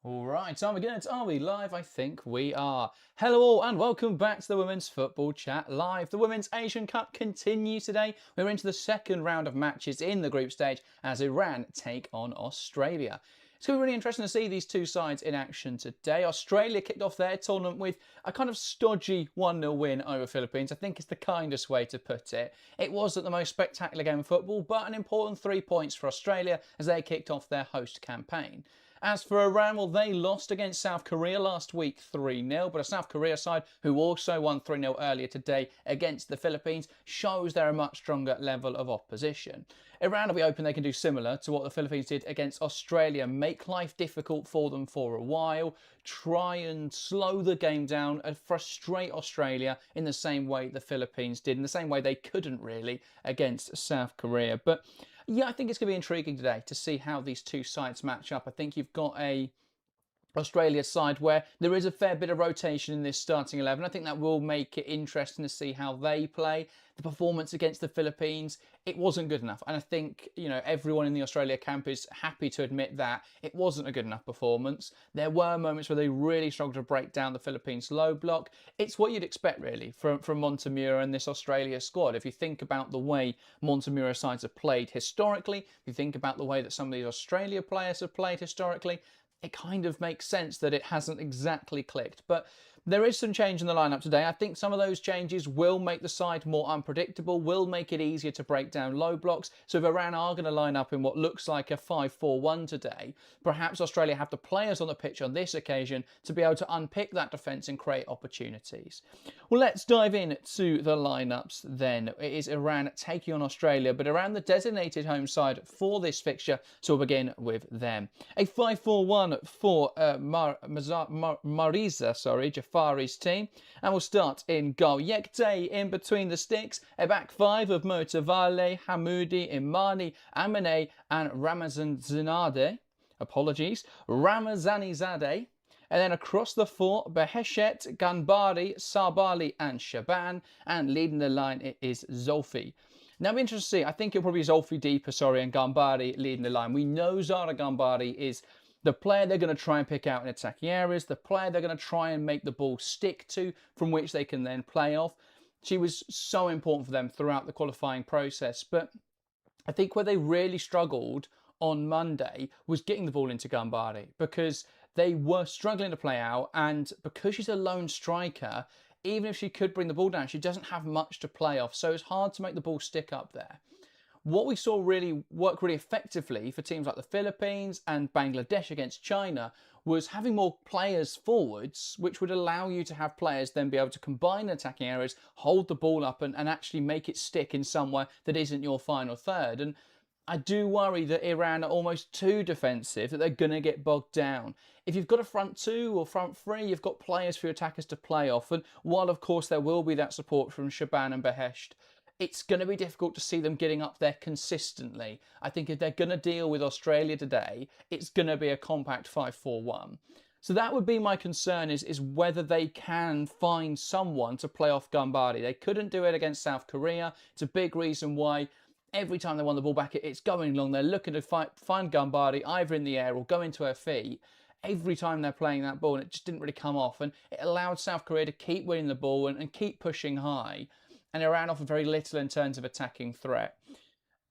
All right, are we live? I think we are. Hello all and welcome back to the Women's Football Chat Live. The Women's Asian Cup continues today. We're into the second round of matches in the group stage as Iran take on Australia. It's going to be really interesting to see these two sides in action today. Australia kicked off their tournament with a kind of stodgy 1-0 win over Philippines. I think it's the kindest way to put it. It wasn't the most spectacular game of football, but an important 3 points for Australia as they kicked off their host campaign. As for Iran, well, they lost against South Korea last week 3-0, but a South Korea side who also won 3-0 earlier today against the Philippines shows they're a much stronger level of opposition. Iran will be hoping they can do similar to what the Philippines did against Australia, make life difficult for them for a while, try and slow the game down and frustrate Australia in the same way the Philippines did, in the same way they couldn't really against South Korea. But yeah, I think it's going to be intriguing today to see how these two sides match up. I think you've got a Australia side where there is a fair bit of rotation in this starting 11. I think that will make it interesting to see how they play. The performance against the Philippines, it wasn't good enough. And I think, everyone in the Australia camp is happy to admit that it wasn't a good enough performance. There were moments where they really struggled to break down the Philippines' low block. It's what you'd expect, really, from Montemurro and this Australia squad. If you think about the way Montemurro sides have played historically, if you think about the way that some of these Australia players have played historically, it kind of makes sense that it hasn't exactly clicked. But there is some change in the lineup today. I think some of those changes will make the side more unpredictable, will make it easier to break down low blocks. So if Iran are going to line up in what looks like a 5-4-1 today, perhaps Australia have the players on the pitch on this occasion to be able to unpick that defence and create opportunities. Well, let's dive into the lineups then. It is Iran taking on Australia, but Iran the designated home side for this fixture, so we'll begin with them. A 5-4-1 for Jafari's team, and we'll start in goal. Yekte in between the sticks, a back five of Motavale, Hamoudi, Imani, Amane and Ramazanizadeh. And then across the four, Beheshet, Ganbari, Sabali and Shaban, and leading the line it is Zolfi. Now, I'm interested to see, I think it'll probably be Zolfi deeper, and Ganbari leading the line. We know Zara Ganbari is the player they're going to try and pick out in attacking areas, the player they're going to try and make the ball stick to, from which they can then play off. She was so important for them throughout the qualifying process. But I think where they really struggled on Monday was getting the ball into Ganbari, because they were struggling to play out, and because she's a lone striker, even if she could bring the ball down, she doesn't have much to play off, so it's hard to make the ball stick up there. What we saw really work really effectively for teams like the Philippines and Bangladesh against China was having more players forwards, which would allow you to have players then be able to combine attacking areas, hold the ball up and actually make it stick in somewhere that isn't your final third. And I do worry that Iran are almost too defensive, that they're going to get bogged down. If you've got a front two or front three, you've got players for your attackers to play off. And while, of course, there will be that support from Shaban and Behesht, it's going to be difficult to see them getting up there consistently. I think if they're going to deal with Australia today, it's going to be a compact 5-4-1. So that would be my concern, is whether they can find someone to play off Ganbari. They couldn't do it against South Korea. It's a big reason why every time they won the ball back, it's going long. They're looking to find Ganbari either in the air or go into her feet. Every time they're playing that ball, and it just didn't really come off. And it allowed South Korea to keep winning the ball and keep pushing high. And Iran offered very little in terms of attacking threat.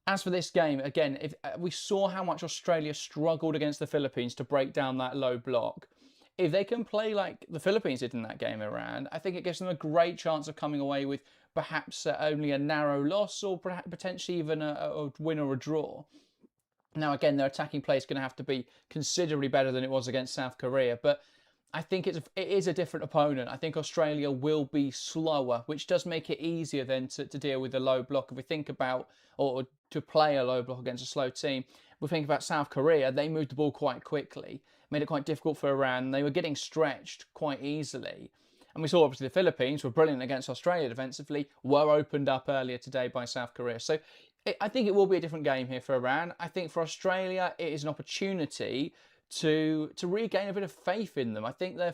As for this game, again, we saw how much Australia struggled against the Philippines to break down that low block. If they can play like the Philippines did in that game, Iran, I think it gives them a great chance of coming away with perhaps only a narrow loss, or perhaps potentially even a win or a draw. Now, again, their attacking play is going to have to be considerably better than it was against South Korea, but I think it is a different opponent. I think Australia will be slower, which does make it easier then to deal with the low block. If we think about, or to play a low block against a slow team, we think about South Korea, they moved the ball quite quickly, made it quite difficult for Iran. They were getting stretched quite easily. And we saw, obviously, the Philippines were brilliant against Australia defensively, were opened up earlier today by South Korea. So I think it will be a different game here for Iran. I think for Australia, it is an opportunity to regain a bit of faith in them. I think the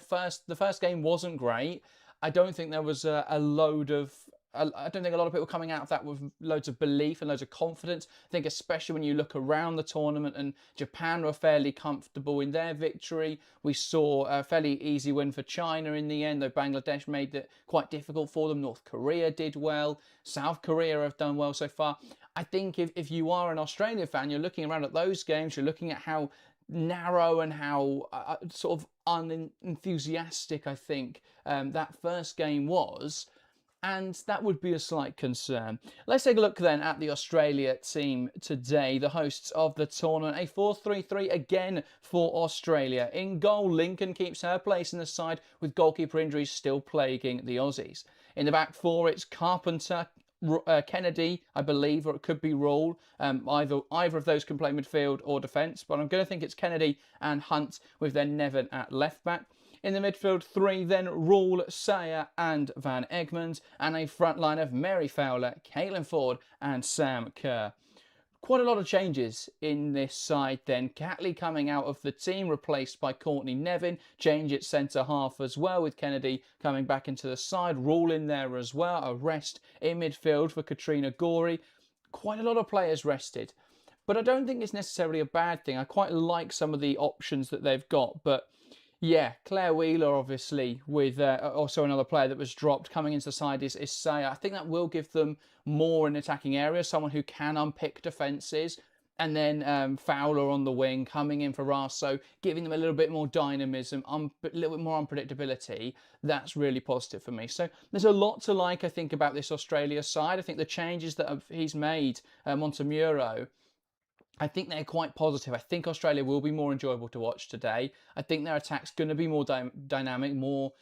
first game wasn't great. I don't think there was a load of I don't think a lot of people are coming out of that with loads of belief and loads of confidence. I think especially when you look around the tournament, and Japan were fairly comfortable in their victory. We saw a fairly easy win for China in the end, though Bangladesh made it quite difficult for them. North Korea did well. South Korea have done well so far. I think if you are an Australia fan, you're looking around at those games, you're looking at how narrow and how sort of unenthusiastic I think that first game was, and that would be a slight concern. Let's take a look then at the Australia team today, the hosts of the tournament. A 4-3-3 again for Australia. In goal, Lincoln keeps her place in the side, with goalkeeper injuries still plaguing the Aussies. In the back four, it's Carpenter, Kennedy, I believe, or it could be Rule. Either of those can play midfield or defence, but I'm going to think it's Kennedy and Hunt, with then Nevin at left back. In the midfield three, then Rule, Sayer and Van Egmond, and a front line of Mary Fowler, Caitlin Ford and Sam Kerr. Quite a lot of changes in this side then. Catley coming out of the team, replaced by Courtney Nevin. Change at centre half as well, with Kennedy coming back into the side. Rule in there as well. A rest in midfield for Katrina Gorey. Quite a lot of players rested. But I don't think it's necessarily a bad thing. I quite like some of the options that they've got. But yeah, Claire Wheeler, obviously, with also another player that was dropped coming into the side is Sayer. I think that will give them more in attacking areas, someone who can unpick defences. And then Fowler on the wing, coming in for Raso, giving them a little bit more dynamism, a little bit more unpredictability. That's really positive for me. So there's a lot to like, I think, about this Australia side. I think the changes that he's made, Montemuro, I think they're quite positive. I think Australia will be more enjoyable to watch today. I think their attack's going to be more dynamic, more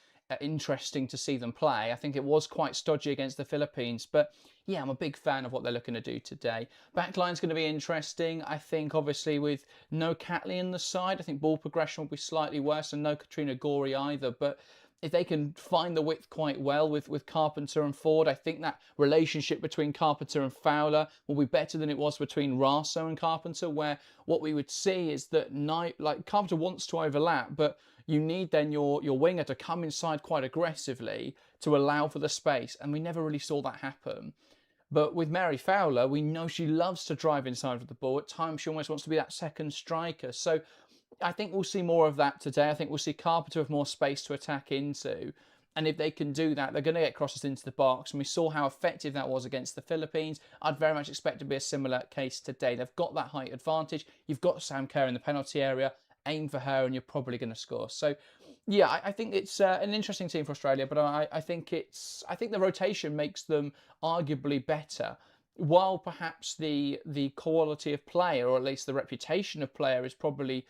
interesting to see them play. I think it was quite stodgy against the Philippines, but yeah, I'm a big fan of what they're looking to do today. Backline's going to be interesting. I think, obviously, with no Catley in the side, I think ball progression will be slightly worse, and no Katrina Gorey either, but if they can find the width quite well with Carpenter and Ford, I think that relationship between Carpenter and Fowler will be better than it was between Raso and Carpenter, where what we would see is that Carpenter wants to overlap, but you need then your winger to come inside quite aggressively to allow for the space, and we never really saw that happen. But with Mary Fowler, we know she loves to drive inside with the ball. At times, she almost wants to be that second striker. So I think we'll see more of that today. I think we'll see Carpenter with more space to attack into. And if they can do that, they're going to get crosses into the box. And we saw how effective that was against the Philippines. I'd very much expect it to be a similar case today. They've got that height advantage. You've got Sam Kerr in the penalty area. Aim for her and you're probably going to score. So, yeah, I think it's an interesting team for Australia. But I think the rotation makes them arguably better. While perhaps the quality of player, or at least the reputation of player, is probably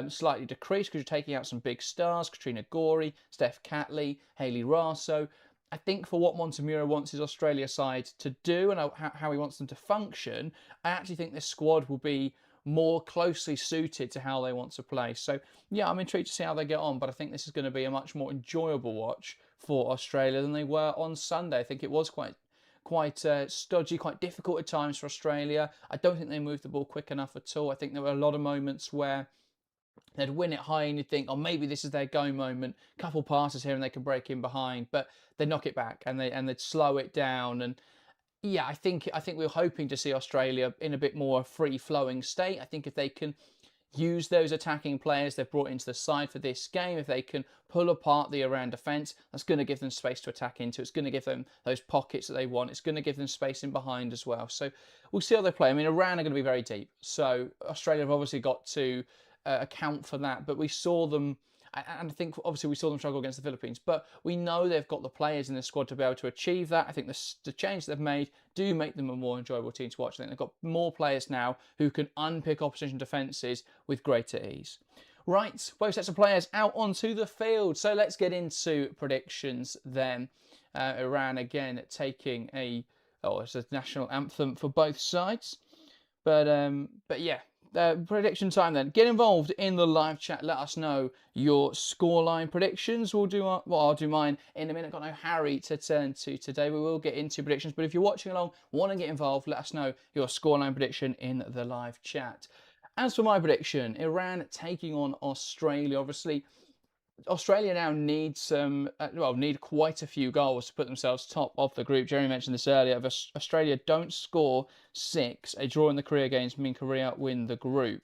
slightly decreased because you're taking out some big stars, Katrina Gorey, Steph Catley, Hayley Raso. I think for what Montemuro wants his Australia side to do and how he wants them to function, I actually think this squad will be more closely suited to how they want to play. So, yeah, I'm intrigued to see how they get on, but I think this is going to be a much more enjoyable watch for Australia than they were on Sunday. I think it was quite stodgy, quite difficult at times for Australia. I don't think they moved the ball quick enough at all. I think there were a lot of moments where they'd win it high and you'd think, oh, maybe this is their go moment. Couple passes here and they can break in behind, but they knock it back and they'd slow it down. And yeah, I think we were hoping to see Australia in a bit more free-flowing state. I think if they can use those attacking players they've brought into the side for this game, if they can pull apart the Iran defence, that's going to give them space to attack into. It's going to give them those pockets that they want. It's going to give them space in behind as well. So we'll see how they play. I mean, Iran are going to be very deep. So Australia have obviously got to account for that. But we saw them, and I think obviously we saw them struggle against the Philippines, but we know they've got the players in the squad to be able to achieve that. I think the change they've made do make them a more enjoyable team to watch. I think they've got more players now who can unpick opposition defences with greater ease. Right, both sets of players out onto the field. So let's get into predictions then. Iran again taking it's a national anthem for both sides. But yeah. Prediction time then. Get involved in the live chat. Let us know your scoreline predictions. I'll do mine in a minute. Got no Harry to turn to today. We will get into predictions, but if you're watching along, want to get involved, let us know your scoreline prediction in the live chat. As for my prediction, Iran taking on Australia. Obviously, Australia now need need quite a few goals to put themselves top of the group. Jeremy mentioned this earlier. If Australia don't score 6, a draw in the Korea games mean Korea win the group.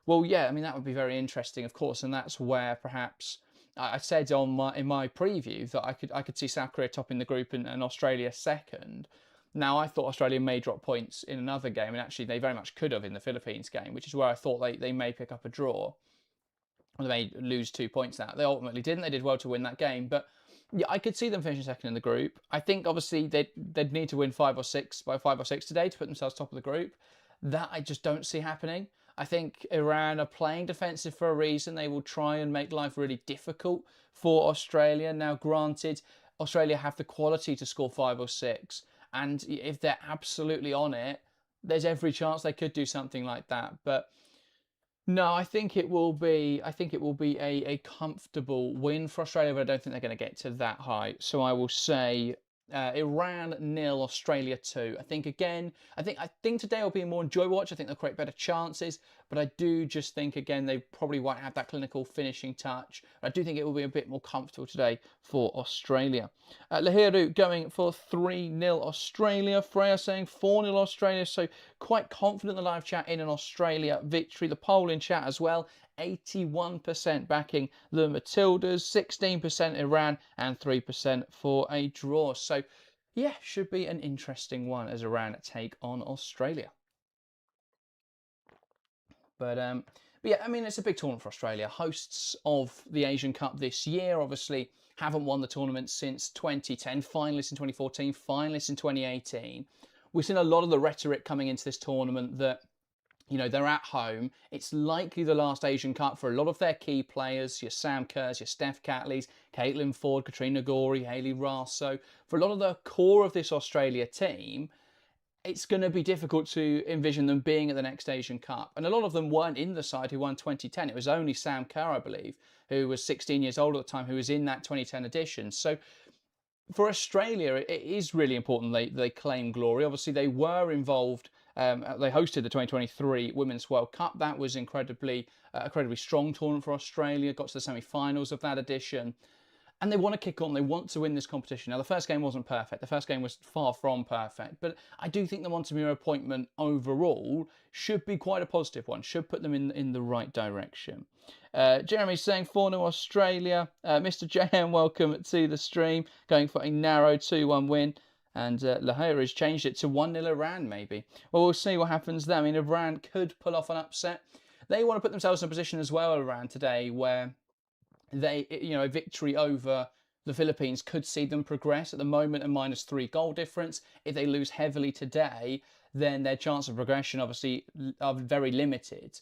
Well, yeah, I mean, that would be very interesting, of course, and that's where perhaps I said in my preview that I could see South Korea topping the group and Australia second. Now, I thought Australia may drop points in another game, and actually they very much could have in the Philippines game, which is where I thought they may pick up a draw. Or they may lose 2 points now. They ultimately didn't. They did well to win that game, but yeah, I could see them finishing second in the group. I think obviously they'd need to win 5 or 6 by 5 or 6 today to put themselves top of the group. That I just don't see happening. I think Iran are playing defensive for a reason. They will try and make life really difficult for Australia. Now, granted, Australia have the quality to score 5 or 6, and if they're absolutely on it, there's every chance they could do something like that. But no, I think it will be. I think it will be a comfortable win for Australia, but I don't think they're going to get to that high. So I will say Iran 0, Australia 2. I think again. I think today will be a more enjoyable watch. I think they'll create better chances, but I do just think again they probably won't have that clinical finishing touch. I do think it will be a bit more comfortable today for Australia. Lahiru going for 3-0 Australia. Freya saying 4-0 Australia. So quite confident in the live chat in an Australia victory. The poll in chat as well. 81% backing the Matildas, 16% Iran, and 3% for a draw. So, yeah, should be an interesting one as Iran take on Australia. But yeah, I mean, it's a big tournament for Australia. Hosts of the Asian Cup this year, obviously, haven't won the tournament since 2010. Finalists in 2014, finalists in 2018. We've seen a lot of the rhetoric coming into this tournament that they're at home. It's likely the last Asian Cup for a lot of their key players, your Sam Kerrs, your Steph Catleys, Caitlin Ford, Katrina Gorey, Hayley Ross. So for a lot of the core of this Australia team, it's going to be difficult to envision them being at the next Asian Cup. And a lot of them weren't in the side who won 2010. It was only Sam Kerr, I believe, who was 16 years old at the time, who was in that 2010 edition. So for Australia, it is really important they claim glory. Obviously, they were involved. They hosted the 2023 Women's World Cup. That was incredibly strong tournament for Australia. Got to the semi-finals of that edition. And they want to kick on. They want to win this competition. Now, the first game wasn't perfect. The first game was far from perfect. But I do think the Montemurro appointment overall should be quite a positive one. Should put them in the right direction. Jeremy's saying 4-0 Australia. Mr. JM, welcome to the stream. Going for a narrow 2-1 win. And Lahira has changed it to 1-0 Iran, maybe. Well, we'll see what happens there. I mean, Iran could pull off an upset. They want to put themselves in a position as well, Iran, today, where a victory over the Philippines could see them progress. At the moment, a -3 goal difference. If they lose heavily today, then their chance of progression, obviously, are very limited.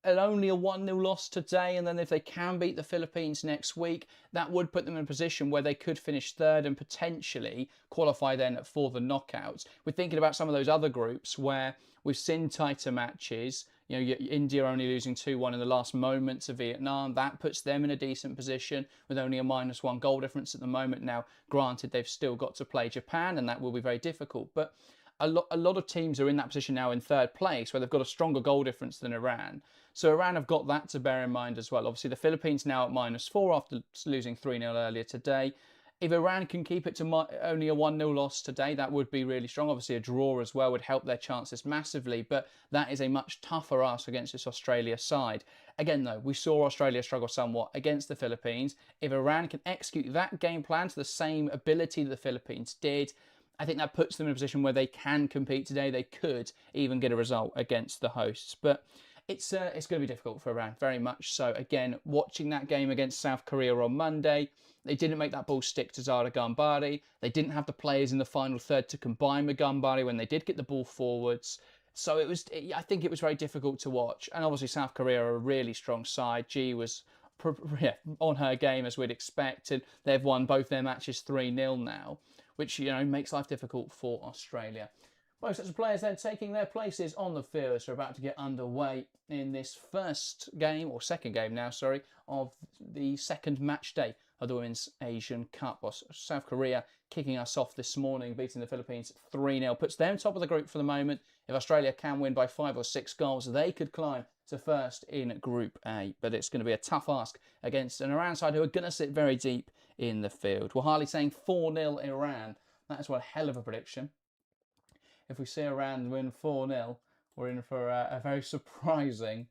And only a 1-0 loss today, and then if they can beat the Philippines next week, that would put them in a position where they could finish third and potentially qualify then for the knockouts. We're thinking about some of those other groups where we've seen tighter matches. India only losing 2-1 in the last moments of Vietnam. That puts them in a decent position with only a -1 goal difference at the moment. Now, granted, they've still got to play Japan, and that will be very difficult. But a lot of teams are in that position now in third place, where they've got a stronger goal difference than Iran. So Iran have got that to bear in mind as well. Obviously, the Philippines now at -4 after losing 3-0 earlier today. If Iran can keep it to only a 1-0 loss today, that would be really strong. Obviously, a draw as well would help their chances massively, but that is a much tougher ask against this Australia side. Again, though, we saw Australia struggle somewhat against the Philippines. If Iran can execute that game plan to the same ability that the Philippines did, I think that puts them in a position where they can compete today. They could even get a result against the hosts. But it's going to be difficult for Iran, very much so. Again, watching that game against South Korea on Monday, they didn't make that ball stick to Zara Gambari. They didn't have the players in the final third to combine with Gambari when they did get the ball forwards. So I think it was very difficult to watch. And obviously South Korea are a really strong side. G was on her game as we'd expect, and they've won both their matches 3-0 now, which makes life difficult for Australia. Most of the players then taking their places on the field are about to get underway in this second game now, of the second match day of the Women's Asian Cup. South Korea kicking us off this morning, beating the Philippines 3-0, puts them top of the group for the moment. If Australia can win by 5 or 6 goals, they could climb to first in Group A. But it's going to be a tough ask against an Iran side who are going to sit very deep in the field. We're hardly saying 4-0 Iran. That's one hell of a prediction. If we see Iran win 4-0, we're in for a very surprising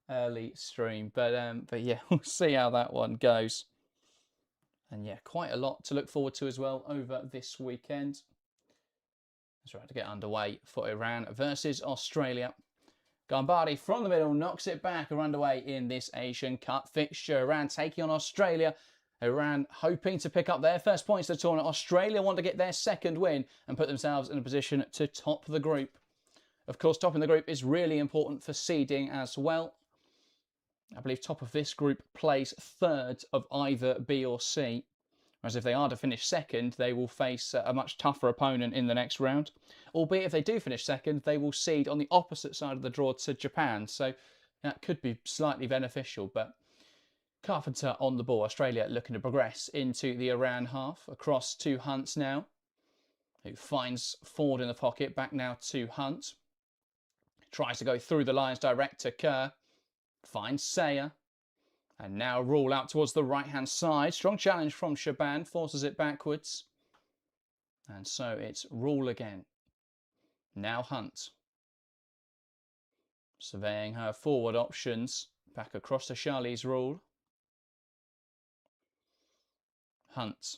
early stream. But yeah, we'll see how that one goes. And yeah, quite a lot to look forward to as well over this weekend. That's right, to get underway for Iran versus Australia. Gambari from the middle knocks it back. Are underway in this Asian Cup fixture. Iran taking on Australia. Iran hoping to pick up their first points of the tournament. Australia want to get their second win and put themselves in a position to top the group. Of course, topping the group is really important for seeding as well. I believe top of this group plays third of either B or C. Whereas if they are to finish second, they will face a much tougher opponent in the next round. Albeit if they do finish second, they will seed on the opposite side of the draw to Japan. So that could be slightly beneficial. But Carpenter on the ball. Australia looking to progress into the Iran half. Across to Hunt now, who finds Ford in the pocket. Back now to Hunt. Tries to go through the lines direct to Kerr. Finds Sayer. And now Rule out towards the right-hand side. Strong challenge from Shaban. Forces it backwards. And so it's Rule again. Now Hunt. Surveying her forward options. Back across to Charlize Rule. Hunt.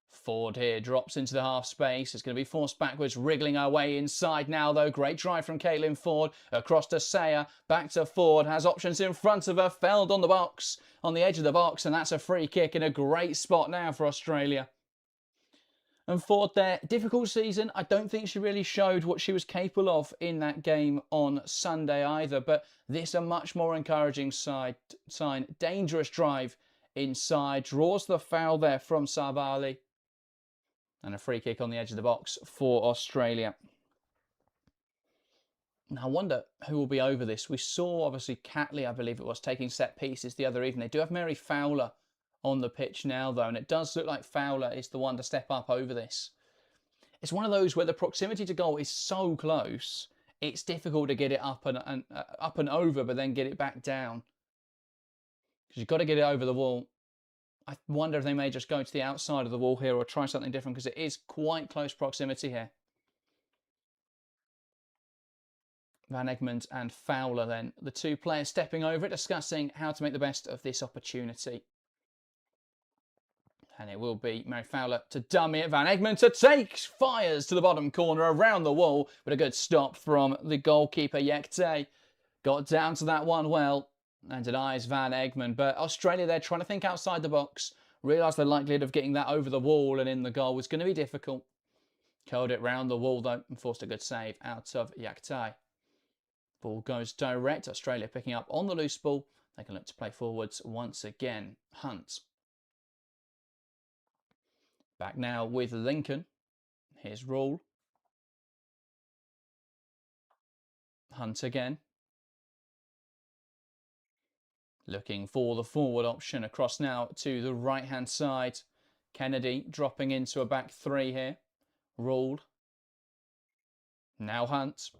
Ford here drops into the half space. It's going to be forced backwards, wriggling her way inside now, though. Great drive from Caitlin Ford. Across to Sayer. Back to Ford. Has options in front of her. Felled on the box, on the edge of the box. And that's a free kick in a great spot now for Australia. And Ford there, difficult season. I don't think she really showed what she was capable of in that game on Sunday either. But this a much more encouraging sign. Dangerous drive inside. Draws the foul there from Sabali. And a free kick on the edge of the box for Australia. Now, I wonder who will be over this. We saw, obviously, Catley, I believe it was, taking set pieces the other evening. They do have Mary Fowler on the pitch now, though, and it does look like Fowler is the one to step up over this. It's one of those where the proximity to goal is so close, it's difficult to get it up and over, but then get it back down. Because you've got to get it over the wall. I wonder if they may just go to the outside of the wall here or try something different because it is quite close proximity here. Van Egmond and Fowler then, the two players stepping over it, discussing how to make the best of this opportunity. And it will be Mary Fowler to dummy it. Van Egmond to take, fires to the bottom corner around the wall, but a good stop from the goalkeeper Yekte. Got down to that one well. And denies Van Egmond. But Australia, they're trying to think outside the box. Realise the likelihood of getting that over the wall and in the goal was going to be difficult. Curled it round the wall, though, and forced a good save out of Yaktai. Ball goes direct. Australia picking up on the loose ball. They can look to play forwards once again. Hunt. Back now with Lincoln. Here's Rule. Hunt again. Looking for the forward option across now to the right-hand side. Kennedy dropping into a back three here. Ruled. Now Hunt.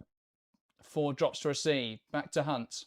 Ford drops to receive. Back to Hunt.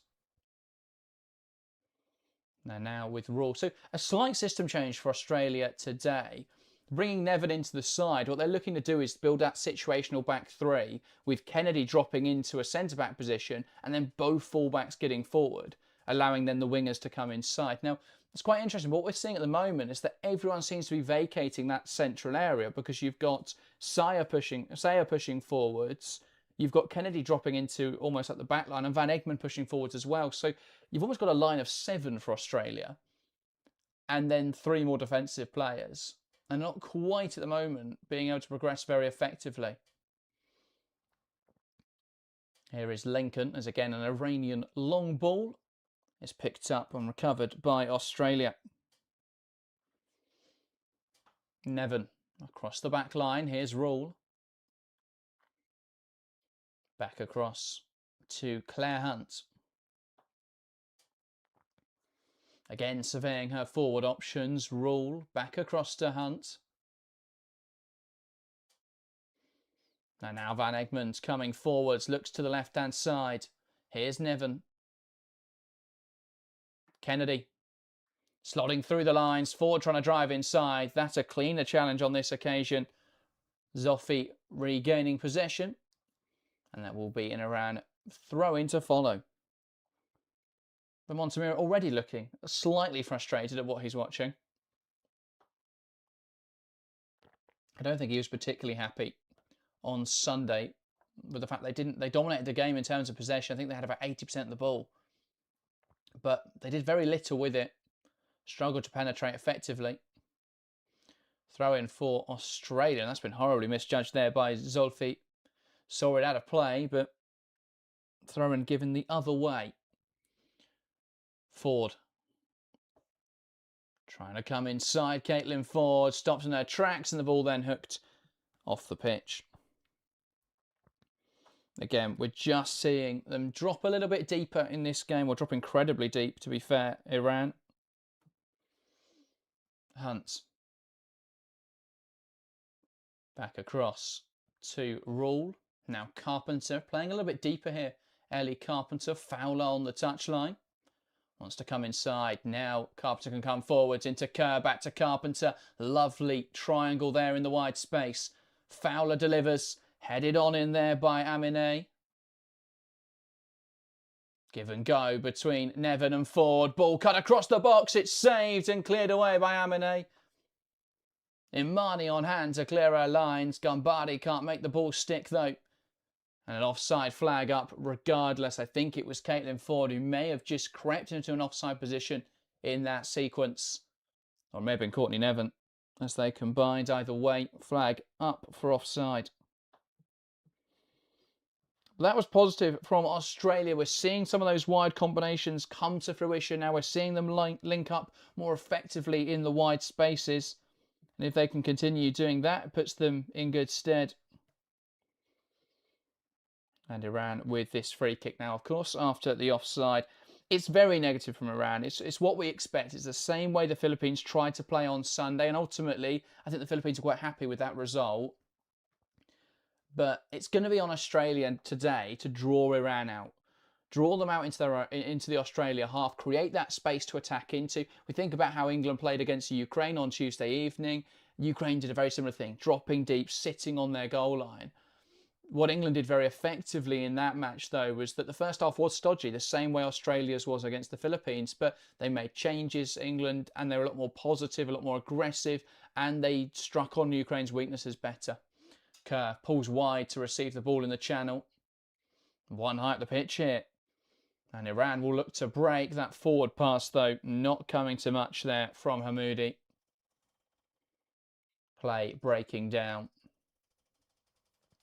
Now with Rule. So a slight system change for Australia today. Bringing Nevin into the side, what they're looking to do is build that situational back three with Kennedy dropping into a centre-back position and then both full-backs getting forward, allowing then the wingers to come inside. Now, it's quite interesting. What we're seeing at the moment is that everyone seems to be vacating that central area because you've got Sayer pushing forwards, you've got Kennedy dropping into almost at the back line, and Van Egmond pushing forwards as well. So you've almost got a line of 7 for Australia, and then 3 more defensive players. And not quite at the moment being able to progress very effectively. Here is Lincoln, as again an Iranian long ball is picked up and recovered by Australia. Nevin across the back line. Here's Rule. Back across to Claire Hunt. Again, surveying her forward options. Rule back across to Hunt. And now Van Egmond coming forwards, looks to the left-hand side. Here's Nevin. Kennedy slotting through the lines, forward trying to drive inside. That's a cleaner challenge on this occasion. Zolfi regaining possession. And that will be an Iran throw-in to follow. But Montemurro already looking slightly frustrated at what he's watching. I don't think he was particularly happy on Sunday with the fact they dominated the game in terms of possession. I think they had about 80% of the ball. But they did very little with it. Struggled to penetrate effectively. Throw in for Australia. And that's been horribly misjudged there by Zolfi. Saw it out of play, but throw in given the other way. Ford. Trying to come inside. Caitlin Ford stops in her tracks and the ball then hooked off the pitch. Again, we're just seeing them drop a little bit deeper in this game. Or drop incredibly deep, to be fair, Iran. Hunt. Back across to Rule. Now Carpenter playing a little bit deeper here. Ellie Carpenter, Fowler on the touchline. Wants to come inside. Now Carpenter can come forwards into Kerr, back to Carpenter. Lovely triangle there in the wide space. Fowler delivers. Headed on in there by Aminé. Give and go between Nevin and Ford. Ball cut across the box. It's saved and cleared away by Aminé. Imani on hand to clear her lines. Gambardi can't make the ball stick though. And an offside flag up regardless. I think it was Caitlin Ford who may have just crept into an offside position in that sequence. Or it may have been Courtney Nevin as they combined. Either way, flag up for offside. That was positive from Australia. We're seeing some of those wide combinations come to fruition. Now we're seeing them link up more effectively in the wide spaces. And if they can continue doing that, it puts them in good stead. And Iran with this free kick now, of course, after the offside. It's very negative from Iran. It's what we expect. It's the same way the Philippines tried to play on Sunday. And ultimately, I think the Philippines are quite happy with that result. But it's going to be on Australia today to draw Iran out. Draw them out into the Australia half. Create that space to attack into. We think about how England played against Ukraine on Tuesday evening. Ukraine did a very similar thing. Dropping deep, sitting on their goal line. What England did very effectively in that match, though, was that the first half was stodgy, the same way Australia's was against the Philippines. But they made changes, England, and they were a lot more positive, a lot more aggressive, and they struck on Ukraine's weaknesses better. Kerr pulls wide to receive the ball in the channel. One high up the pitch here. And Iran will look to break that forward pass, though. Not coming to much there from Hamoudi. Play breaking down.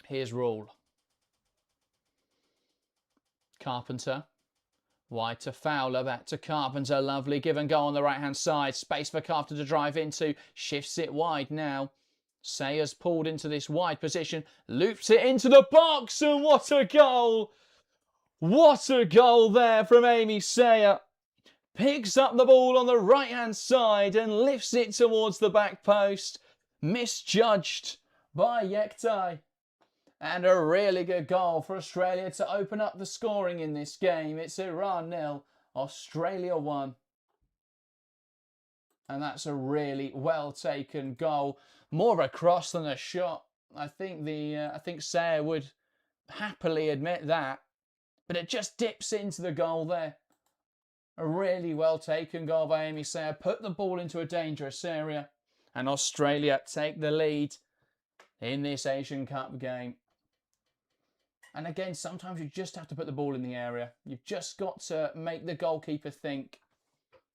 Here's Rule. Carpenter. Wide to Fowler, back to Carpenter. Lovely give and go on the right-hand side. Space for Carpenter to drive into. Shifts it wide now. Sayers pulled into this wide position. Loops it into the box. And what a goal! What a goal there from Amy Sayer. Picks up the ball on the right-hand side and lifts it towards the back post. Misjudged by Yektai. And a really good goal for Australia to open up the scoring in this game. It's Iran 0, Australia 1. And that's a really well taken goal. More of a cross than a shot. I think Sayer would happily admit that. But it just dips into the goal there. A really well taken goal by Amy Sayer. Put the ball into a dangerous area. And Australia take the lead in this Asian Cup game. And again, sometimes you just have to put the ball in the area. You've just got to make the goalkeeper think.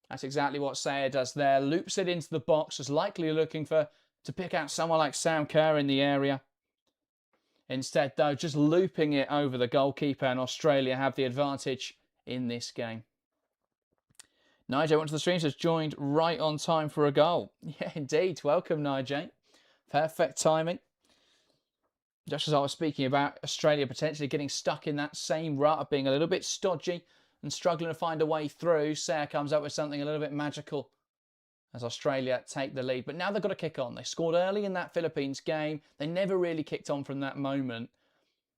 That's exactly what Sayer does there. Loops it into the box. Was likely looking to pick out someone like Sam Kerr in the area. Instead, though, just looping it over the goalkeeper, and Australia have the advantage in this game. Nigel went to the stream, says joined right on time for a goal. Yeah, indeed. Welcome, Nigel. Perfect timing. Just as I was speaking about Australia potentially getting stuck in that same rut of being a little bit stodgy and struggling to find a way through, Sayer comes up with something a little bit magical as Australia take the lead. But now they've got to kick on. They scored early in that Philippines game. They never really kicked on from that moment.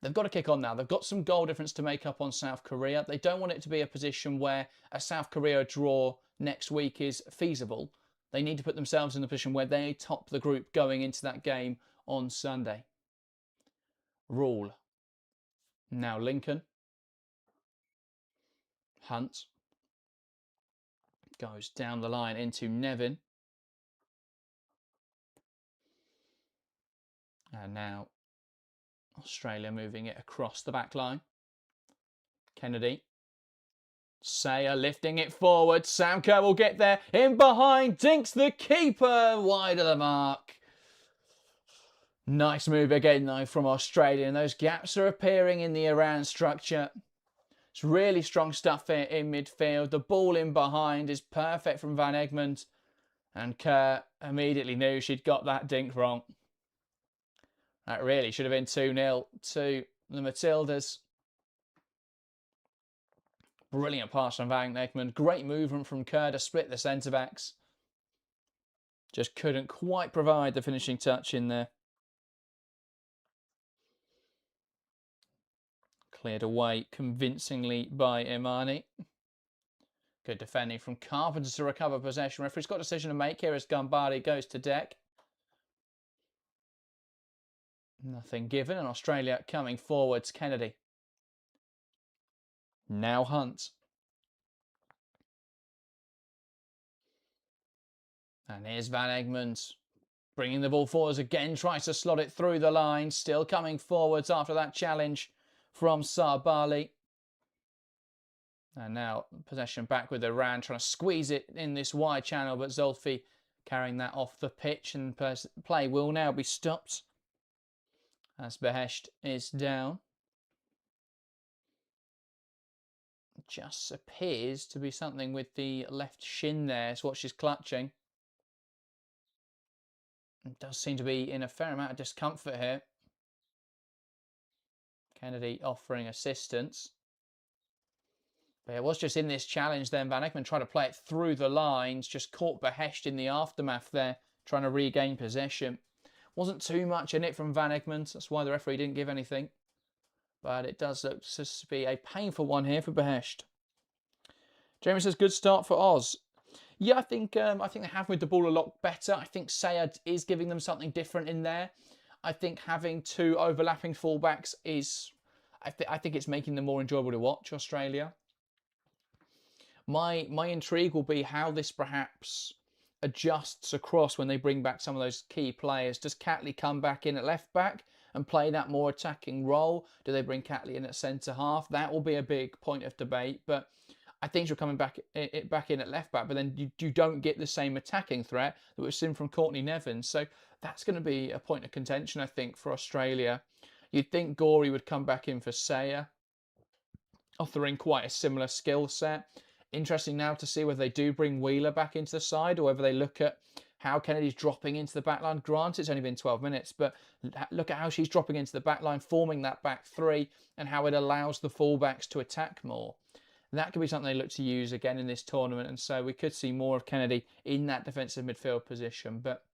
They've got to kick on now. They've got some goal difference to make up on South Korea. They don't want it to be a position where a South Korea draw next week is feasible. They need to put themselves in the position where they top the group going into that game on Sunday. Rule. Now Lincoln. Hunt. Goes down the line into Nevin. And now Australia moving it across the back line. Kennedy. Sayer lifting it forward. Sam Kerr will get there. In behind. Dinks the keeper. Wide of the mark. Nice move again, though, from Australia. And those gaps are appearing in the Iran structure. It's really strong stuff here in midfield. The ball in behind is perfect from Van Egmond. And Kerr immediately knew she'd got that dink wrong. That really should have been 2-0 to the Matildas. Brilliant pass from Van Egmond. Great movement from Kerr to split the centre-backs. Just couldn't quite provide the finishing touch in there. Cleared away convincingly by Imani. Good defending from Carpenter to recover possession. Referee's got a decision to make here as Gambari goes to deck. Nothing given, and Australia coming forwards. Kennedy. Now Hunt. And here's Van Egmond. Bringing the ball forwards again. Tries to slot it through the line. Still coming forwards after that challenge from Sabali. And now possession back with Iran. Trying to squeeze it in this wide channel. But Zulfi carrying that off the pitch. And play will now be stopped. As Behesht is down. Just appears to be something with the left shin there. It's what she's clutching. It does seem to be in a fair amount of discomfort here. Kennedy offering assistance. But it was just in this challenge then. Van Egmond tried to play it through the lines. Just caught Behesht in the aftermath there. Trying to regain possession. Wasn't too much in it from Van Egmond. That's why the referee didn't give anything. But it does look to be a painful one here for Behesht. Jamie says, good start for Oz. Yeah, I think they have moved the ball a lot better. I think Sayed is giving them something different in there. I think having two overlapping fullbacks is... I think it's making them more enjoyable to watch, Australia. My intrigue will be how this perhaps adjusts across when they bring back some of those key players. Does Catley come back in at left back and play that more attacking role? Do they bring Catley in at centre half? That will be a big point of debate. But I think you're coming back in at left back, but then you don't get the same attacking threat that we've seen from Courtney Nevin. So that's going to be a point of contention, I think, for Australia. You'd think Gorey would come back in for Sayer, offering quite a similar skill set. Interesting now to see whether they do bring Wheeler back into the side or whether they look at how Kennedy's dropping into the back line. Granted, it's only been 12 minutes, but look at how she's dropping into the back line, forming that back three, and how it allows the fullbacks to attack more. That could be something they look to use again in this tournament, and so we could see more of Kennedy in that defensive midfield position. But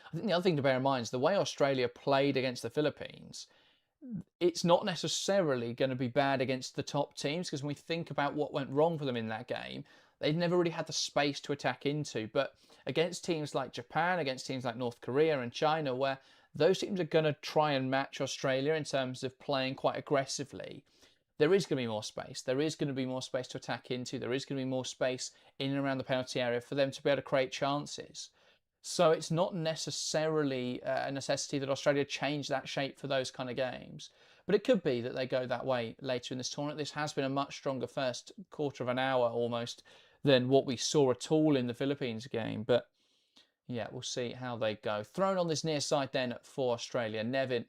I think the other thing to bear in mind is the way Australia played against the Philippines. It's not necessarily going to be bad against the top teams, because when we think about what went wrong for them in that game, they'd never really had the space to attack into. But against teams like Japan, against teams like North Korea and China, where those teams are going to try and match Australia in terms of playing quite aggressively, there is going to be more space. There is going to be more space to attack into. There is going to be more space in and around the penalty area for them to be able to create chances. So it's not necessarily a necessity that Australia change that shape for those kind of games. But it could be that they go that way later in this tournament. This has been a much stronger first quarter of an hour almost than what we saw at all in the Philippines game. But yeah, we'll see how they go. Thrown on this near side then for Australia. Nevin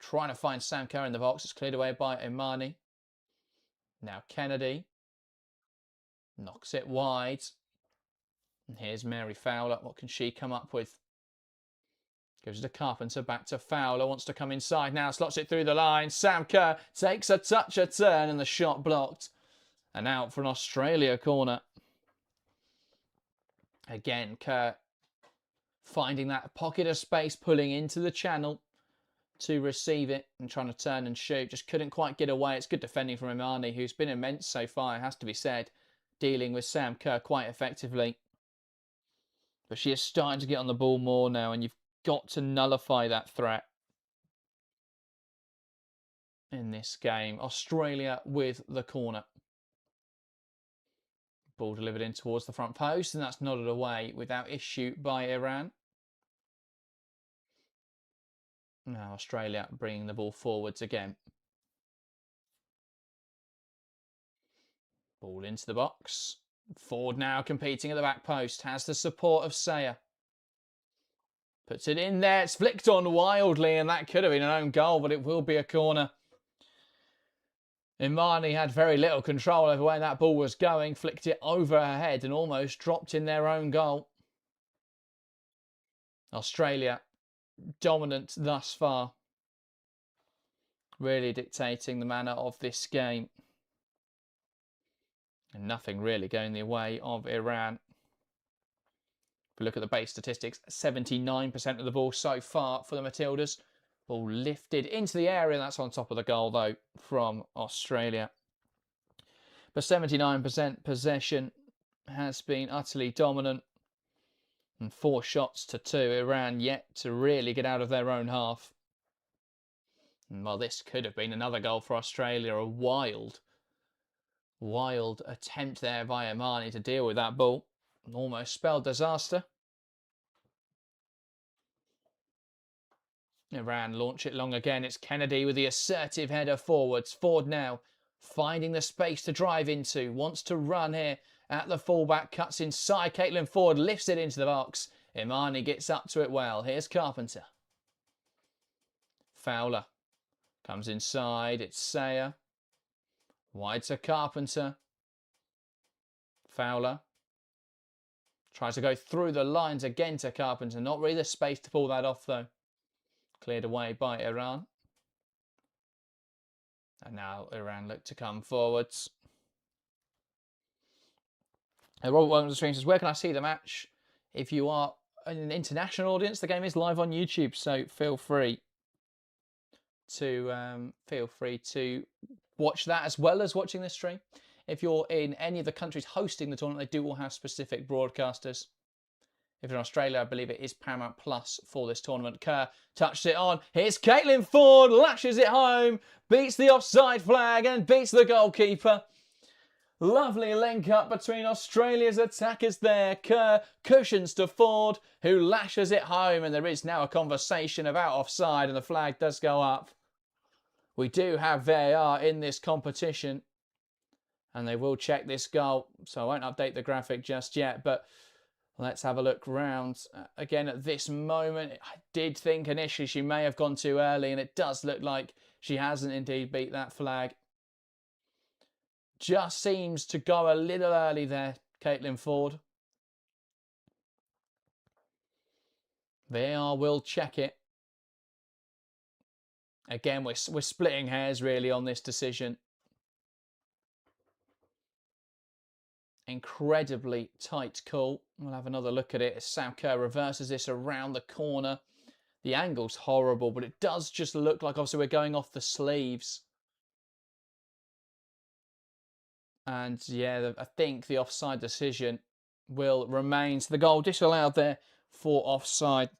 trying to find Sam Kerr in the box. It's cleared away by Imani. Now Kennedy knocks it wide. And here's Mary Fowler. What can she come up with? Goes to Carpenter, back to Fowler. Wants to come inside now. Slots it through the line. Sam Kerr takes a touch, a turn, and the shot blocked. And out for an Australia corner. Again, Kerr finding that pocket of space, pulling into the channel. to receive it and trying to turn and shoot. Just couldn't quite get away. It's good defending from Imani, who's been immense so far, it has to be said, dealing with Sam Kerr quite effectively. But she is starting to get on the ball more now, and you've got to nullify that threat in this game. Australia with the corner. Ball delivered in towards the front post, and that's nodded away without issue by Iran. Now Australia bringing the ball forwards again. Ball into the box. Ford now competing at the back post. Has the support of Sayer. Puts it in there. It's flicked on wildly, and that could have been an own goal, but it will be a corner. Imani had very little control over where that ball was going. Flicked it over her head and almost dropped in their own goal. Australia dominant thus far. Really dictating the manner of this game. And nothing really going the way of Iran. If we look at the base statistics, 79% of the ball so far for the Matildas. Ball lifted into the area. That's on top of the goal, though, from Australia. But 79% possession has been utterly dominant. And 4 shots to 2. Iran yet to really get out of their own half. And well, this could have been another goal for Australia. A wild attempt there by Imani to deal with that ball. Almost spelled disaster. Iran launch it long again. It's Kennedy with the assertive header forwards. Ford now finding the space to drive into. Wants to run here at the fullback. Cuts inside. Caitlin Ford lifts it into the box. Imani gets up to it well. Here's Carpenter. Fowler comes inside. It's Sayer. Wide to Carpenter. Fowler tries to go through the lines again to Carpenter. Not really the space to pull that off, though. Cleared away by Iran. And now Iran look to come forwards. And Robert Williams on the stream says, where can I see the match? If you are an international audience, the game is live on YouTube, so feel free to watch that as well as watching this stream. If you're in any of the countries hosting the tournament, they do all have specific broadcasters. If you're in Australia, I believe it is Paramount Plus for this tournament. Kerr touched it on. Here's Caitlin Ford, lashes it home, beats the offside flag and beats the goalkeeper. Lovely link up between Australia's attackers there. Kerr cushions to Ford, who lashes it home, and there is now a conversation about offside, and the flag does go up. We do have VAR in this competition, and they will check this goal, so I won't update the graphic just yet, but let's have a look round. Again, at this moment, I did think initially she may have gone too early, and it does look like she hasn't indeed beat that flag. Just seems to go a little early there, Caitlin Ford. VAR will check it. Again, we're splitting hairs really on this decision. Incredibly tight call. We'll have another look at it as Sam Kerr reverses this around the corner. The angle's horrible, but it does just look like obviously we're going off the sleeves. And yeah, I think the offside decision will remain. So the goal disallowed there for offside,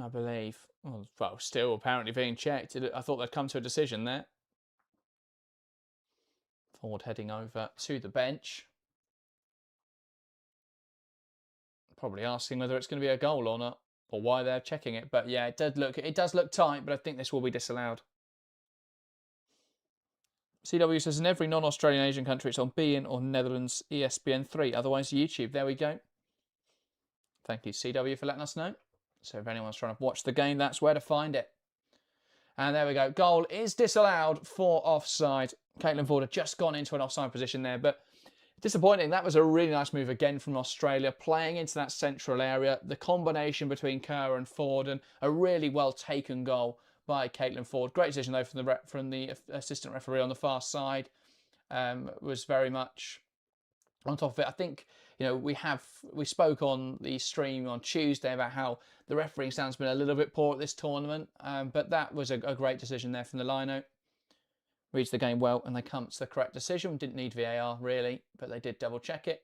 I believe. Well, still apparently being checked. I thought they'd come to a decision there. Ford heading over to the bench. Probably asking whether it's going to be a goal or not, or why they're checking it. But yeah, it does look tight, but I think this will be disallowed. CW says, in every non-Australian Asian country, it's on beIN or Netherlands ESPN3. Otherwise, YouTube. There we go. Thank you, CW, for letting us know. So if anyone's trying to watch the game, that's where to find it. And there we go. Goal is disallowed for offside. Caitlin Ford had just gone into an offside position there, but disappointing. That was a really nice move again from Australia, playing into that central area. The combination between Kerr and Ford, and a really well taken goal by Caitlin Ford. Great decision though from the assistant referee on the far side. Was very much on top of it. I think You know, we spoke on the stream on Tuesday about how the refereeing stand's been a little bit poor at this tournament, but that was a great decision there from the line-out. Reads the game well, and they come to the correct decision. Didn't need VAR, really, but they did double-check it.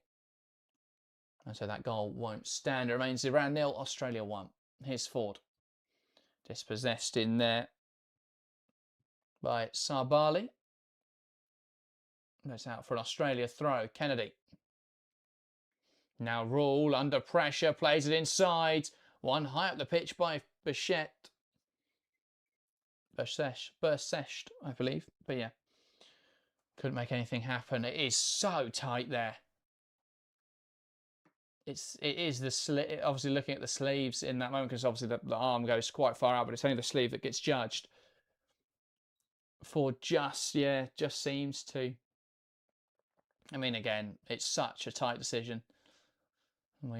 And so that goal won't stand. It remains Iran 0, Australia 1. Here's Ford. Dispossessed in there by Sabali. That's out for an Australia throw. Kennedy. Now Rule, under pressure, plays it inside. One high up the pitch by Bichette. Bursesh, I believe. But yeah, couldn't make anything happen. It is so tight there. It is the sleeve. Obviously, looking at the sleeves in that moment, because obviously the arm goes quite far out, but it's only the sleeve that gets judged. For just seems to. I mean, again, it's such a tight decision. And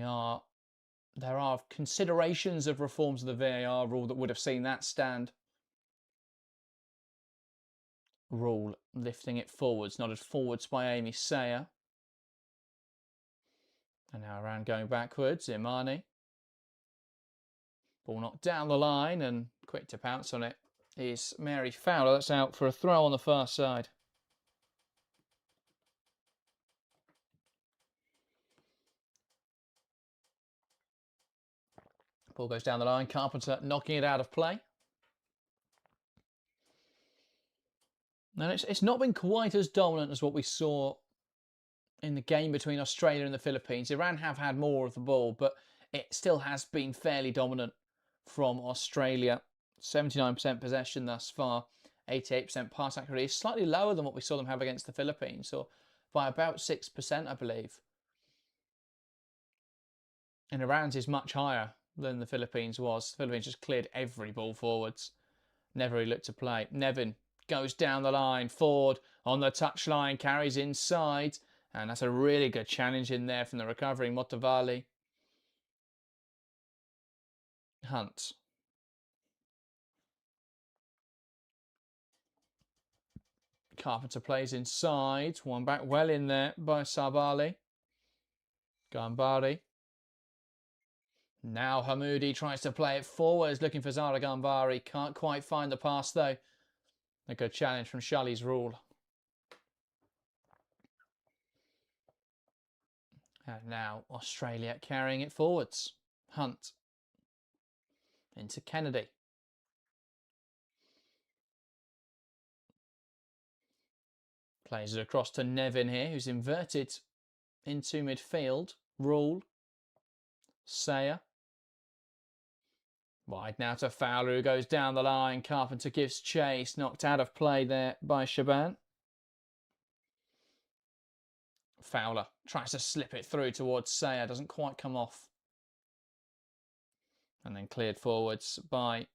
there are considerations of reforms of the VAR rule that would have seen that stand. Rule lifting it forwards, nodded forwards by Amy Sayer. And now around going backwards, Imani. Ball knocked down the line, and quick to pounce on it is Mary Fowler. That's out for a throw on the far side. Ball goes down the line. Carpenter knocking it out of play. And it's not been quite as dominant as what we saw in the game between Australia and the Philippines. Iran have had more of the ball, but it still has been fairly dominant from Australia. 79% possession thus far, 88% pass accuracy. Slightly lower than what we saw them have against the Philippines, or by about 6%, I believe. And Iran's is much higher than the Philippines was. The Philippines just cleared every ball forwards. Never really looked to play. Nevin goes down the line. Ford on the touchline, carries inside. And that's a really good challenge in there from the recovering Motavali. Hunt. Carpenter plays inside. One back well in there by Sabali. Gambari. Now Hamoudi tries to play it forwards, looking for Zara Gambari. Can't quite find the pass though. A good challenge from Shali's Rule. And now Australia carrying it forwards. Hunt. Into Kennedy. Plays it across to Nevin here, who's inverted into midfield. Rule. Sayer. Wide now to Fowler, who goes down the line. Carpenter gives chase. Knocked out of play there by Shaban. Fowler tries to slip it through towards Sayer. Doesn't quite come off. And then cleared forwards by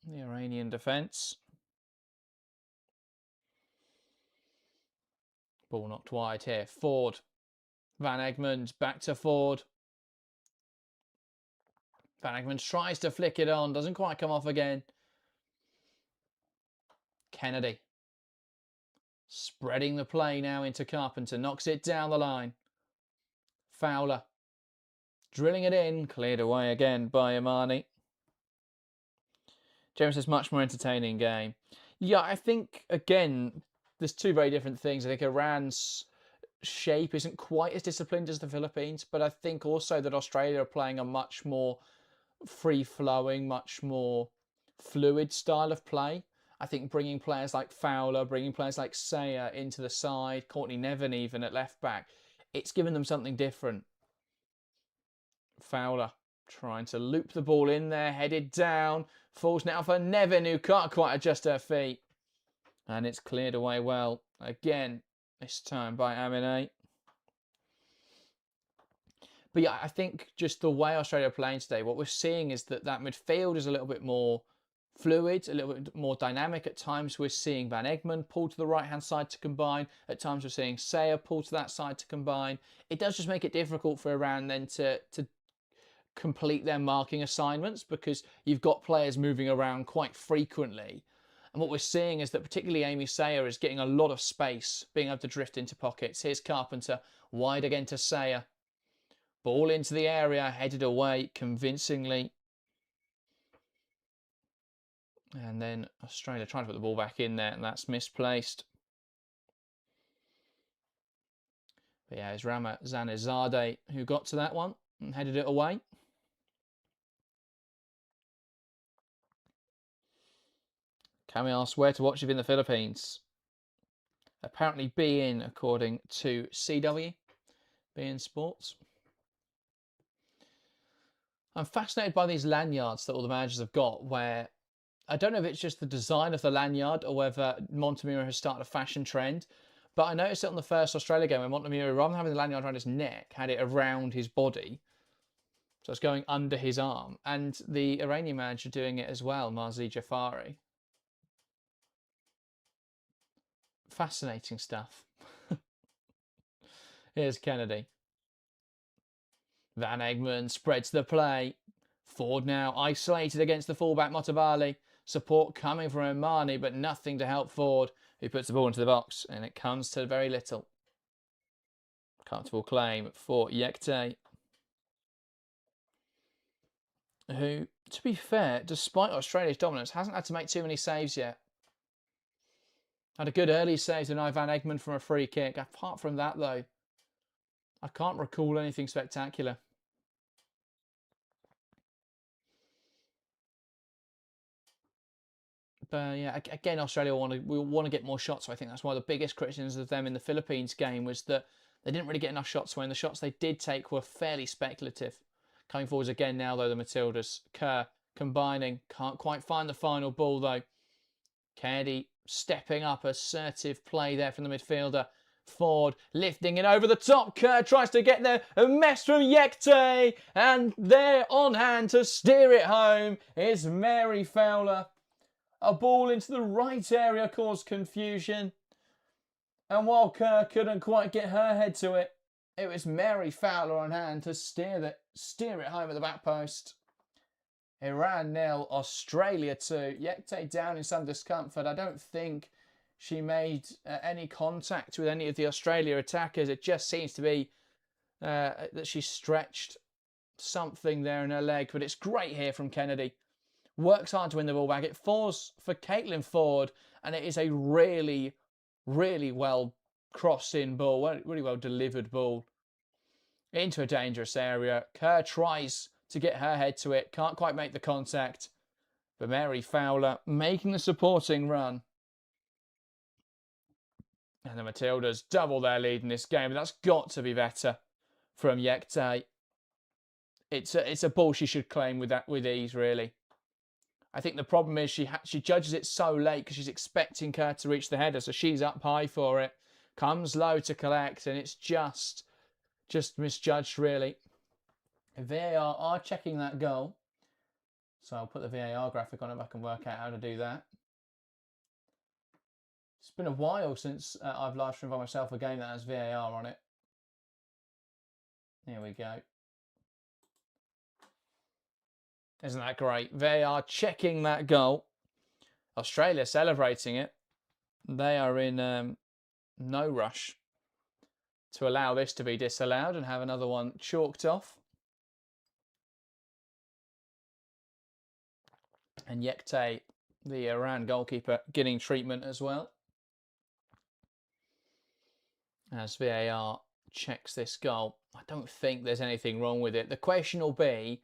the Iranian defence. Ball knocked wide here. Ford. Van Egmond back to Ford. Van Egmond tries to flick it on. Doesn't quite come off again. Kennedy. Spreading the play now into Carpenter. Knocks it down the line. Fowler. Drilling it in. Cleared away again by Imani. James says much more entertaining game. Yeah, I think, again, there's two very different things. I think Iran's shape isn't quite as disciplined as the Philippines, but I think also that Australia are playing a much more free-flowing, much more fluid style of play. I think bringing players like Fowler, bringing players like Sayer into the side, Courtney Nevin even at left-back, it's given them something different. Fowler trying to loop the ball in there, headed down, falls now for Nevin, who can't quite adjust her feet. And it's cleared away well, again, this time by Aminé. But yeah, I think just the way Australia are playing today, what we're seeing is that midfield is a little bit more fluid, a little bit more dynamic. At times we're seeing Van Egmond pull to the right-hand side to combine. At times we're seeing Sayer pull to that side to combine. It does just make it difficult for Iran then to complete their marking assignments, because you've got players moving around quite frequently. And what we're seeing is that particularly Amy Sayer is getting a lot of space, being able to drift into pockets. Here's Carpenter, wide again to Sayer. Ball into the area, headed away convincingly. And then Australia trying to put the ball back in there, and that's misplaced. But yeah, it's Rama Zanizade who got to that one and headed it away. Can we ask where to watch if in the Philippines? Apparently beIN, according to CW, beIN Sports. I'm fascinated by these lanyards that all the managers have got, where I don't know if it's just the design of the lanyard or whether Montemurro has started a fashion trend, but I noticed it on the first Australia game where Montemurro, rather than having the lanyard around his neck, had it around his body. So it's going under his arm. And the Iranian manager doing it as well, Marzi Jafari. Fascinating stuff. Here's Kennedy. Van Egmond spreads the play. Ford now isolated against the fullback Motabali. Support coming from Omani, but nothing to help Ford, who puts the ball into the box, and it comes to very little. Comfortable claim for Yekte, who, to be fair, despite Australia's dominance, hasn't had to make too many saves yet. Had a good early save to Van Egmond from a free kick. Apart from that, though, I can't recall anything spectacular. But yeah, again, Australia will want to get more shots. So I think that's one of the biggest criticisms of them in the Philippines game was that they didn't really get enough shots. When the shots they did take were fairly speculative. Coming forwards again now, though, the Matildas. Kerr combining. Can't quite find the final ball, though. Kennedy stepping up. Assertive play there from the midfielder. Ford lifting it over the top. Kerr tries to get there. A mess from Yekte. And there on hand to steer it home is Mary Fowler. A ball into the right area caused confusion. And while Kerr couldn't quite get her head to it, it was Mary Fowler on hand to steer it home at the back post. Iran 0, Australia 2. Yekte down in some discomfort. I don't think she made any contact with any of the Australia attackers. It just seems to be that she stretched something there in her leg. But it's great here from Kennedy. Works hard to win the ball back. It falls for Caitlin Ford, and it is a really, really well crossed-in ball, really well delivered ball into a dangerous area. Kerr tries to get her head to it, can't quite make the contact, but Mary Fowler making the supporting run. And the Matildas double their lead in this game, but that's got to be better from Yekte. It's a ball she should claim with ease, really. I think the problem is she judges it so late because she's expecting Kerr to reach the header, so she's up high for it. Comes low to collect, and it's just misjudged, really. VAR are checking that goal. So I'll put the VAR graphic on if I can work out how to do that. It's been a while since I've live streamed by myself a game that has VAR on it. Here we go. Isn't that great? They are checking that goal. Australia celebrating it. They are in no rush to allow this to be disallowed and have another one chalked off. And Yekte, the Iran goalkeeper, getting treatment as well. As VAR checks this goal, I don't think there's anything wrong with it. The question will be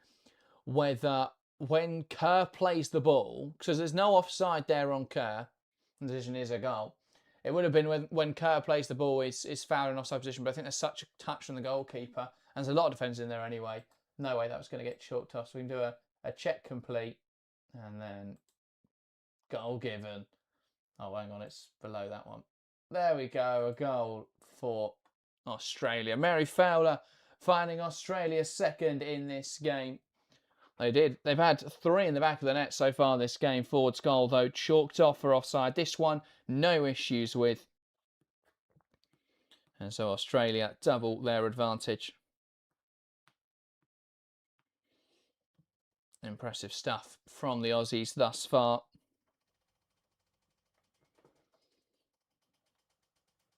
whether when Kerr plays the ball, because there's no offside there on Kerr, and the decision is a goal, it would have been when Kerr plays the ball, is foul in offside position, but I think there's such a touch from the goalkeeper, and there's a lot of defenders in there anyway. No way that was going to get chalked off, so we can do a check complete, and then goal given. Oh, hang on, it's below that one. There we go, a goal for Australia. Mary Fowler finding Australia second in this game. They did. They've had 3 in the back of the net so far this game. Ford's goal, though, chalked off for offside. This one, no issues with. And so Australia double their advantage. Impressive stuff from the Aussies thus far.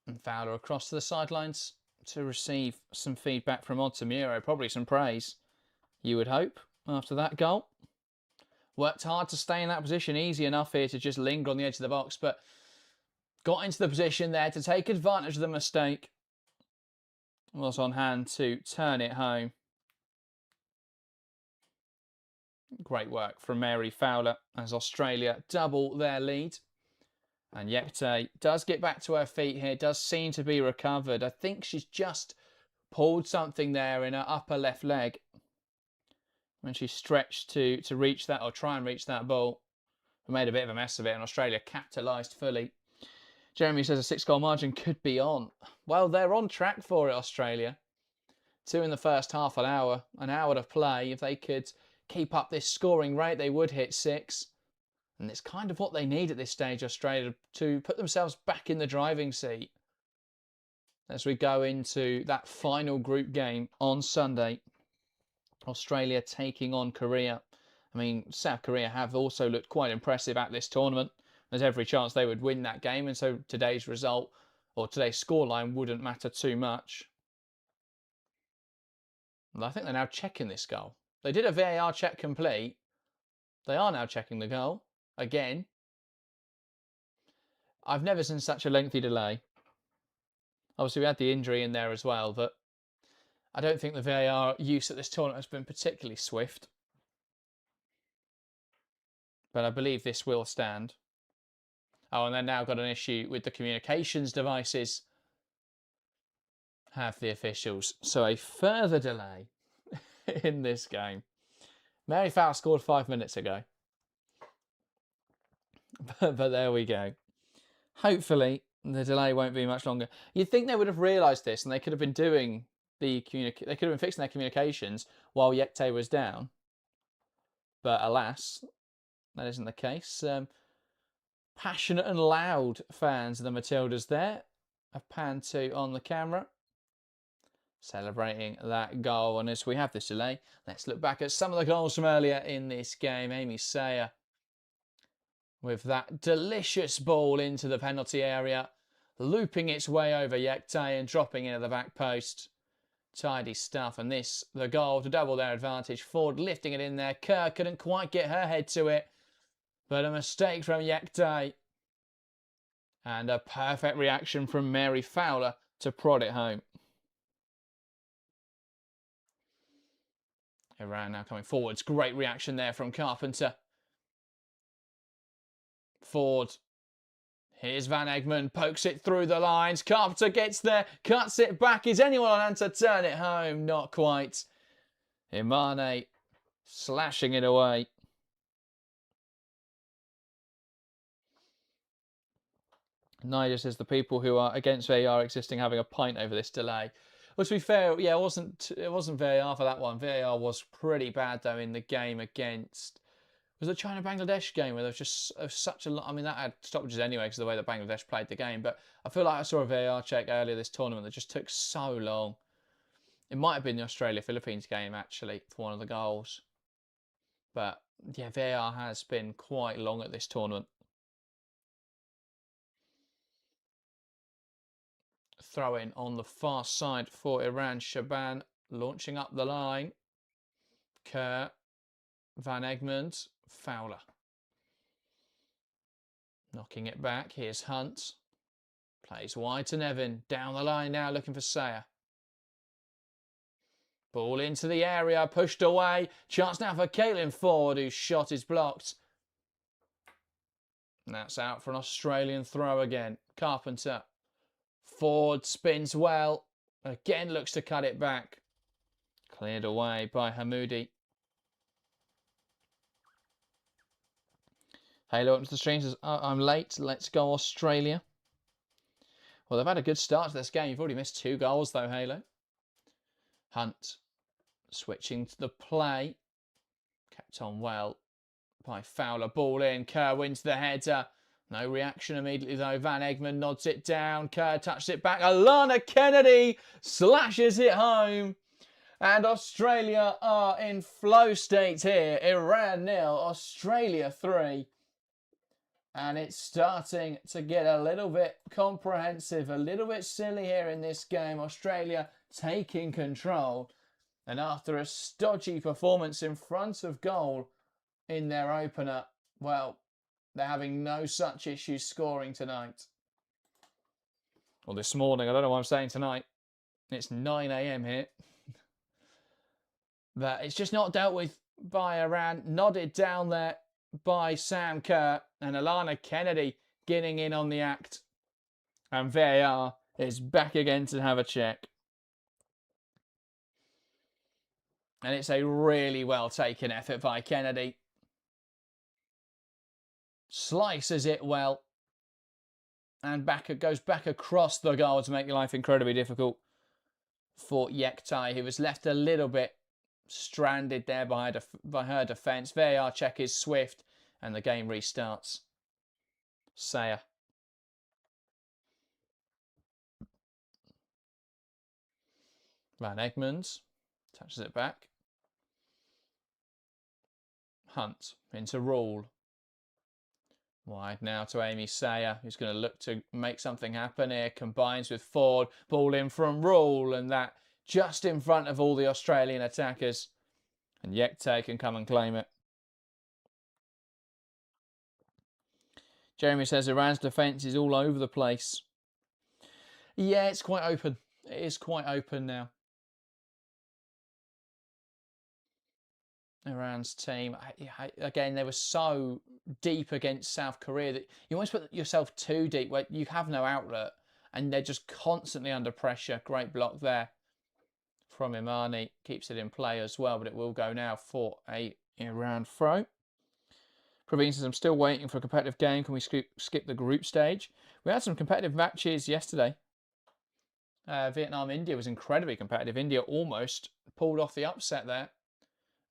And Fowler across to the sidelines to receive some feedback from Oddsomiro, probably some praise, you would hope, after that goal. Worked hard to stay in that position, easy enough here to just linger on the edge of the box, but got into the position there to take advantage of the mistake. Was on hand to turn it home. Great work from Mary Fowler as Australia double their lead. And Yekte does get back to her feet here, does seem to be recovered. I think she's just pulled something there in her upper left leg when she stretched to reach that, or try and reach that ball. We made a bit of a mess of it, and Australia capitalised fully. Jeremy says a 6-goal margin could be on. Well, they're on track for it, Australia. 2 in the first half an hour to play. If they could keep up this scoring rate, they would hit 6. And it's kind of what they need at this stage, Australia, to put themselves back in the driving seat as we go into that final group game on Sunday. Australia taking on Korea. I mean, South Korea have also looked quite impressive at this tournament. There's every chance they would win that game, and so today's result, or today's scoreline, wouldn't matter too much. And I think they're now checking this goal. They did a VAR check complete. They are now checking the goal. Again, I've never seen such a lengthy delay. Obviously, we had the injury in there as well, but I don't think the VAR use at this tournament has been particularly swift. But I believe this will stand. Oh, and they've now got an issue with the communications devices, have the officials. So a further delay in this game. Mary Fowler scored 5 minutes ago. But there we go. Hopefully, the delay won't be much longer. You'd think they would have realised this, and they could have been doing they could have been fixing their communications while Yekte was down. But alas, that isn't the case. Passionate and loud fans of the Matildas there. I've panned to on the camera, celebrating that goal. And as we have this delay, let's look back at some of the goals from earlier in this game. Amy Sayer with that delicious ball into the penalty area, looping its way over Yekte and dropping into the back post. Tidy stuff. And this, the goal to double their advantage. Ford lifting it in there. Kerr couldn't quite get her head to it, but a mistake from Yekte. And a perfect reaction from Mary Fowler to prod it home. Iran now coming forwards. Great reaction there from Carpenter. Ford. Here's Van Egmond. Pokes it through the lines. Carpenter gets there. Cuts it back. Is anyone on hand to turn it home? Not quite. Imane slashing it away. Nigel says the people who are against VAR existing having a pint over this delay. Well, to be fair, yeah, it wasn't VAR for that one. VAR was pretty bad though in the game against, was it China-Bangladesh game where there was just such a lot. I mean, that had stoppages anyway because of the way that Bangladesh played the game. But I feel like I saw a VAR check earlier this tournament that just took so long. It might have been the Australia-Philippines game actually for one of the goals. But yeah, VAR has been quite long at this tournament. Throw in on the far side for Iran. Shaban launching up the line. Kerr, Van Egmond, Fowler. Knocking it back. Here's Hunt. Plays wide to Nevin. Down the line now looking for Sayer. Ball into the area. Pushed away. Chance now for Caitlin Ford, whose shot is blocked. And that's out for an Australian throw again. Carpenter. Ford spins well. Again looks to cut it back. Cleared away by Hamoudi. Halo up to the stream says, I'm late. Let's go Australia. Well, they've had a good start to this game. You've already missed 2 goals though, Halo. Hunt switching to the play. Kept on well by Fowler. Ball in. Kerr wins the header. No reaction immediately though. Van Egmond nods it down. Kerr touched it back. Alana Kennedy slashes it home. And Australia are in flow state here. Iran 0, Australia 3. And it's starting to get a little bit comprehensive, a little bit silly here in this game. Australia taking control. And after a stodgy performance in front of goal in their opener, well, they're having no such issues scoring tonight. Well, this morning, I don't know what I'm saying tonight. It's 9 a.m. here. But it's just not dealt with by Iran. Nodded down there by Sam Kerr, and Alana Kennedy getting in on the act. And VAR is back again to have a check. And it's a really well taken effort by Kennedy. Slices it well. And goes back across the goal to make life incredibly difficult for Yektai, who was left a little bit stranded there by her defence. VAR check is swift and the game restarts. Sayer. Van Egmonds touches it back. Hunt into Rule. Wide now to Amy Sayer, who's going to look to make something happen here. Combines with Ford. Ball in from Rule, and that just in front of all the Australian attackers. And Yektai can come and claim it. Jeremy says Iran's defence is all over the place. Yeah, it's quite open. It is quite open now. Iran's team, again, they were so deep against South Korea that you almost put yourself too deep where you have no outlet and they're just constantly under pressure. Great block there from Imani. Keeps it in play as well, but it will go now for a Iran throw. Praveen says, I'm still waiting for a competitive game. Can we skip the group stage? We had some competitive matches yesterday. Vietnam-India was incredibly competitive. India almost pulled off the upset there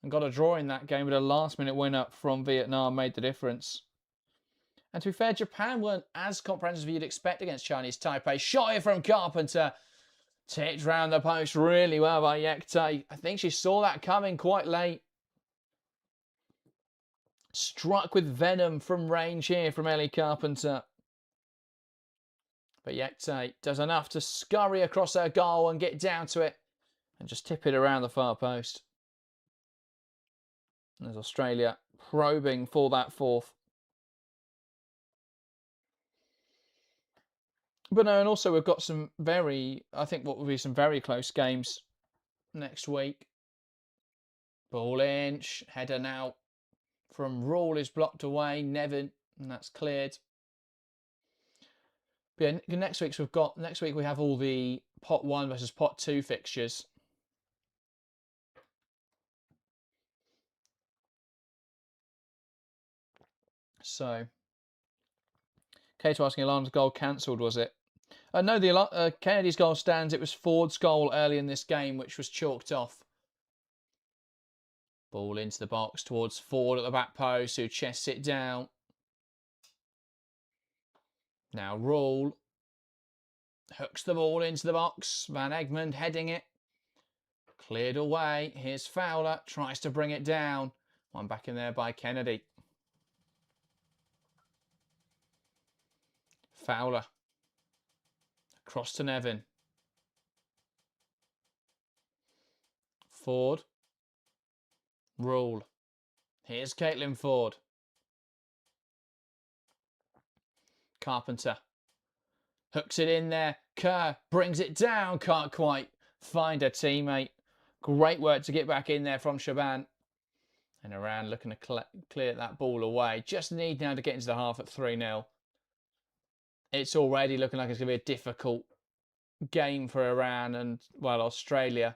and got a draw in that game, but a last-minute winner from Vietnam made the difference. And to be fair, Japan weren't as comprehensive as you'd expect against Chinese Taipei. Shot it from Carpenter. Tipped round the post really well by Yektai. I think she saw that coming quite late. Struck with venom from range here from Ellie Carpenter. But Yektai does enough to scurry across her goal and get down to it and just tip it around the far post. There's Australia probing for that fourth. But no, and also we've got some I think what will be some very close games next week. Ball in, header now from Rule is blocked away. Nevin, and that's cleared. But yeah, next week we have all the pot 1 versus pot 2 fixtures. So, Kato asking, Alana's goal cancelled, was it? No, Kennedy's goal stands. It was Ford's goal early in this game, which was chalked off. Ball into the box towards Ford at the back post, who chests it down. Now Rule hooks the ball into the box. Van Egmond heading it. Cleared away. Here's Fowler. Tries to bring it down. One back in there by Kennedy. Fowler. Across to Nevin. Ford. Rule. Here's Caitlin Ford. Carpenter. Hooks it in there. Kerr brings it down. Can't quite find a teammate. Great work to get back in there from Shaban. And Iran looking to clear that ball away. Just need now to get into the half at 3-0. It's already looking like it's going to be a difficult game for Iran and, well, Australia.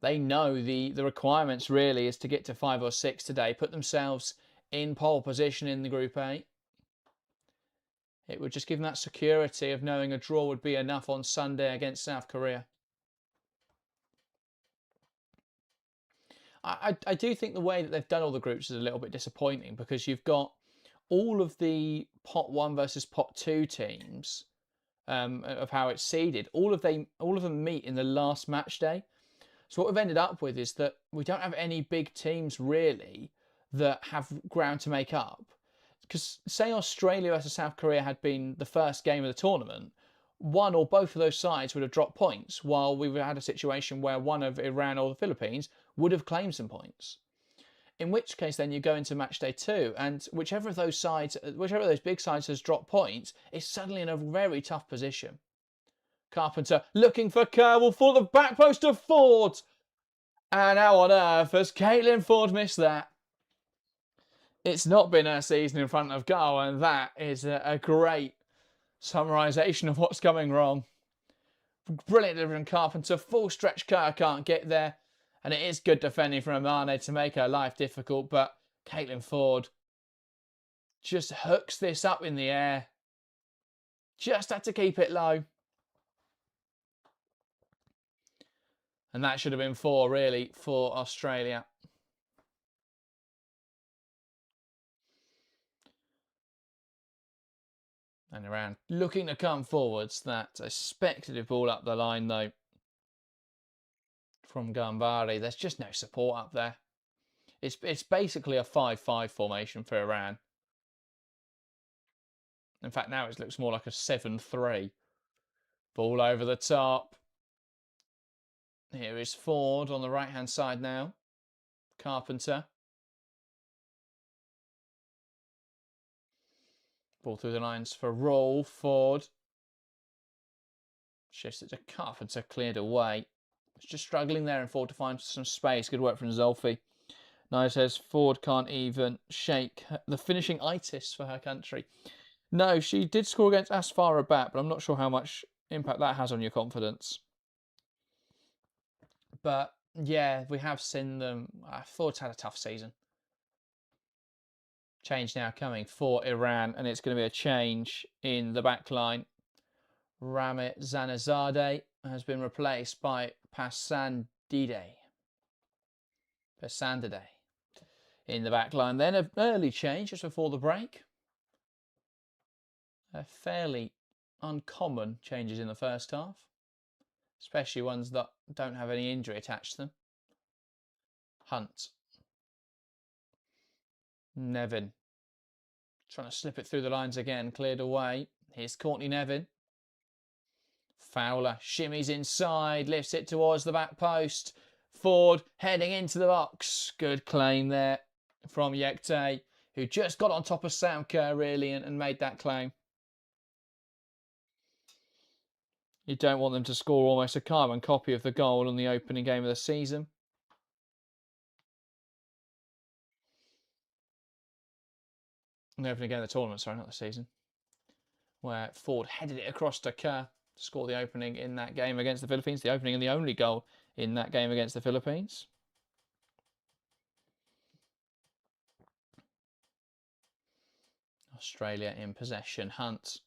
They know the requirements really is to get to 5 or 6 today. Put themselves in pole position in the Group A. It would just give them that security of knowing a draw would be enough on Sunday against South Korea. I do think the way that they've done all the groups is a little bit disappointing because you've got all of the pot 1 versus pot 2 teams of how it's seeded. All of them meet in the last match day. So what we've ended up with is that we don't have any big teams really that have ground to make up. Because say Australia versus South Korea had been the first game of the tournament, one or both of those sides would have dropped points, while we would have had a situation where one of Iran or the Philippines would have claimed some points. In which case, then you go into match day 2, and whichever of those big sides has dropped points is suddenly in a very tough position. Carpenter looking for Kerr, will fall the back post of Ford. And how on earth has Caitlin Ford missed that? It's not been her season in front of goal, and that is a great summarisation of what's going wrong. Brilliant delivery from Carpenter. Full stretch Kerr can't get there. And it is good defending from Amane to make her life difficult. But Caitlin Ford just hooks this up in the air. Just had to keep it low. And that should have been 4, really, for Australia. And Iran looking to come forwards. That's a speculative ball up the line, though, from Gambari. There's just no support up there. It's basically a 5-5 formation for Iran. In fact, now it looks more like a 7-3. Ball over the top. Here is Ford on the right-hand side now. Carpenter. Ball through the lines for Roll. Ford. Shifts it to Carpenter, cleared away. It's just struggling there and Ford to find some space. Good work from Zolfi. Now says Ford can't even shake the finishing itis for her country. No, she did score against Asfara Bat, but I'm not sure how much impact that has on your confidence. But yeah, we have seen them. Ford's had a tough season. Change now coming for Iran, and it's going to be a change in the back line. Ramit Zanazadeh has been replaced by Pasandide in the back line. Then an early change just before the break. Fairly uncommon changes in the first half, especially ones that don't have any injury attached to them. Hunt. Nevin. Trying to slip it through the lines again, cleared away. Here's Courtney Nevin. Fowler shimmies inside, lifts it towards the back post. Ford heading into the box. Good claim there from Yekte, who just got on top of Sam Kerr really and made that claim. You don't want them to score almost a carbon copy of the goal on the opening game of the season. The opening game of the tournament, sorry, not the season. Where Ford headed it across to Kerr to score the opening in that game against the Philippines. The opening and the only goal in that game against the Philippines. Australia in possession. Hunt.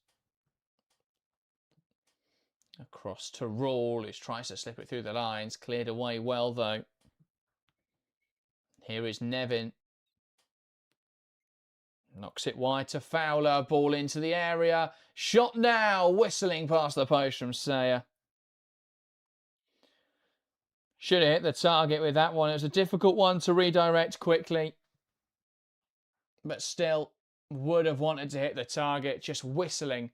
Across to Rule, who tries to slip it through the lines. Cleared away well, though. Here is Nevin. Knocks it wide to Fowler. Ball into the area. Shot now. Whistling past the post from Sayer. Should have hit the target with that one. It was a difficult one to redirect quickly. But still, would have wanted to hit the target. Just whistling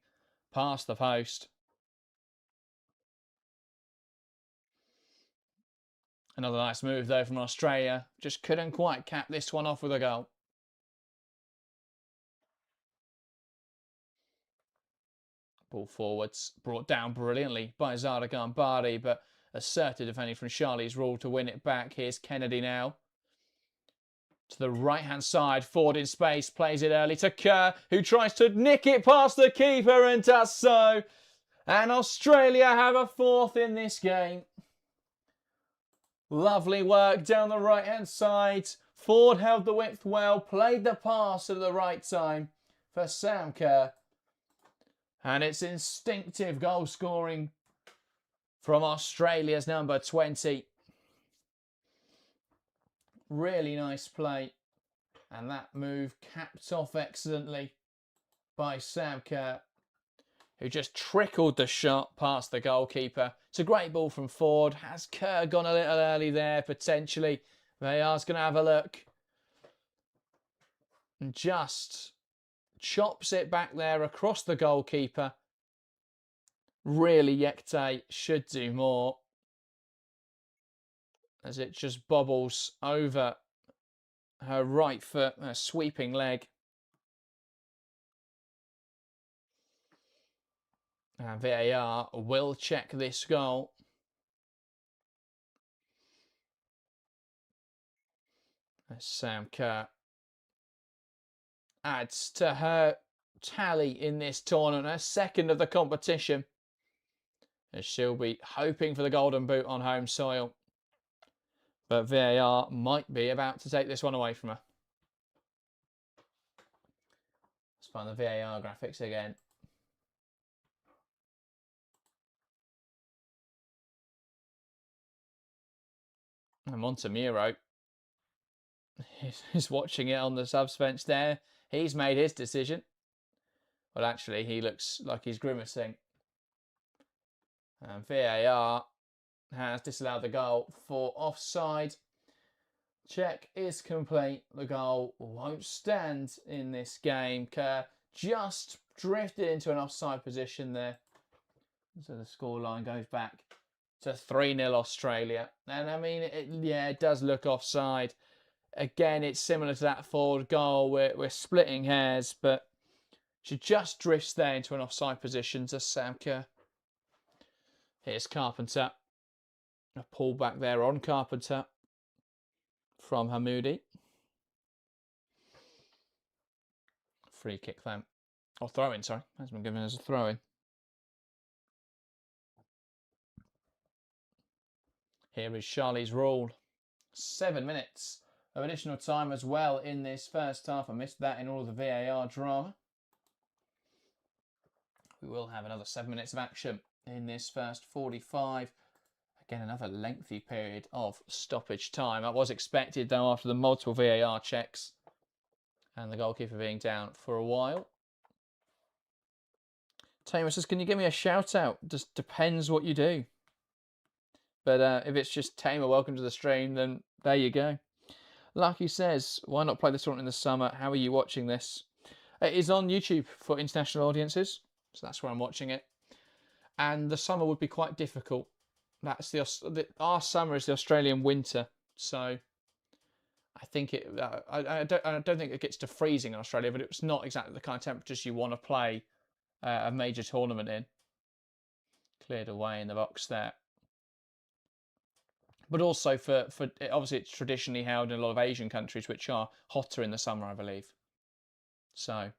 past the post. Another nice move, though, from Australia. Just couldn't quite cap this one off with a goal. Ball forwards, brought down brilliantly by Zara Gambari, but asserted defending from Charlie's Rule to win it back. Here's Kennedy now. To the right-hand side, Ford in space, plays it early to Kerr, who tries to nick it past the keeper and does so. And Australia have a 4th in this game. Lovely work down the right-hand side. Ford held the width well, played the pass at the right time for Sam Kerr. And it's instinctive goal scoring from Australia's number 20. Really nice play. And that move capped off excellently by Sam Kerr, who just trickled the shot past the goalkeeper. It's a great ball from Ford. Has Kerr gone a little early there, potentially? VAR's going to have a look. And just chops it back there across the goalkeeper. Really, Yekte should do more, as it just bobbles over her right foot, her sweeping leg. And VAR will check this goal. As Sam Kerr adds to her tally in this tournament, her second of the competition, as she'll be hoping for the golden boot on home soil. But VAR might be about to take this one away from her. Let's find the VAR graphics again. And Montemiro is watching it on the subs bench there. He's made his decision. Well, actually, he looks like he's grimacing. And VAR has disallowed the goal for offside. Check is complete. The goal won't stand in this game. Kerr just drifted into an offside position there. So the scoreline goes back to 3-0 Australia. And I mean, it does look offside. Again, it's similar to that forward goal. We're splitting hairs, but she just drifts there into an offside position to Sam Kerr. Here's Carpenter. A pull back there on Carpenter from Hamoudi. Free kick then. Or throw-in, sorry. Has been given as a throw-in. Here is Charlie's rule. 7 minutes of additional time as well in this first half. I missed that in all of the VAR drama. We will have another 7 minutes of action in this first 45. Again, another lengthy period of stoppage time. That was expected, though, after the multiple VAR checks and the goalkeeper being down for a while. Tamer says, can you give me a shout out? Just depends what you do. But if it's just Tamer, welcome to the stream, then there you go. Lucky says, why not play this one in the summer? How are you watching this? It is on YouTube for international audiences, so that's where I'm watching it. And the summer would be quite difficult. That's our summer is the Australian winter, so I think I don't think it gets to freezing in Australia, but it's not exactly the kind of temperatures you want to play a major tournament in. Cleared away in the box there. But also for obviously it's traditionally held in a lot of Asian countries, which are hotter in the summer, I believe. So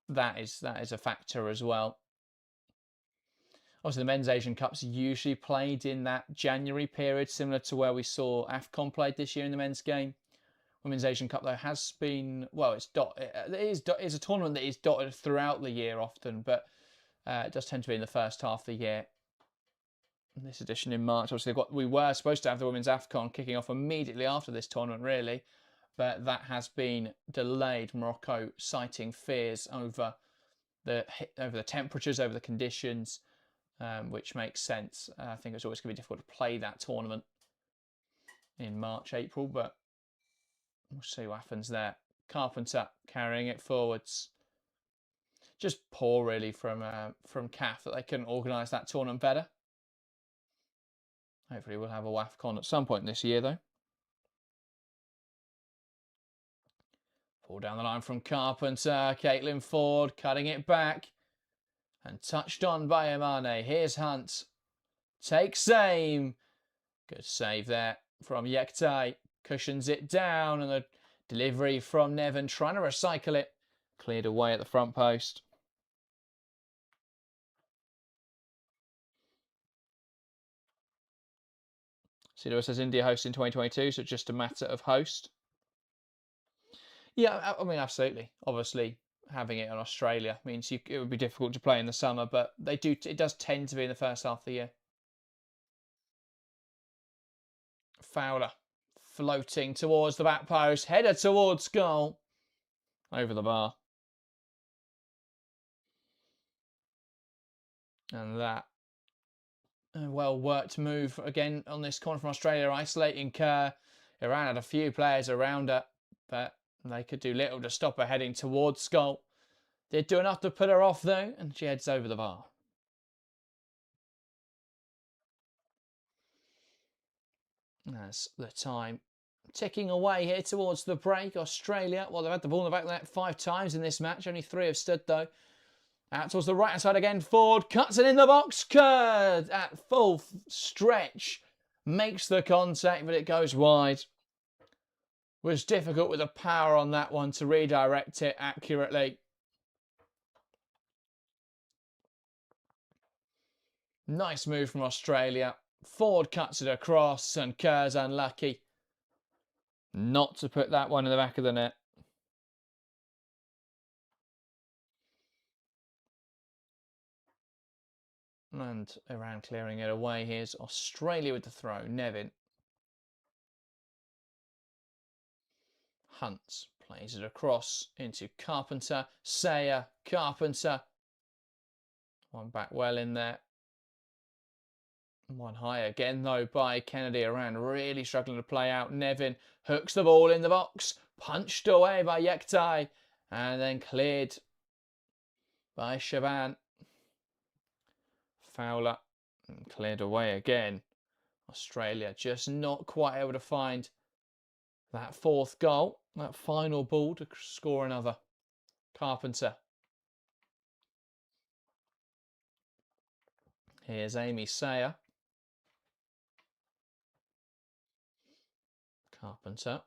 that is a factor as well. Obviously, the men's Asian Cups usually played in that January period, similar to where we saw AFCON played this year in the men's game. Women's Asian Cup, though, has been, well, it's a tournament that is dotted throughout the year often, but it does tend to be in the first half of the year. This edition in March, obviously, we were supposed to have the women's AFCON kicking off immediately after this tournament, really, but that has been delayed. Morocco citing fears over the temperatures, over the conditions. Which makes sense. I think it's always going to be difficult to play that tournament in March, April, but we'll see what happens there. Carpenter carrying it forwards. Just poor, really, from CAF that they couldn't organise that tournament better. Hopefully we'll have a WAFCON at some point this year, though. Pull down the line from Carpenter. Caitlin Ford cutting it back. And touched on by Emane. Here's Hunt. Takes aim. Good save there from Yekte. Cushions it down. And the delivery from Nevin trying to recycle it. Cleared away at the front post. Sidor says India hosts in 2022, so just a matter of host. Yeah, I mean, absolutely. Obviously, having it in Australia means it would be difficult to play in the summer, but it does tend to be in the first half of the year. Fowler floating towards the back post, header towards goal, over the bar. And that a well worked move again on this corner from Australia, isolating Kerr. Iran had a few players around her, but They could do little to stop her heading towards goal. Did do enough to put her off though, and she heads over the bar. As the time ticking away here towards the break, Australia, well, they've had the ball in the back of the net 5 times in this match. Only 3 have stood though. Out towards the right-hand side again. Ford cuts it in the box. Kerr at full stretch makes the contact, but it goes wide. Was difficult with the power on that one to redirect it accurately. Nice move from Australia. Ford cuts it across and Kerr's unlucky not to put that one in the back of the net. And Iran clearing it away. Here's Australia with the throw. Nevin. Hunt plays it across into Carpenter. Sayer, Carpenter. One back well in there. One high again though by Kennedy. Iran really struggling to play out. Nevin hooks the ball in the box. Punched away by Yektai. And then cleared by Shaban. Fowler. And cleared away again. Australia just not quite able to find that 4th goal. That final ball to score another. Carpenter. Here's Amy Sayer. Carpenter.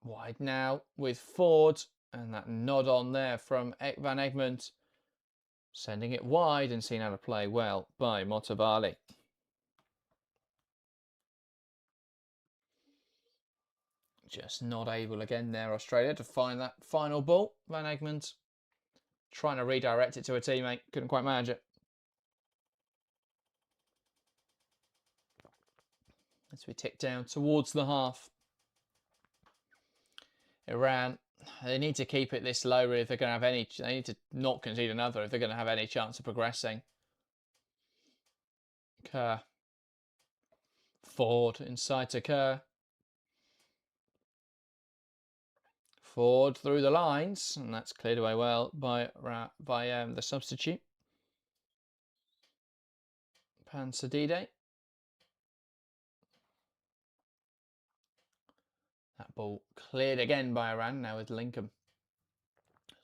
Wide now with Ford. And that nod on there from Van Egmond. Sending it wide and seen how to play well by Motabali. Just not able again there, Australia, to find that final ball. Van Egmond trying to redirect it to a teammate. Couldn't quite manage it. As we tick down towards the half. Iran, they need to keep it this low if they're going to have any... They need to not concede another if they're going to have any chance of progressing. Kerr. Ford inside to Kerr. Ford through the lines, and that's cleared away well by the substitute. Pansadide. That ball cleared again by Iran, now with Lincoln.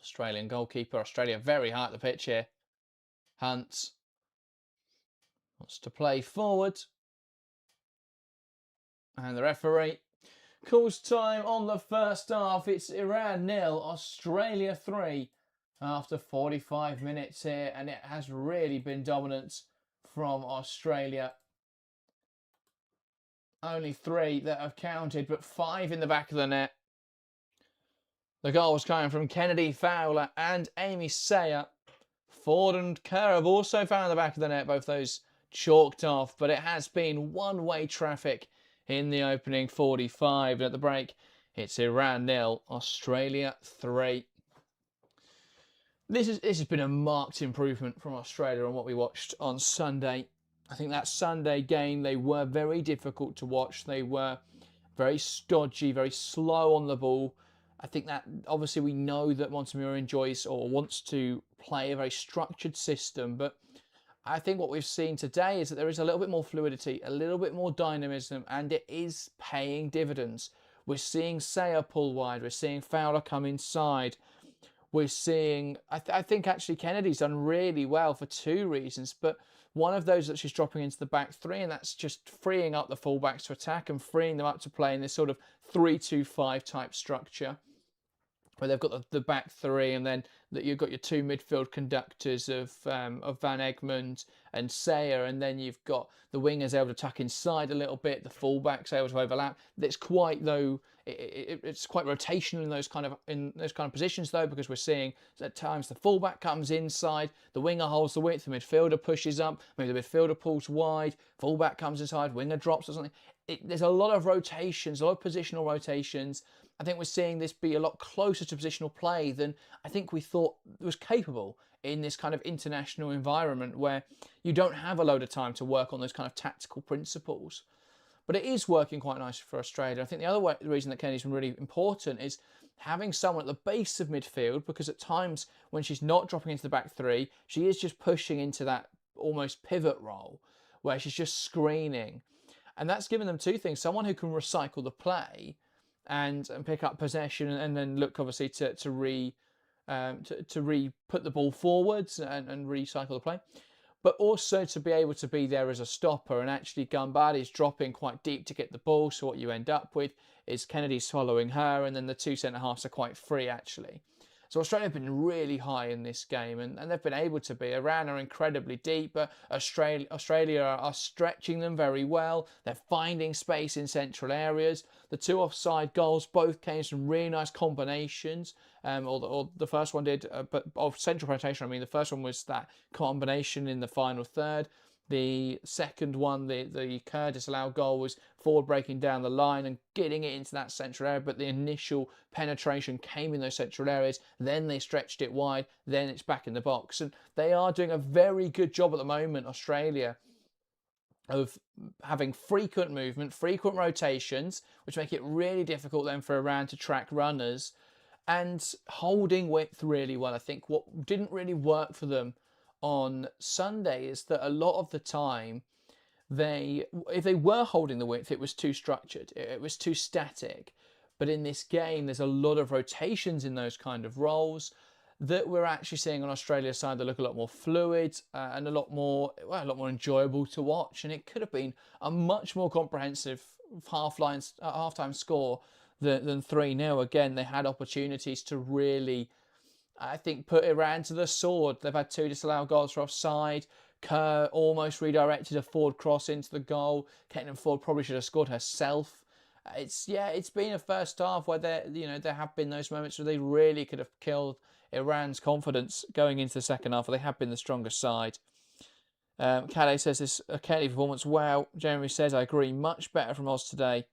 Australian goalkeeper. Australia very high at the pitch here. Hunt wants to play forward. And the referee calls time on the first half. It's Iran 0, Australia 3 after 45 minutes here. And it has really been dominant from Australia. Only 3 that have counted, but 5 in the back of the net. The goal was coming from Kennedy, Fowler and Amy Sayer. Ford and Kerr have also found the back of the net, both those chalked off. But it has been one-way traffic in the opening 45. And at the break, it's Iran 0, Australia 3. This has been a marked improvement from Australia on what we watched on Sunday. I think that Sunday game, they were very difficult to watch. They were very stodgy, very slow on the ball. I think that obviously we know that Montemurro enjoys or wants to play a very structured system, but I think what we've seen today is that there is a little bit more fluidity, a little bit more dynamism, and it is paying dividends. We're seeing Sayer pull wide, we're seeing Fowler come inside. We're seeing, I think actually Kennedy's done really well for 2 reasons, but one of those that she's dropping into the back 3, and that's just freeing up the fullbacks to attack and freeing them up to play in this sort of 3-2-5 type structure, where they've got the back 3, and then that you've got your 2 midfield conductors of Van Egmond and Sayer, and then you've got the wingers able to tuck inside a little bit, the fullbacks able to overlap. It's quite though. It's quite rotational in those kind of positions though, because we're seeing at times the fullback comes inside, the winger holds the width, the midfielder pushes up, maybe the midfielder pulls wide, fullback comes inside, winger drops or something. There's a lot of rotations, a lot of positional rotations. I think we're seeing this be a lot closer to positional play than I think we thought was capable in this kind of international environment where you don't have a load of time to work on those kind of tactical principles. But it is working quite nicely for Australia. I think the other reason that Kennedy's been really important is having someone at the base of midfield, because at times when she's not dropping into the back three, she is just pushing into that almost pivot role where she's just screening. And that's given them two things: someone who can recycle the play and pick up possession, and then look obviously to put the ball forwards and recycle the play, but also to be able to be there as a stopper. And actually Gambari is dropping quite deep to get the ball, so what you end up with is Kennedy swallowing her, and then the two centre-halves are quite free actually. So Australia have been really high in this game, and they've been able to be. Iran are incredibly deep, but Australia are stretching them very well. They're finding space in central areas. The two offside goals both came from really nice combinations. Or the first one did, but of central penetration, I mean, the first one was that combination in the final third. The second one, the Kerr disallowed goal, was forward breaking down the line and getting it into that central area. But the initial penetration came in those central areas. Then they stretched it wide. Then it's back in the box. And they are doing a very good job at the moment, Australia, of having frequent movement, frequent rotations, which make it really difficult then for Iran to track runners, and holding width really well. I think what didn't really work for them on Sunday is that a lot of the time if they were holding the width, it was too structured, it was too static. But in this game, there's a lot of rotations in those kind of roles that we're actually seeing on Australia's side that look a lot more fluid and a lot more enjoyable to watch. And it could have been a much more comprehensive half-time score than 3-0. Again, they had opportunities to really, I think, put Iran to the sword. They've had two disallowed goals for offside. Kerr almost redirected a forward cross into the goal. Caitlin Ford probably should have scored herself. It's been a first half where there have been those moments where they really could have killed Iran's confidence going into the second half. They have been the stronger side. Calais says this Kennedy performance. Wow. Jeremy says, I agree. Much better from Oz today.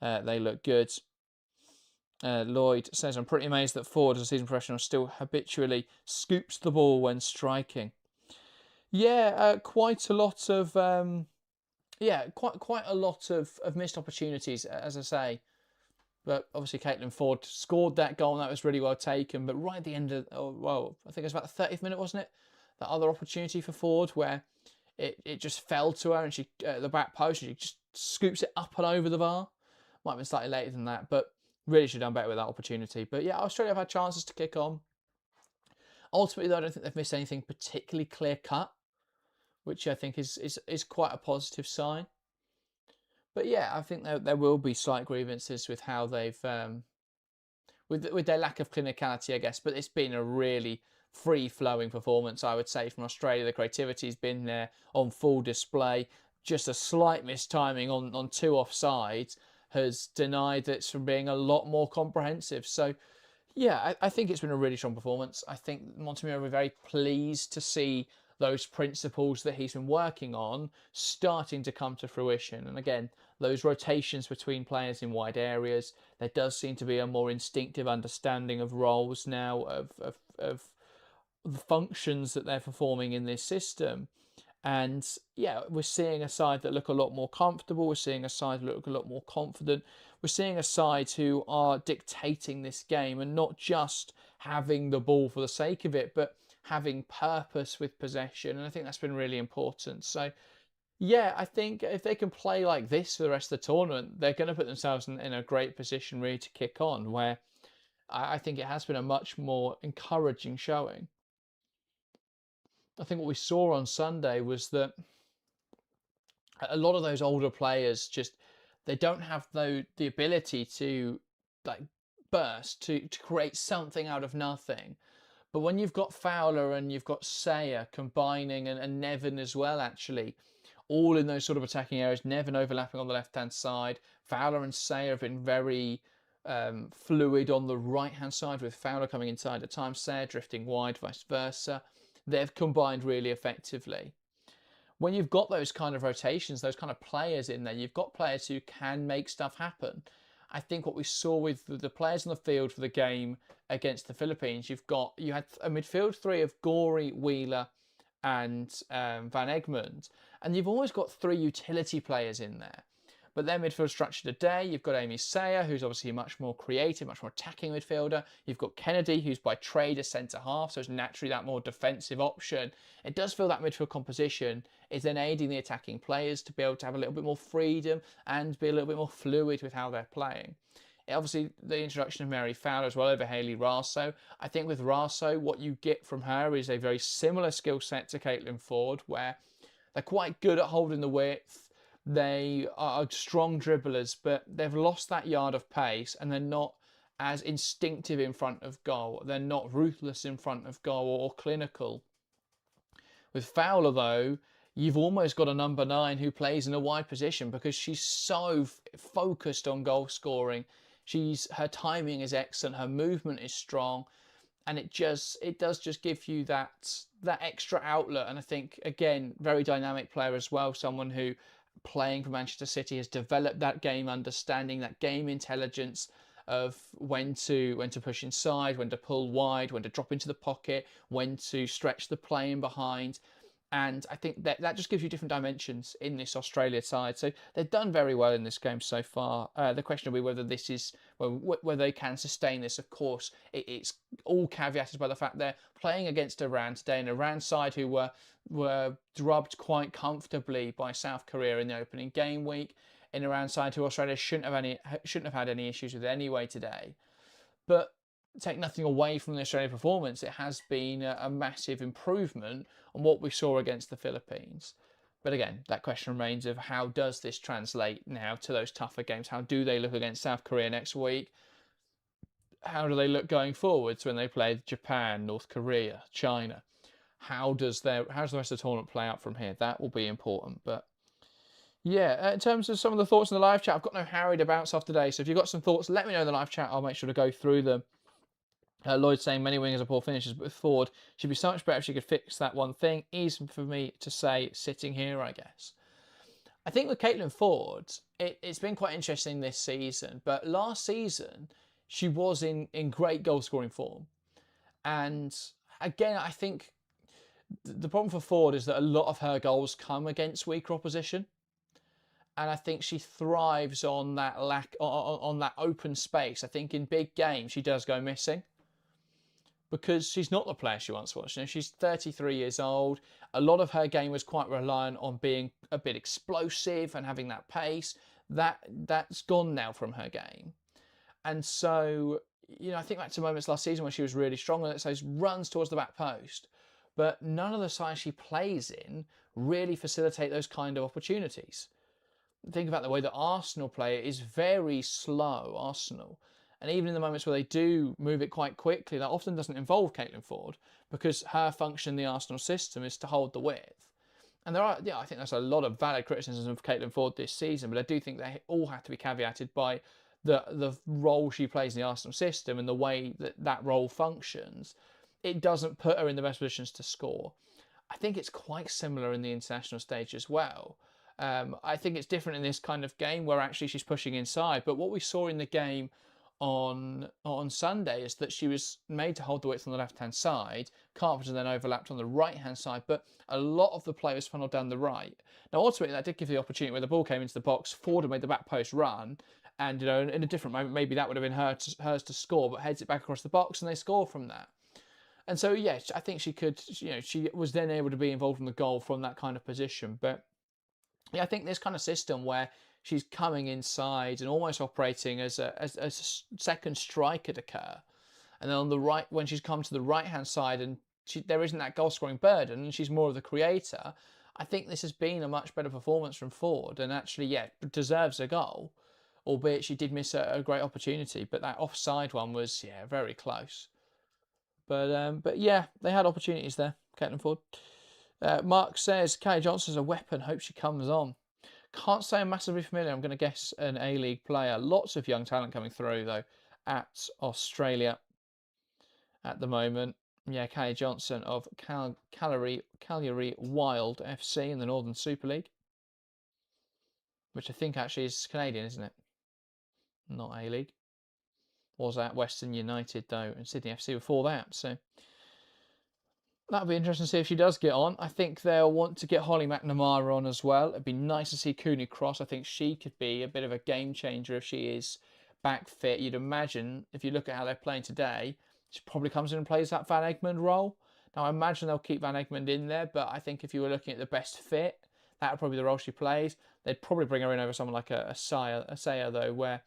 They look good. Lloyd says, I'm pretty amazed that Ford, as a seasoned professional, still habitually scoops the ball when striking. Yeah, quite a lot of quite a lot of missed opportunities, as I say. But obviously Caitlin Ford scored that goal, and that was really well taken. But right at the end of, I think it was about the 30th minute, wasn't it? That other opportunity for Ford where it just fell to her, and she the back post, and she just scoops it up and over the bar. Might have been slightly later than that, but really should have done better with that opportunity. But yeah, Australia have had chances to kick on. Ultimately, though, I don't think they've missed anything particularly clear-cut, which I think is quite a positive sign. But yeah, I think there will be slight grievances with how they've with their lack of clinicality, I guess. But it's been a really free-flowing performance, I would say, from Australia. The creativity's been there on full display. Just a slight mistiming on two offsides has denied it from being a lot more comprehensive. So yeah, I think it's been a really strong performance. I think Montemurro will be very pleased to see those principles that he's been working on starting to come to fruition. And again, those rotations between players in wide areas, there does seem to be a more instinctive understanding of roles now, of the functions that they're performing in this system. And yeah, we're seeing a side that look a lot more comfortable. We're seeing a side that look a lot more confident. We're seeing a side who are dictating this game and not just having the ball for the sake of it, but having purpose with possession. And I think that's been really important. So yeah, I think if they can play like this for the rest of the tournament, they're going to put themselves in a great position really to kick on, where I think it has been a much more encouraging showing. I think what we saw on Sunday was that a lot of those older players they don't have the ability to like burst, to create something out of nothing. But when you've got Fowler and you've got Sayer combining, and Nevin as well, actually, all in those sort of attacking areas, Nevin overlapping on the left-hand side, Fowler and Sayer have been very fluid on the right-hand side, with Fowler coming inside at times, Sayer drifting wide, vice versa. They've combined really effectively. When you've got those kind of rotations, those kind of players in there, you've got players who can make stuff happen. I think what we saw with the players on the field for the game against the Philippines, you had a midfield three of Gorey, Wheeler and Van Egmond, and you've always got three utility players in there. But their midfield structure today, you've got Amy Sayer, who's obviously a much more creative, much more attacking midfielder. You've got Kennedy, who's by trade a centre-half, so it's naturally that more defensive option. It does feel that midfield composition is then aiding the attacking players to be able to have a little bit more freedom and be a little bit more fluid with how they're playing. Obviously, the introduction of Mary Fowler as well over Hayley Raso. I think with Raso, what you get from her is a very similar skill set to Caitlin Ford, where they're quite good at holding the width. They are strong dribblers, but they've lost that yard of pace and they're not as instinctive in front of goal. They're not ruthless in front of goal or clinical. With Fowler, though, you've almost got a number 9 who plays in a wide position because she's so focused on goal scoring. Her timing is excellent, her movement is strong, and it does just give you that extra outlet. And I think, again, very dynamic player as well, someone who, playing for Manchester City, has developed that game understanding, that game intelligence of when to push inside, when to pull wide, when to drop into the pocket, when to stretch the play in behind. And I think that just gives you different dimensions in this Australia side. So they've done very well in this game so far. The question will be whether they can sustain this. Of course, it's all caveated by the fact they're playing against Iran today, an Iran side who were drubbed quite comfortably by South Korea in the opening game week. An Iran side who Australia shouldn't have had any issues with anyway today. But take nothing away from the Australian performance, it has been a massive improvement on what we saw against the Philippines. But again, that question remains of how does this translate now to those tougher games? How do they look against South Korea next week? How do they look going forwards when they play Japan, North Korea, China? How does the rest of the tournament play out from here? That will be important. But yeah, in terms of some of the thoughts in the live chat, I've got no Harry to bounce off today. So if you've got some thoughts, let me know in the live chat. I'll make sure to go through them. Lloyd saying many wingers are poor finishes, but with Ford, she'd be so much better if she could fix that one thing. Easy for me to say sitting here, I guess. I think with Caitlin Ford, it's been quite interesting this season, but last season she was in great goal scoring form. And again, I think the problem for Ford is that a lot of her goals come against weaker opposition. And I think she thrives on that on that open space. I think in big games she does go missing, because she's not the player she once was. You know, she's 33 years old. A lot of her game was quite reliant on being a bit explosive and having that pace. That's gone now from her game. And so, you know, I think back to moments last season when she was really strong, and it's those runs towards the back post. But none of the sides she plays in really facilitate those kind of opportunities. Think about the way that Arsenal play. It is very slow, Arsenal. And even in the moments where they do move it quite quickly, that often doesn't involve Caitlin Ford, because her function in the Arsenal system is to hold the width. And I think there's a lot of valid criticisms of Caitlin Ford this season, but I do think they all have to be caveated by the role she plays in the Arsenal system and the way that role functions. It doesn't put her in the best positions to score. I think it's quite similar in the international stage as well. I think it's different in this kind of game where actually she's pushing inside, but what we saw in the game on Sunday is that she was made to hold the width on the left-hand side. Carpenter then overlapped on the right-hand side, but a lot of the play was funneled down the right. Now, ultimately, that did give the opportunity where the ball came into the box. Ford had made the back post run, and you know, in a different moment, maybe that would have been hers to score, but heads it back across the box, and they score from that. And so, yes, I think she could. You know, she was then able to be involved in the goal from that kind of position. But yeah, I think this kind of system where she's coming inside and almost operating as a second striker to Kerr. And then on the right, when she's come to the right-hand side and there isn't that goal-scoring burden and she's more of the creator, I think this has been a much better performance from Ford, and actually, yeah, deserves a goal, albeit she did miss a great opportunity. But that offside one was, yeah, very close. But yeah, they had opportunities there, Caitlin Ford. Mark says, Kay Johnson's a weapon, hope she comes on. Can't say I'm massively familiar. I'm going to guess an A-League player. Lots of young talent coming through, though, at Australia at the moment. Yeah, Kay Johnson of Cagliari Wild FC in the Northern Super League, which I think actually is Canadian, isn't it? Not A-League. Was at Western United, though, and Sydney FC before that. So That'll be interesting to see if she does get on. I think they'll want to get Holly McNamara on as well. It'd be nice to see Cooney Cross. I think she could be a bit of a game changer if she is back fit. You'd imagine, if you look at how they're playing today, she probably comes in and plays that Van Egmond role. Now, I imagine they'll keep Van Egmond in there, but I think if you were looking at the best fit, that would probably be the role she plays. They'd probably bring her in over someone like a Saya, though, where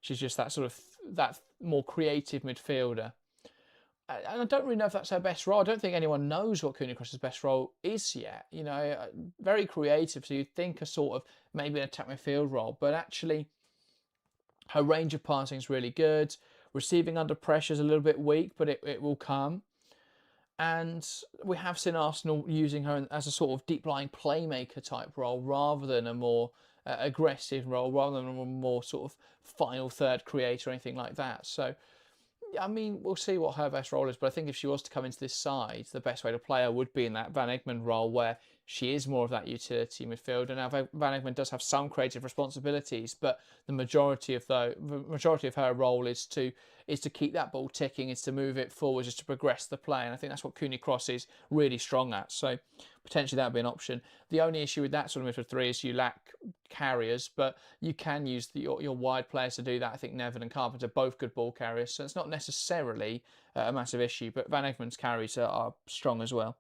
she's just that sort of, that more creative midfielder. And I don't really know if that's her best role. I don't think anyone knows what Cooney Cross's best role is yet. You know, very creative, so you'd think a sort of maybe an attack midfield role, but actually her range of passing is really good. Receiving under pressure is a little bit weak, but it will come. And we have seen Arsenal using her as a sort of deep-lying playmaker type role rather than a more aggressive role, rather than a more sort of final third creator or anything like that. So, I mean, we'll see what her best role is, but I think if she was to come into this side, the best way to play her would be in that Van Egmond role where she is more of that utility midfielder. Now, Van Egmond does have some creative responsibilities, but the majority of her role is to keep that ball ticking, is to move it forward, is to progress the play, and I think that's what Cooney Cross is really strong at. So potentially that would be an option. The only issue with that sort of midfield three is you lack carriers, but you can use your wide players to do that. I think Neville and Carpenter are both good ball carriers, so it's not necessarily a massive issue, but Van Egmond's carries are strong as well,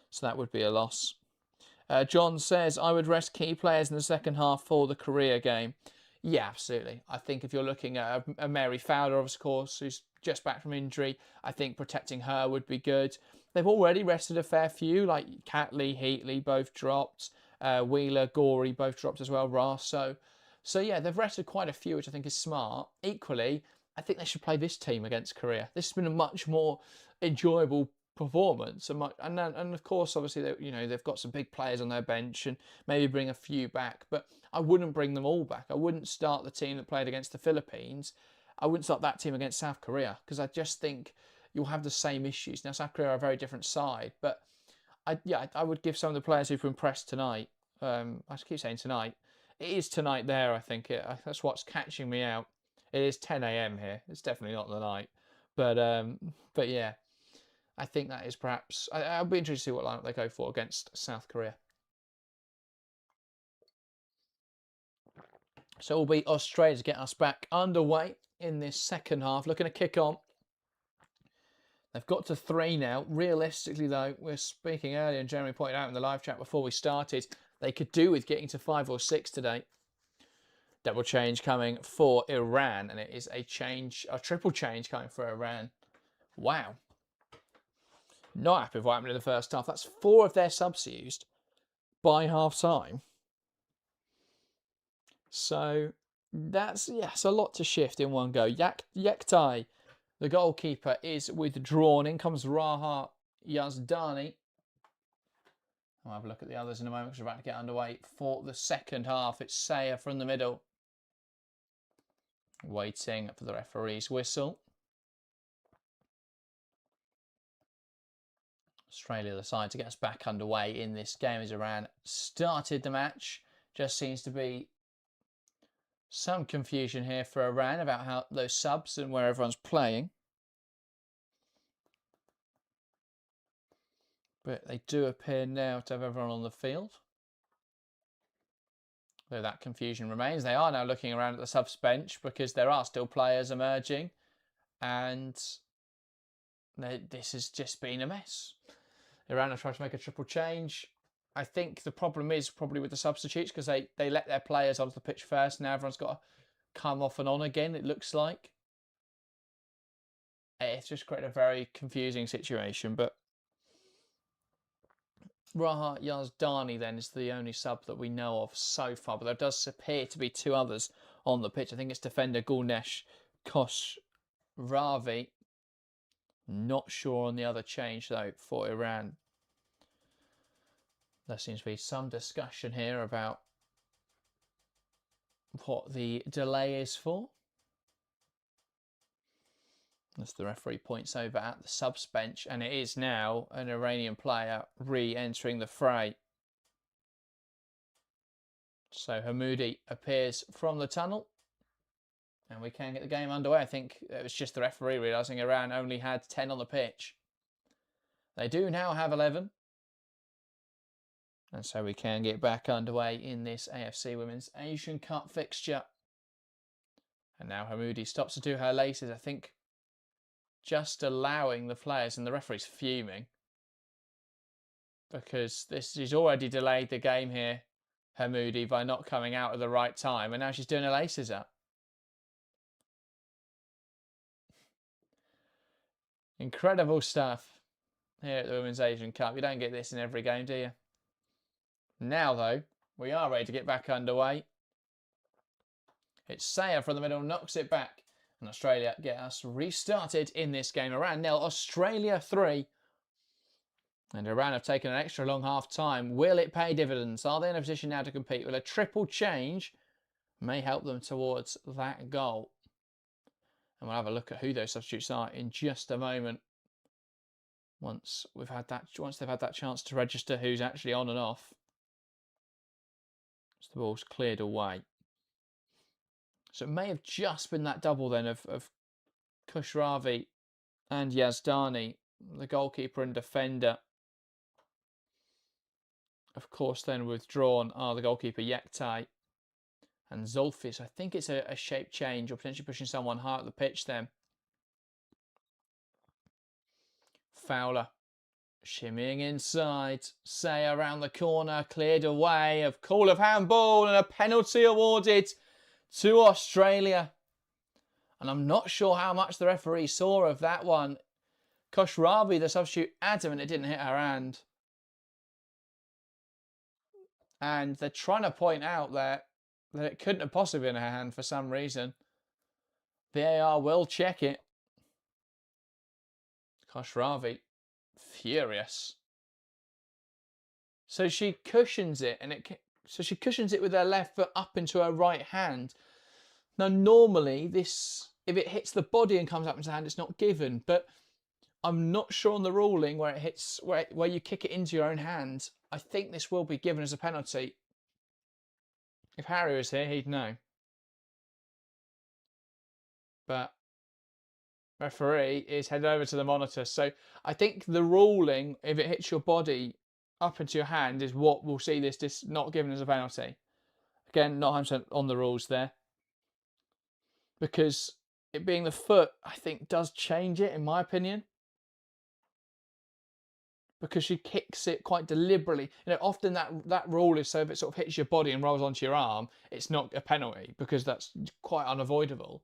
so that would be a loss. John says, I would rest key players in the second half for the Korea game. Yeah, absolutely. I think if you're looking at a Mary Fowler, of course, who's just back from injury, I think protecting her would be good. They've already rested a fair few, like Catley, Heatley, both dropped. Wheeler, Gorey, both dropped as well. Ross. So yeah, they've rested quite a few, which I think is smart. Equally, I think they should play this team against Korea. This has been a much more enjoyable performance, and of course, obviously, they've got some big players on their bench, and maybe bring a few back. But I wouldn't bring them all back. I wouldn't start the team that played against the Philippines. I wouldn't start that team against South Korea, because I just think you'll have the same issues. Now, South Korea are a very different side, but I would give some of the players who've impressed tonight. I keep saying tonight. It is tonight there, I think. That's what's catching me out. It is 10 a.m. here. It's definitely not the night. But yeah, I think that is perhaps... I'll be interested to see what lineup they go for against South Korea. So it will be Australia to get us back underway in this second half. Looking to kick on. They've got to 3 now. Realistically, though, we're speaking earlier, and Jeremy pointed out in the live chat before we started, they could do with getting to 5 or 6 today. Double change coming for Iran, and it is a triple change coming for Iran. Wow. Not happy with what happened in the first half. That's 4 of their subs used by half-time. So that's a lot to shift in one go. Yektai, the goalkeeper, is withdrawn. In comes Raha Yazdani. I'll have a look at the others in a moment because we're about to get underway for the second half. It's Saya from the middle. Waiting for the referee's whistle. Australia, the side to get us back underway in this game as Iran started the match. Just seems to be some confusion here for Iran about how those subs and where everyone's playing. But they do appear now to have everyone on the field. Though that confusion remains. They are now looking around at the subs bench because there are still players emerging. And this has just been a mess. Iran have tried to make a triple change. I think the problem is probably with the substitutes because they let their players onto the pitch first. Now everyone's got to come off and on again, it looks like. It's just created a very confusing situation. But Raha Yazdani then is the only sub that we know of so far. But there does appear to be 2 others on the pitch. I think it's defender Gulnesh Koshravi. Not sure on the other change though for Iran. There seems to be some discussion here about what the delay is for. As the referee points over at the subs bench, and it is now an Iranian player re-entering the fray. So Hamoudi appears from the tunnel. And we can get the game underway. I think it was just the referee realising Iran only had 10 on the pitch. They do now have 11. And so we can get back underway in this AFC Women's Asian Cup fixture. And now Hamoudi stops to do her laces, I think, just allowing the players, and the referee's fuming. Because she's already delayed the game here, Hamoudi, by not coming out at the right time. And now she's doing her laces up. Incredible stuff here at the Women's Asian Cup. You don't get this in every game, do you? Now, though, we are ready to get back underway. It's Saya from the middle, knocks it back. And Australia get us restarted in this game. Iran 0, Australia 3. And Iran have taken an extra long half time. Will it pay dividends? Are they in a position now to compete? Will a triple change may help them towards that goal? And we'll have a look at who those substitutes are in just a moment. Once they've had that chance to register who's actually on and off. So the ball's cleared away. So it may have just been that double then of Kushravi and Yazdani, the goalkeeper and defender. Of course, then withdrawn are the goalkeeper Yektai and Zulfi. So I think it's a shape change, or potentially pushing someone high up the pitch then. Fowler shimmying inside. Say around the corner, cleared away. Of call of handball and a penalty awarded to Australia. And I'm not sure how much the referee saw of that one. Koshravi, the substitute, adamant it didn't hit her hand. And they're trying to point out that it couldn't have possibly been her hand for some reason. VAR will check it. Koshravi, furious. So she cushions it, she cushions it with her left foot up into her right hand. Now, normally this, if it hits the body and comes up into the hand, it's not given. But I'm not sure on the ruling where it hits, where you kick it into your own hand. I think this will be given as a penalty. If Harry was here, he'd know. But referee is headed over to the monitor. So I think the ruling, if it hits your body up into your hand, is what we'll see this not given as a penalty. Again, not 100% on the rules there. Because it being the foot, I think, does change it, in my opinion. Because she kicks it quite deliberately. You know, often that rule is so if it sort of hits your body and rolls onto your arm, it's not a penalty because that's quite unavoidable.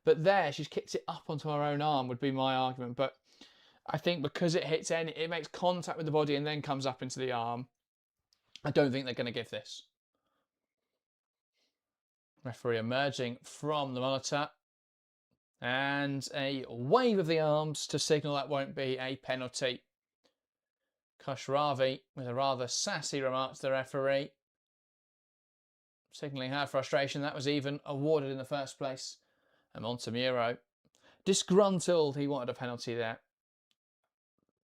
But there, she's kicked it up onto her own arm would be my argument. But I think because it makes contact with the body and then comes up into the arm, I don't think they're going to give this. Referee emerging from the monitor. And a wave of the arms to signal that won't be a penalty. Koshravi with a rather sassy remark to the referee. Signalling her frustration. That was even awarded in the first place. And Montemuro, disgruntled, he wanted a penalty there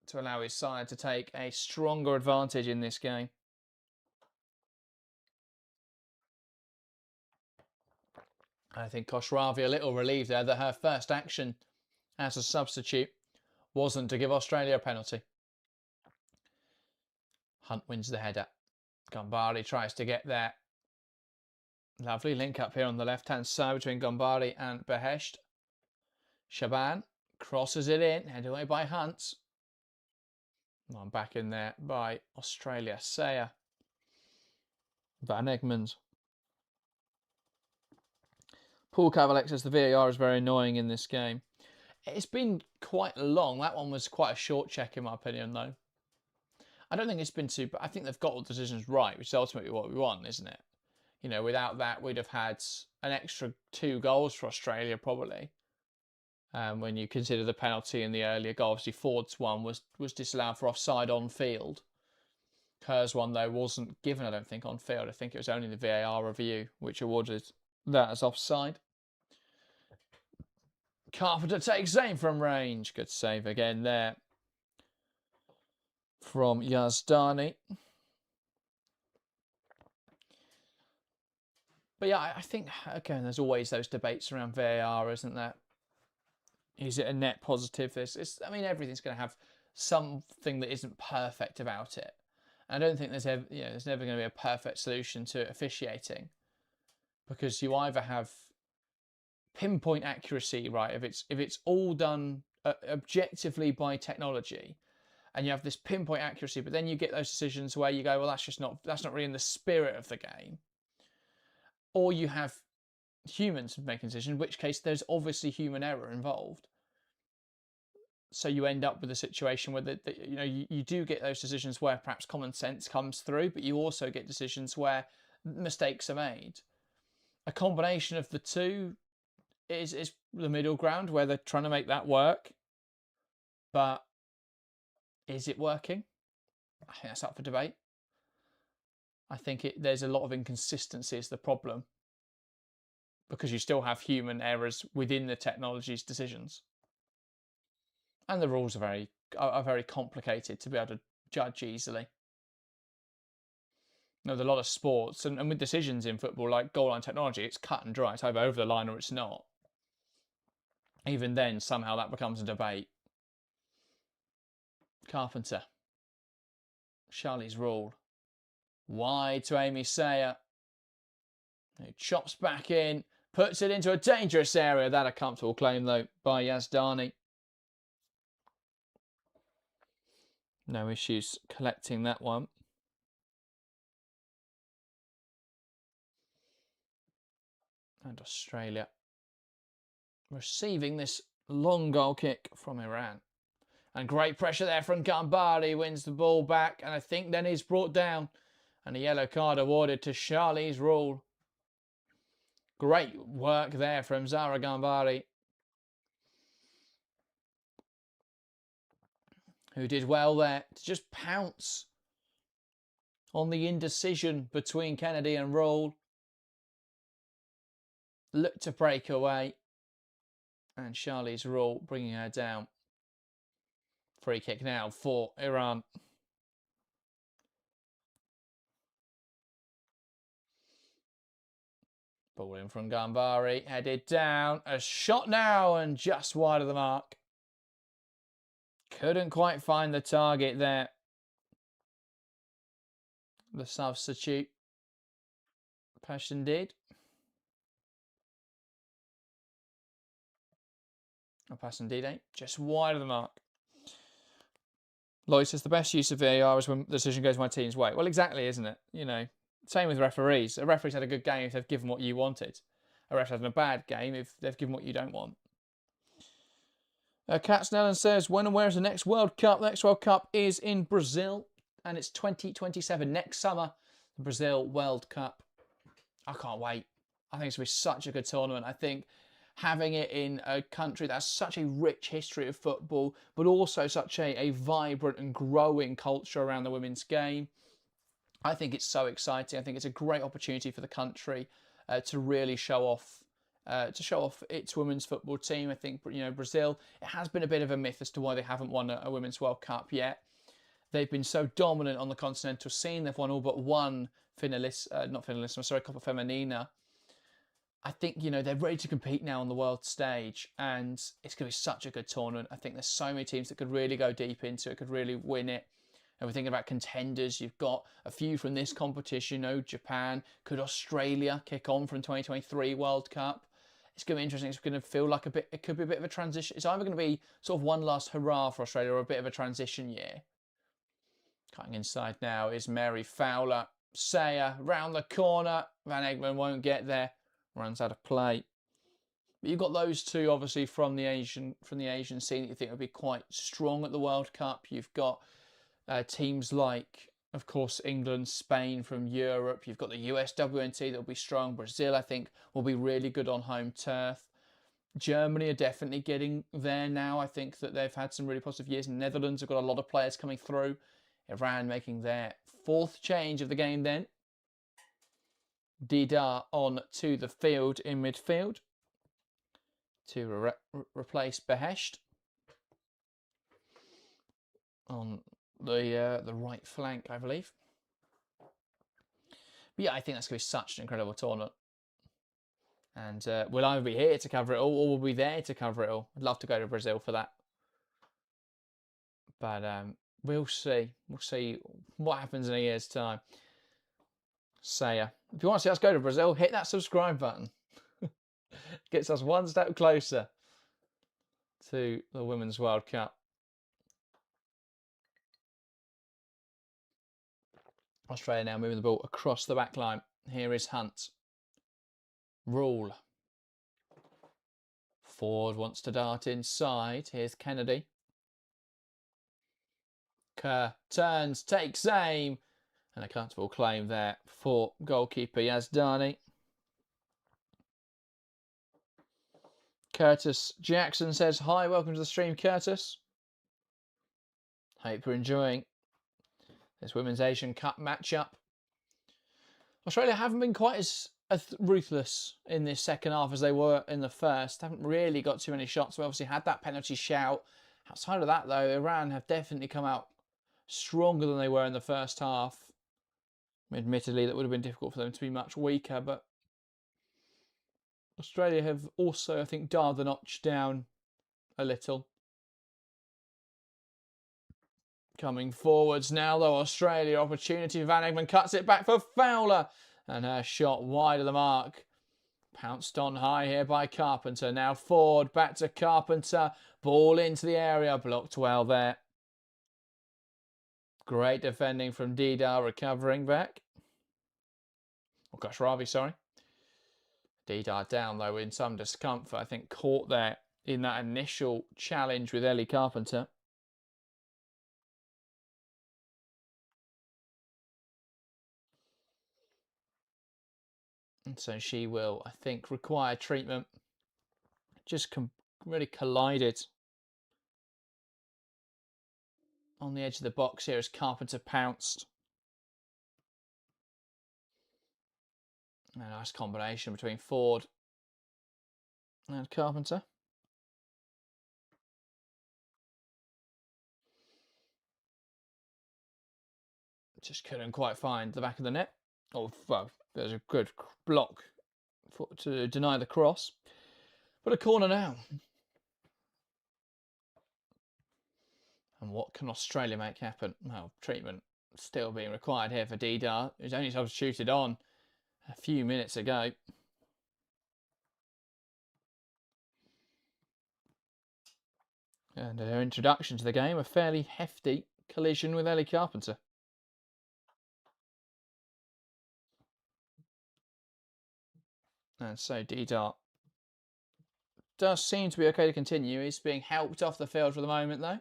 to allow his side to take a stronger advantage in this game. I think Koshravi a little relieved there that her first action as a substitute wasn't to give Australia a penalty. Hunt wins the header. Gambari tries to get there. Lovely link up here on the left-hand side between Gambari and Behesht. Shaban crosses it in, headed away by Hunt. I'm back in there by Australia. Saya. Van Egmond. Paul Cavalek says the VAR is very annoying in this game. It's been quite long. That one was quite a short check in my opinion though. I don't think it's been too, but I think they've got all the decisions right, which is ultimately what we want, isn't it? You know, without that, we'd have had an extra 2 goals for Australia, probably. When you consider the penalty in the earlier goal, obviously Ford's one was disallowed for offside on field. Kerr's one, though, wasn't given, I don't think, on field. I think it was only the VAR review which awarded that as offside. Carpenter takes aim from range. Good save again there from Yazdani. But yeah, I think, again, there's always those debates around VAR, isn't there? Is it a net positive? I mean, everything's going to have something that isn't perfect about it. I don't think there's ever, there's never going to be a perfect solution to officiating, because you either have pinpoint accuracy, right? If it's all done objectively by technology, and you have this pinpoint accuracy, but then you get those decisions where you go, well, that's not really in the spirit of the game. Or you have humans making decisions, in which case there's obviously human error involved. So you end up with a situation where you do get those decisions where perhaps common sense comes through, but you also get decisions where mistakes are made. A combination of the two is the middle ground, where they're trying to make that work. But is it working? I think that's up for debate. I think there's a lot of inconsistency is the problem, because you still have human errors within the technology's decisions. And the rules are very complicated to be able to judge easily. There's a lot of sports, and with decisions in football, like goal line technology, it's cut and dry. It's either over the line or it's not. Even then, somehow that becomes a debate. Carpenter. Charlie's rule. Wide to Amy Sayer. He chops back in, puts it into a dangerous area. That a comfortable claim, though, by Yazdani. No issues collecting that one. And Australia receiving this long goal kick from Iran. And great pressure there from Gambari, wins the ball back, and I think then he's brought down. And a yellow card awarded to Charlie's rule. Great work there from Zara Gambari, who did well there to just pounce on the indecision between Kennedy and Rule. Looked to break away, and Charlie's Rule bringing her down. Free kick now for Iran. Ball in from Gambari, headed down. A shot now, and just wide of the mark. Couldn't quite find the target there. The substitute. Passion did. Passan just wide of the mark. Lloyd says the best use of VAR is when the decision goes my team's way. Well, exactly, isn't it? Same with referees. A referee's had a good game if they've given what you wanted. A referee's had a bad game if they've given what you don't want. Katznellen says, when and where is the next World Cup? The next World Cup is in Brazil, and it's 2027, next summer. The Brazil World Cup. I can't wait. I think it's going to be such a good tournament. I think having it in a country that has such a rich history of football, but also such a vibrant and growing culture around the women's game, I think it's so exciting. I think it's a great opportunity for the country to really show off its women's football team. I think Brazil, it has been a bit of a myth as to why they haven't won a Women's World Cup yet. They've been so dominant on the continental scene. They've won all but one Copa Femenina. I think, they're ready to compete now on the world stage, and it's going to be such a good tournament. I think there's so many teams that could really go deep into it, could really win it. And we're thinking about contenders. You've got a few from this competition. Japan. Could Australia kick on from 2023 World Cup? It's going to be interesting. It's going to feel like it could be a bit of a transition. It's either going to be sort of one last hurrah for Australia or a bit of a transition year. Cutting inside now is Mary Fowler. Sayer round the corner. Van Egmond won't get there. Runs out of play. But you've got those two, obviously, from the Asian scene that you think would be quite strong at the World Cup. You've got teams like, of course, England, Spain from Europe. You've got the USWNT that will be strong. Brazil, I think, will be really good on home turf. Germany are definitely getting there now. I think that they've had some really positive years. Netherlands have got a lot of players coming through. Iran making their fourth change of the game then. Didar on to the field in midfield to replace Behesht on the right flank, I believe. But yeah, I think that's going to be such an incredible tournament. And we'll either be here to cover it all or we'll be there to cover it all. I'd love to go to Brazil for that. But we'll see. We'll see what happens in a year's time. So if you want to see us go to Brazil, hit that subscribe button. Gets us one step closer to the Women's World Cup. Australia now moving the ball across the back line. Here is Hunt. Rule. Ford wants to dart inside. Here's Kennedy. Kerr turns, takes aim. And a comfortable claim there for goalkeeper Yazdani. Curtis Jackson says, hi, welcome to the stream, Curtis. Hope you're enjoying this Women's Asian Cup matchup. Australia haven't been quite as ruthless in this second half as they were in the first. Haven't really got too many shots. We obviously had that penalty shout. Outside of that, though, Iran have definitely come out stronger than they were in the first half. Admittedly, that would have been difficult for them to be much weaker, but Australia have also, I think, dialed the notch down a little. Coming forwards now, though, Australia opportunity. Van Egmond cuts it back for Fowler. And her shot wide of the mark. Pounced on high here by Carpenter. Now Ford, back to Carpenter. Ball into the area. Blocked well there. Great defending from Dida, recovering back. Oh, Khashravi, sorry. Dida down, though, in some discomfort. I think caught there in that initial challenge with Ellie Carpenter. And so she will, I think, require treatment. Just really collided on the edge of the box here as Carpenter pounced. A nice combination between Ford and Carpenter. Just couldn't quite find the back of the net. Oh, well, there's a good block to deny the cross. But a corner now. And what can Australia make happen? Well, treatment still being required here for Dida, who's only substituted on a few minutes ago. And her introduction to the game, a fairly hefty collision with Ellie Carpenter. And so Dida does seem to be okay to continue. He's being helped off the field for the moment, though.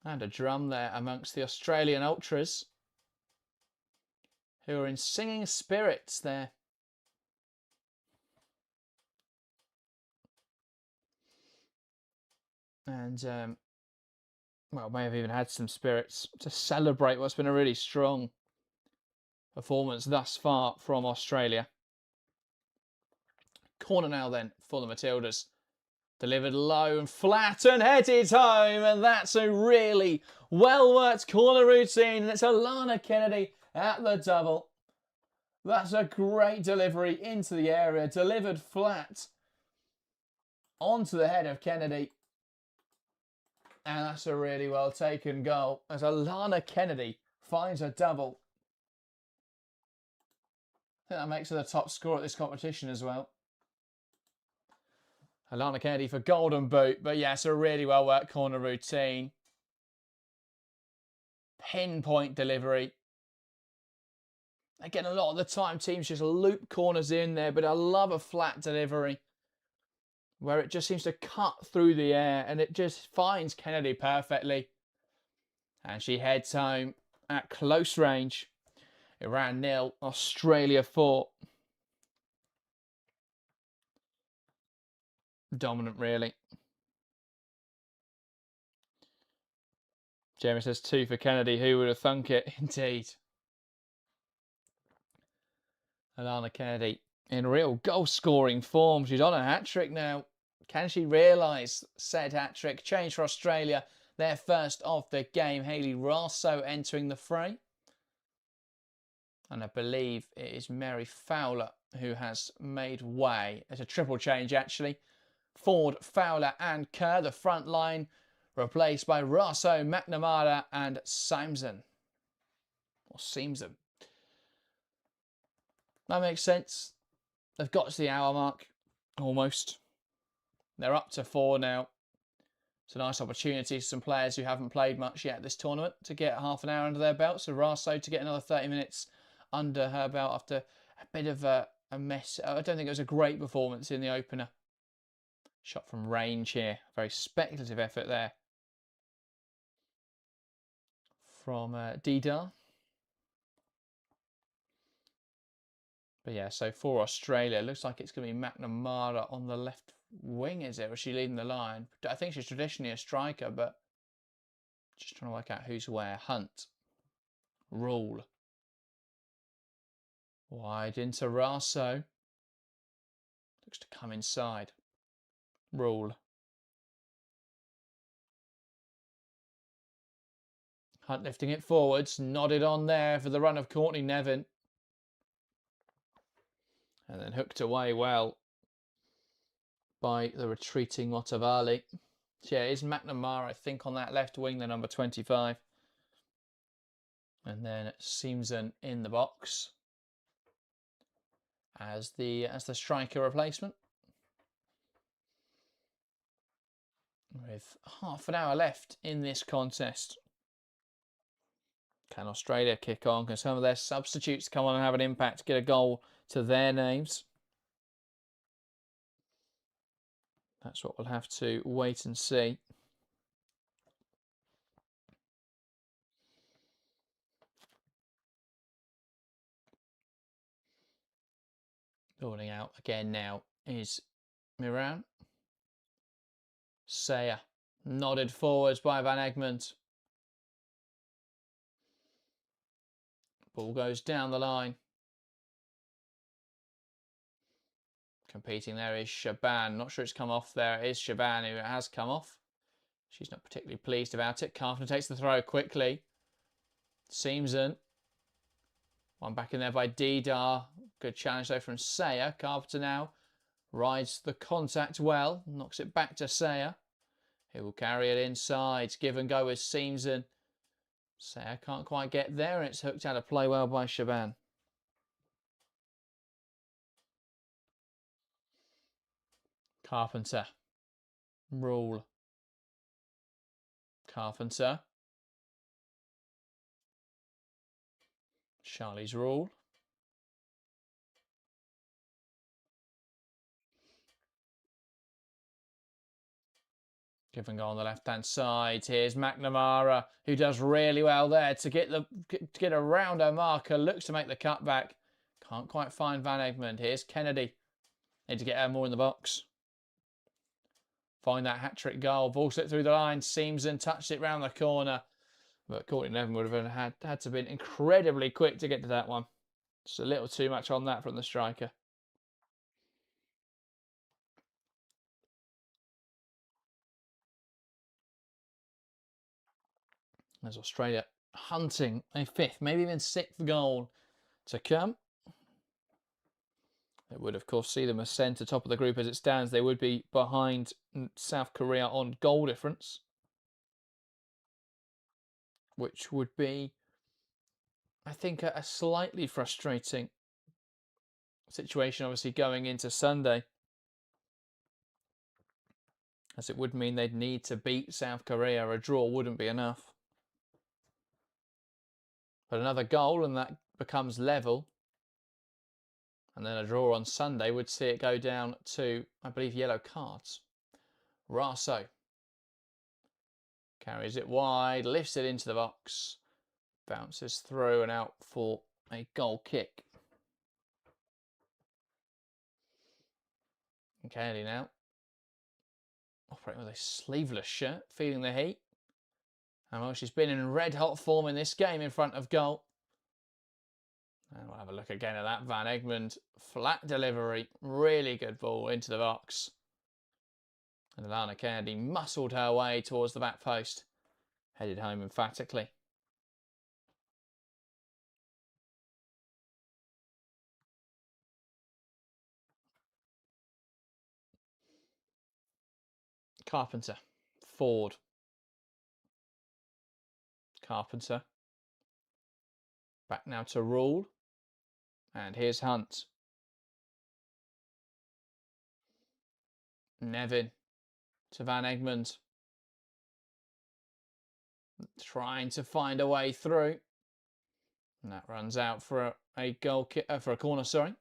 And a drum there amongst the Australian ultras, who are in singing spirits there. And, well, may have even had some spirits to celebrate what's been a really strong performance thus far from Australia. Corner now then for the Matildas. Delivered low and flat and headed home. And that's a really well-worked corner routine. And it's Alana Kennedy at the double. That's a great delivery into the area. Delivered flat onto the head of Kennedy. And that's a really well-taken goal as Alana Kennedy finds a double. I think that makes her the top scorer at this competition as well. Alana Kennedy for golden boot. But yes, a really well-worked corner routine. Pinpoint delivery. Again, a lot of the time teams just loop corners in there, but I love a flat delivery where it just seems to cut through the air and it just finds Kennedy perfectly. And she heads home at close range. Iran 0, Australia 4. Dominant, really. Jeremy says 2 for Kennedy. Who would have thunk it? Indeed. Alana Kennedy in real goal-scoring form. She's on a hat-trick now. Can she realise said hat-trick? Change for Australia. Their first of the game. Hayley Raso entering the fray. And I believe it is Mary Fowler who has made way. It's a triple change, actually. Ford, Fowler and Kerr, the front line. replaced by Rosso, McNamara and Simson. Or Seamson. That makes sense. They've got to the hour mark, almost. They're up to 4 now. It's a nice opportunity for some players who haven't played much yet this tournament to get half an hour under their belt. So Raso to get another 30 minutes under her belt after a bit of a mess. I don't think it was a great performance in the opener. Shot from range here. Very speculative effort there from Didar. But yeah, so for Australia, it looks like it's going to be McNamara on the left wing, is it? Or is she leading the line? I think she's traditionally a striker, but just trying to work out who's where. Hunt. Rule. Wide into Raso. Looks to come inside. Rule. Hunt lifting it forwards. Nodded on there for the run of Courtney Nevin. And then hooked away well by the retreating Motavali. Yeah, it is McNamara, I think, on that left wing, the number 25. And then Seamson in the box as the striker replacement. With half an hour left in this contest. Can Australia kick on? Can some of their substitutes come on and have an impact, get a goal to their names? That's what we'll have to wait and see. Building out again now is Miran. Sayer nodded forwards by Van Egmond. Ball goes down the line. Competing there is Shaban. Not sure it's come off there. It is Shaban who has come off. She's not particularly pleased about it. Carpenter takes the throw quickly. Seamson. One back in there by Didar. Good challenge though from Sayer. Carpenter now rides the contact well. Knocks it back to Sayer. He will carry it inside. Give and go with Seamson. Sayer can't quite get there, and it's hooked out of play well by Shaban. Carpenter. Rule. Carpenter. Charlie's Rule. Give and go on the left-hand side. Here's McNamara, who does really well there to get around her marker. Looks to make the cutback. Can't quite find Van Egmond. Here's Kennedy. Need to get her more in the box. Find that hat-trick goal. Ball slipped through the line. Seamson touched it round the corner. But Courtney Nevin would have had to have been incredibly quick to get to that one. Just a little too much on that from the striker. There's Australia hunting a 5th, maybe even 6th goal to come. It would, of course, see them ascend to top of the group as it stands. They would be behind South Korea on goal difference, which would be, I think, a slightly frustrating situation, obviously, going into Sunday, as it would mean they'd need to beat South Korea. A draw wouldn't be enough. But another goal and that becomes level. And then a draw on Sunday would see it go down to, I believe, yellow cards. Raso carries it wide, lifts it into the box, bounces through and out for a goal kick. And Kennedy now operating with a sleeveless shirt, feeling the heat. And well, she's been in red hot form in this game in front of goal. And we'll have a look again at that Van Egmond flat delivery. Really good ball into the box. And Alana Kennedy muscled her way towards the back post. Headed home emphatically. Carpenter. Ford. Carpenter. Back now to Rule. And here's Hunt. Nevin to Van Egmond. Trying to find a way through. And that runs out for a goal kick, for a corner, sorry.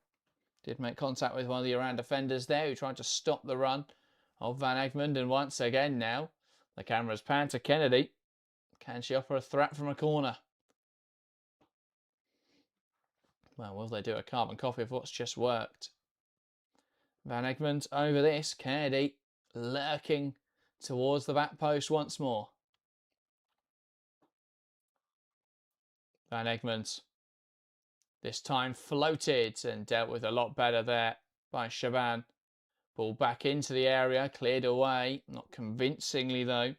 Did make contact with one of the Iran defenders there who tried to stop the run of Van Egmond. And once again now, the camera's panned to Kennedy. Can she offer a threat from a corner? Well, will they do a carbon copy of what's just worked? Van Egmond over this. Kennedy lurking towards the back post once more. Van Egmond this time floated and dealt with a lot better there by Shaban. Ball back into the area, cleared away. Not convincingly though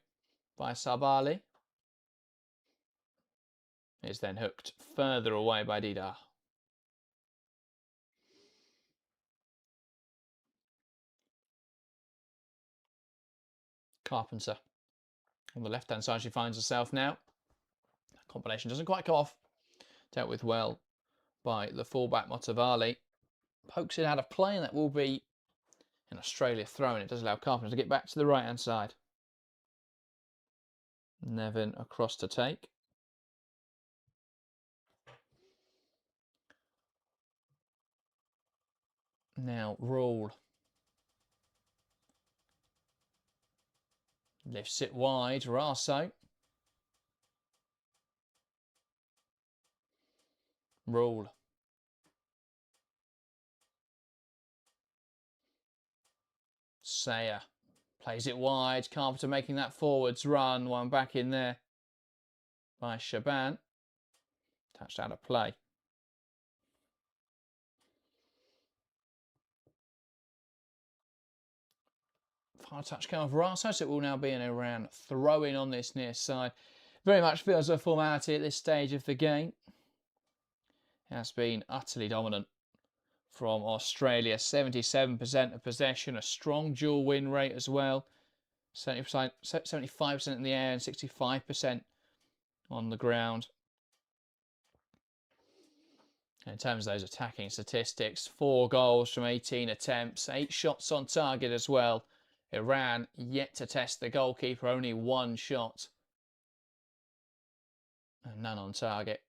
by Sabali. Is then hooked further away by Dida. Carpenter. On the left-hand side she finds herself now. That combination doesn't quite come off. Dealt with well by the fullback Motivali. Pokes it out of play, and that will be an Australia throw, and it does allow Carpenter to get back to the right-hand side. Nevin across to take. Now Rule. Lifts it wide, Raso. Rule. Sayer plays it wide. Carpenter making that forwards run. One back in there by Shaban. Touched out of play. Final touch come off Raso, so it will now be an Iran throw-in on this near side. Very much feels a formality at this stage of the game. Has been utterly dominant from Australia. 77% of possession, a strong dual win rate as well. 75% in the air and 65% on the ground. In terms of those attacking statistics, 4 goals from 18 attempts, 8 shots on target as well. Iran yet to test the goalkeeper, only 1 shot. And none on target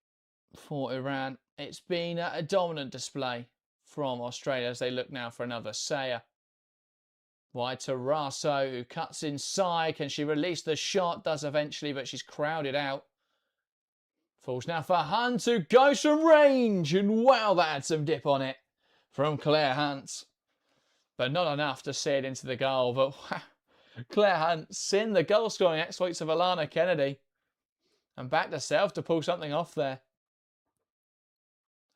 for Iran. It's been a dominant display from Australia as they look now for another. Sayer. Wide to Raso, who cuts inside. Can she release the shot? Does eventually, but she's crowded out. Falls now for Hunt, who goes from range. And wow, that had some dip on it from Claire Hunt. But not enough to see it into the goal. But wow, Claire Hunt, seen the goal-scoring exploits of Alana Kennedy. And backed herself to pull something off there.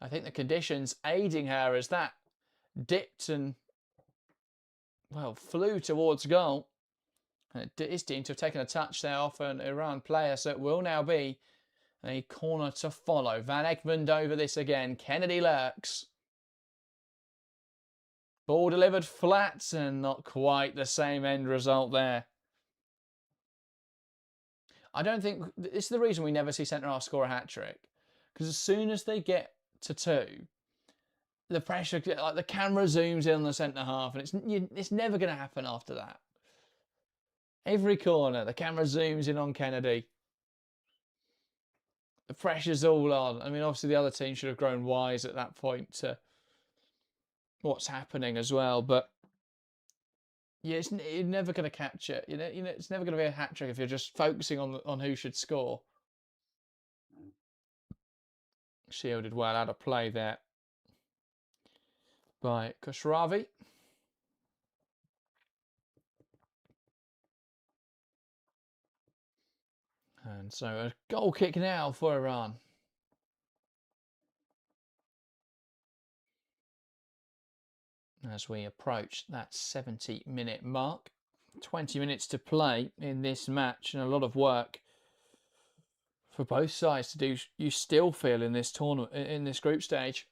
I think the conditions aiding her as that dipped and, well, flew towards goal. And it is deemed to have taken a touch there off an Iran player, so it will now be a corner to follow. Van Egmond over this again. Kennedy lurks. Ball delivered flat and not quite the same end result there. I don't think, this is the reason we never see centre-half score a hat-trick. Because as soon as they get to 2, the pressure, like the camera zooms in on the centre half, and it's never going to happen after that. Every corner, the camera zooms in on Kennedy. The pressure's all on. I mean, obviously the other team should have grown wise at that point to what's happening as well, but yeah, you're never going to capture. You know, it's never going to be a hat trick if you're just focusing on who should score. Shielded well out of play there by Khosravi. And so a goal kick now for Iran. As we approach that 70-minute mark. 20 minutes to play in this match and a lot of work for both sides to do, you still feel, in this tournament, in this group stage.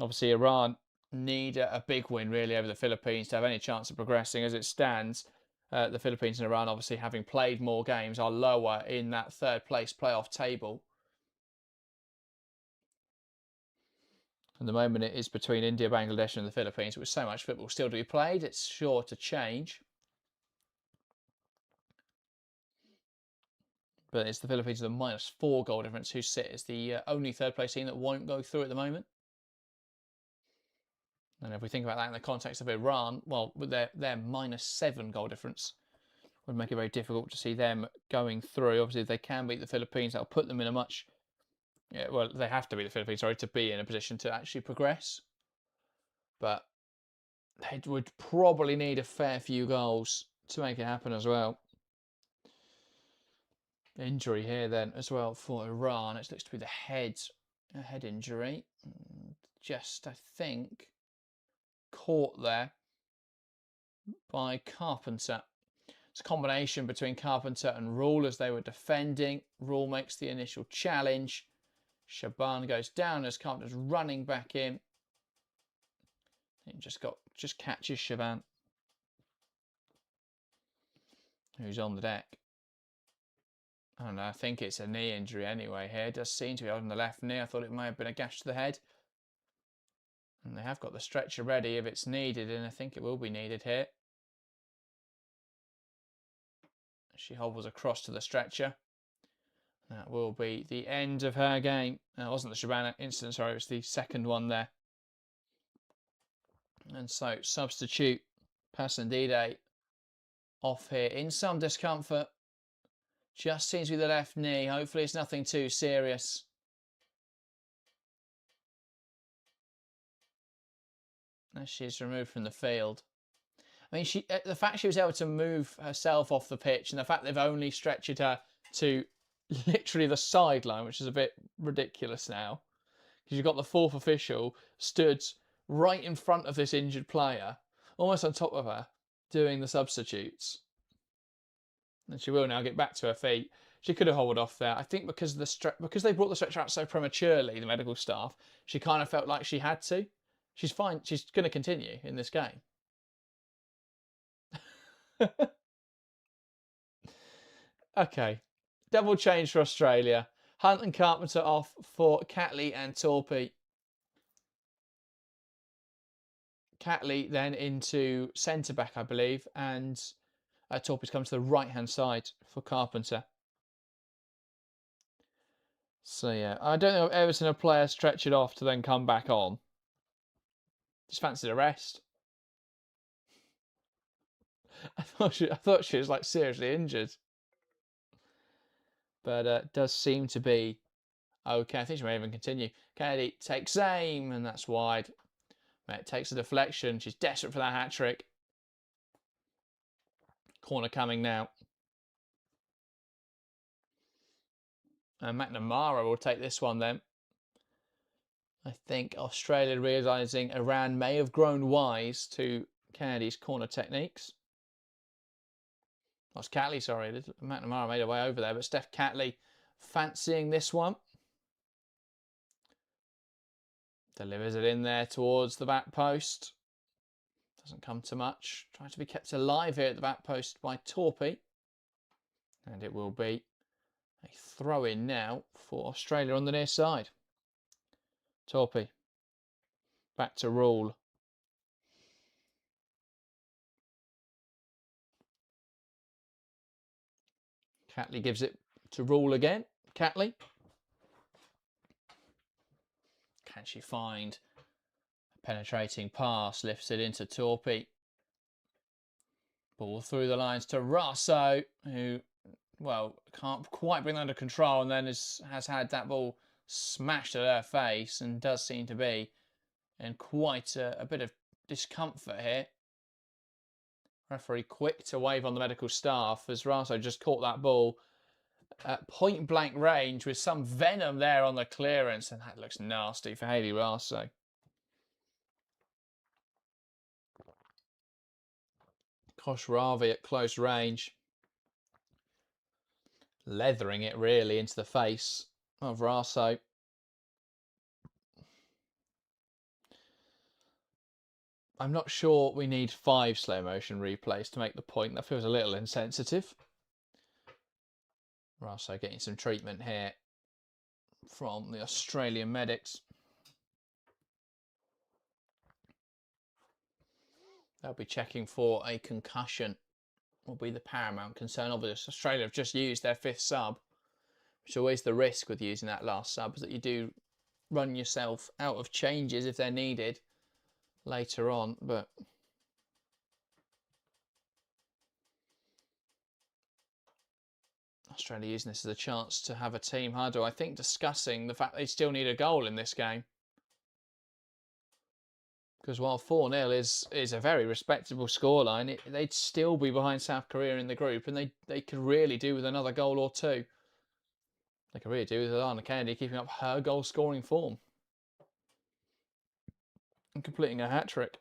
Obviously, Iran need a big win, really, over the Philippines to have any chance of progressing as it stands. the Philippines and Iran, obviously having played more games, are lower in that third place playoff table. At the moment, it is between India, Bangladesh and the Philippines. With so much football still to be played, it's sure to change. But it's the Philippines with a -4 goal difference who sit as the only third place team that won't go through at the moment. And if we think about that in the context of Iran, well, with their -7 goal difference would make it very difficult to see them going through. Obviously, if they can beat the Philippines, that'll put them in a much... Yeah, well, they have to beat the Philippines, sorry, to be in a position to actually progress. But they would probably need a fair few goals to make it happen as well. Injury here then as well for Iran. It looks to be the head injury. Just, I think, caught there by Carpenter. It's a combination between Carpenter and Rule as they were defending. Rule makes the initial challenge. Shaban goes down as Carpenter's running back in. He just catches Shaban, who's on the deck. I don't know, I think it's a knee injury anyway here. It does seem to be on the left knee. I thought it may have been a gash to the head. And they have got the stretcher ready if it's needed, and I think it will be needed here. She hobbles across to the stretcher. That will be the end of her game. It wasn't the Shaban incident, sorry, it was the second one there. And so, substitute Pasandide off here in some discomfort. Just seems to be the left knee. Hopefully it's nothing too serious. As she's removed from the field. I mean, the fact she was able to move herself off the pitch and the fact they've only stretchered her to literally the sideline, which is a bit ridiculous now. Because you've got the fourth official stood right in front of this injured player, almost on top of her, doing the substitutes. And she will now get back to her feet. She could have hobbled off there. I think because they brought the stretcher out so prematurely, the medical staff, she kind of felt like she had to. She's fine. She's going to continue in this game. Okay. Double change for Australia. Hunt and Carpenter off for Catley and Torpey. Catley then into centre-back, I believe, and Torpey's come to the right-hand side for Carpenter. So, yeah, I don't know if I've ever seen a player stretch it off to then come back on. Just fancied a rest. I thought she was, like, seriously injured. But does seem to be okay. I think she may even continue. Kennedy takes aim, and that's wide. It takes a deflection. She's desperate for that hat-trick. Corner coming now. And McNamara will take this one then. I think Australia realising Iran may have grown wise to Kennedy's corner techniques. That's Catley, sorry. McNamara made her way over there, but Steph Catley fancying this one. Delivers it in there towards the back post. Doesn't come to much. Trying to be kept alive here at the back post by Torpey. And it will be a throw-in now for Australia on the near side. Torpey. Back to Rule. Catley gives it to Rule again. Catley. Can she find a penetrating pass? Lifts it into Torpey. Ball through the lines to Rasso, who, well, can't quite bring that under control, and then has had that ball smashed at her face and does seem to be in quite a bit of discomfort here. Referee quick to wave on the medical staff as Rasso just caught that ball at point blank range with some venom there on the clearance, and that looks nasty for Hayley Rasso. Koshravi at close range, leathering it really into the face of Rasso. I'm not sure we need 5 slow motion replays to make the point. That feels a little insensitive. We're also getting some treatment here from the Australian medics. They'll be checking for a concussion. Will be the paramount concern. Obviously, Australia have just used their 5th sub, which is always the risk with using that last sub, is that you do run yourself out of changes if they're needed later on. But Australia using this as a chance to have a team huddle. I think discussing the fact they still need a goal in this game. Because while 4-0 is a very respectable scoreline, they'd still be behind South Korea in the group, and they could really do with another goal or 2. They could really do with Alana Kennedy keeping up her goal-scoring form and completing a hat-trick.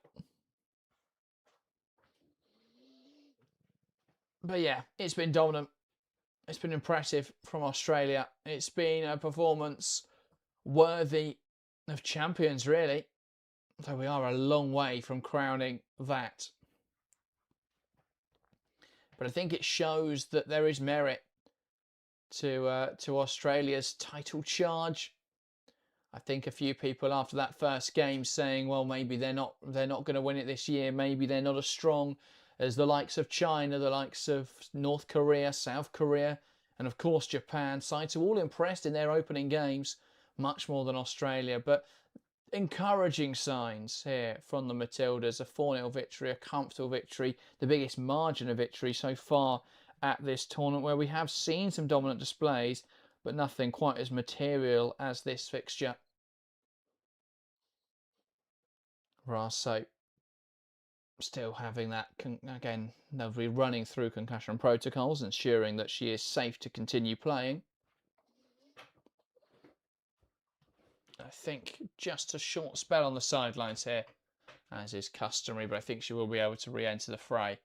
But yeah, it's been dominant. It's been impressive from Australia. It's been a performance worthy of champions, really. Though we are a long way from crowning that. But I think it shows that there is merit to Australia's title charge. I think a few people after that first game saying, well, maybe they're not going to win it this year. Maybe they're not as strong as the likes of China, the likes of North Korea, South Korea, and of course Japan. Sides are all impressed in their opening games, much more than Australia. But encouraging signs here from the Matildas. A 4-0 victory, a comfortable victory, the biggest margin of victory so far at this tournament, where we have seen some dominant displays, but nothing quite as material as this fixture. Raso still having that, again, they'll be running through concussion protocols, ensuring that she is safe to continue playing. I think just a short spell on the sidelines here, as is customary, but I think she will be able to re-enter the fray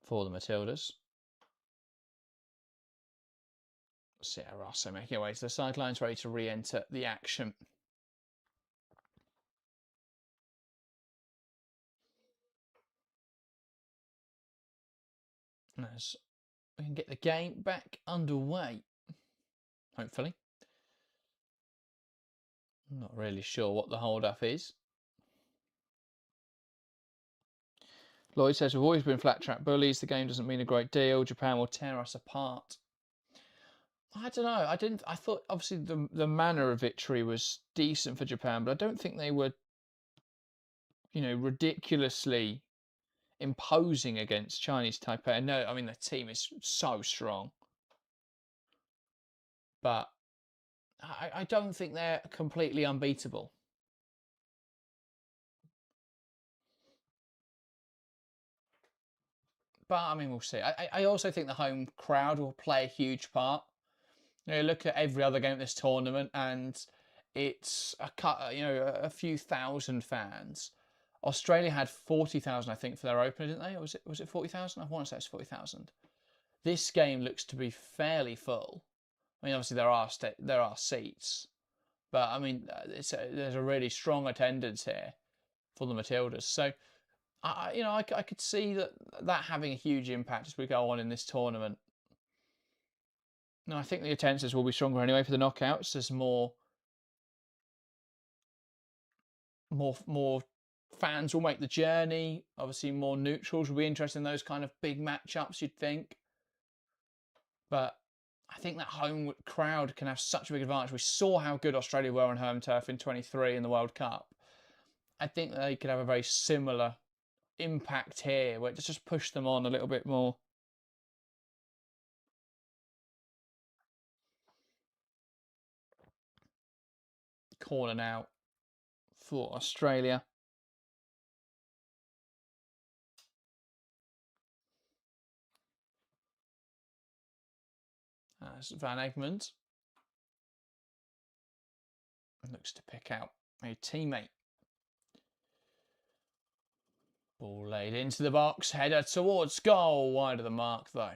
for the Matildas. Sarah Raso making her way to the sidelines, ready to re-enter the action. As we can get the game back underway, hopefully. I'm not really sure what the hold-up is. Lloyd says, we've always been flat-track bullies. The game doesn't mean a great deal. Japan will tear us apart. I don't know. I thought, obviously, the manner of victory was decent for Japan, but I don't think they were, ridiculously imposing against Chinese Taipei. No, I mean, the team is so strong. But I don't think they're completely unbeatable. But, I mean, we'll see. I also think the home crowd will play a huge part. Look at every other game at this tournament, and it's a few thousand fans. Australia had 40,000, I think, for their opener, didn't they? Or was it 40,000? I want to say it's 40,000. This game looks to be fairly full. I mean, obviously there are seats, but I mean, there's a really strong attendance here for the Matildas. So, I could see that having a huge impact as we go on in this tournament. No, I think the attendances will be stronger anyway for the knockouts. There's more fans will make the journey. Obviously, more neutrals will be interested in those kind of big matchups, you'd think. But I think that home crowd can have such a big advantage. We saw how good Australia were on home turf in 23 in the World Cup. I think they could have a very similar impact here, where it just push them on a little bit more. Corner now for Australia. As Van Egmond looks to pick out a teammate. Ball laid into the box, header towards goal, wide of the mark though.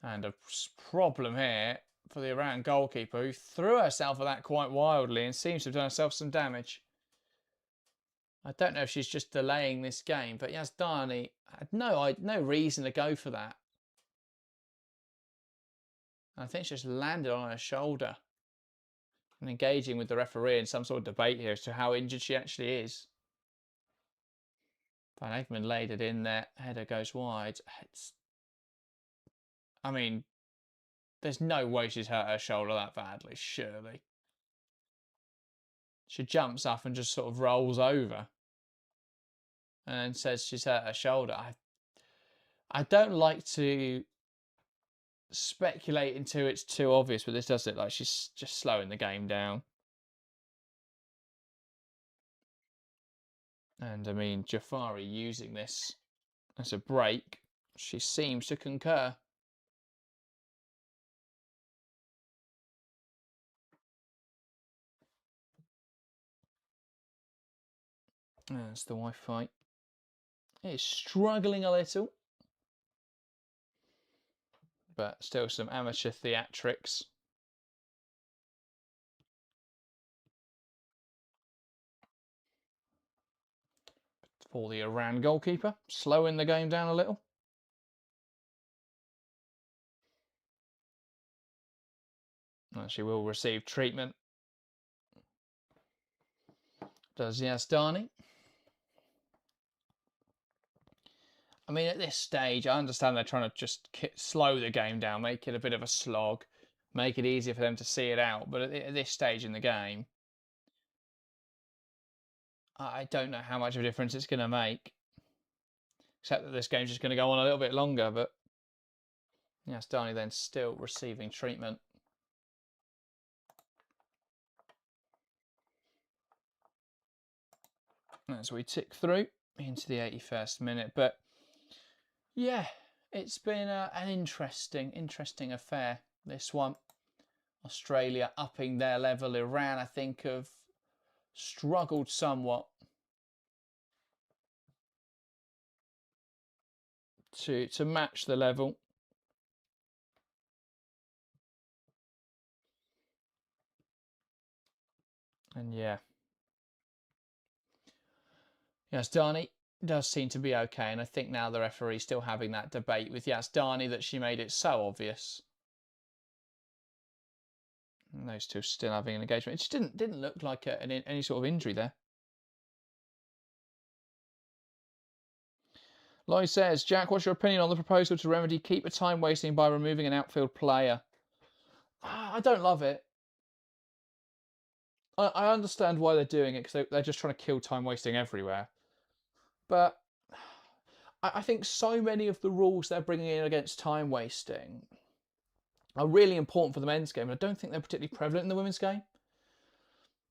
And a problem here for the Iran goalkeeper, who threw herself at that quite wildly and seems to have done herself some damage. I don't know if she's just delaying this game, but Yazdani had no reason to go for that. I think she just landed on her shoulder and engaging with the referee in some sort of debate here as to how injured she actually is. Van Egmond laid it in there. Header goes wide. I mean, there's no way she's hurt her shoulder that badly, surely. She jumps up and just sort of rolls over and says she's hurt her shoulder. I don't like to speculate until it's too obvious, but this does look like she's just slowing the game down. And I mean, Jafari using this as a break, she seems to concur. That's the Wi-Fi. It's struggling a little, but still some amateur theatrics. For the Iran goalkeeper, slowing the game down a little. She will receive treatment. Does Yazdani. I mean, at this stage, I understand they're trying to just slow the game down, make it a bit of a slog, make it easier for them to see it out. But at this stage in the game, I don't know how much of a difference it's going to make. Except that this game's just going to go on a little bit longer. But Yazdani then still receiving treatment. As we tick through into the 81st minute. But yeah, it's been an interesting affair, this one. Australia upping their level. Iran, I think, have struggled somewhat to match the level. And yeah, Yazdani does seem to be okay, and I think now the referee's still having that debate with Yazdani that she made it so obvious. And those two still having an engagement. It just didn't look like any sort of injury there. Lloyd says, Jack, what's your opinion on the proposal to remedy keeper time wasting by removing an outfield player? I don't love it. I understand why they're doing it, because they're just trying to kill time wasting everywhere. But I think so many of the rules they're bringing in against time wasting are really important for the men's game. I don't think they're particularly prevalent in the women's game.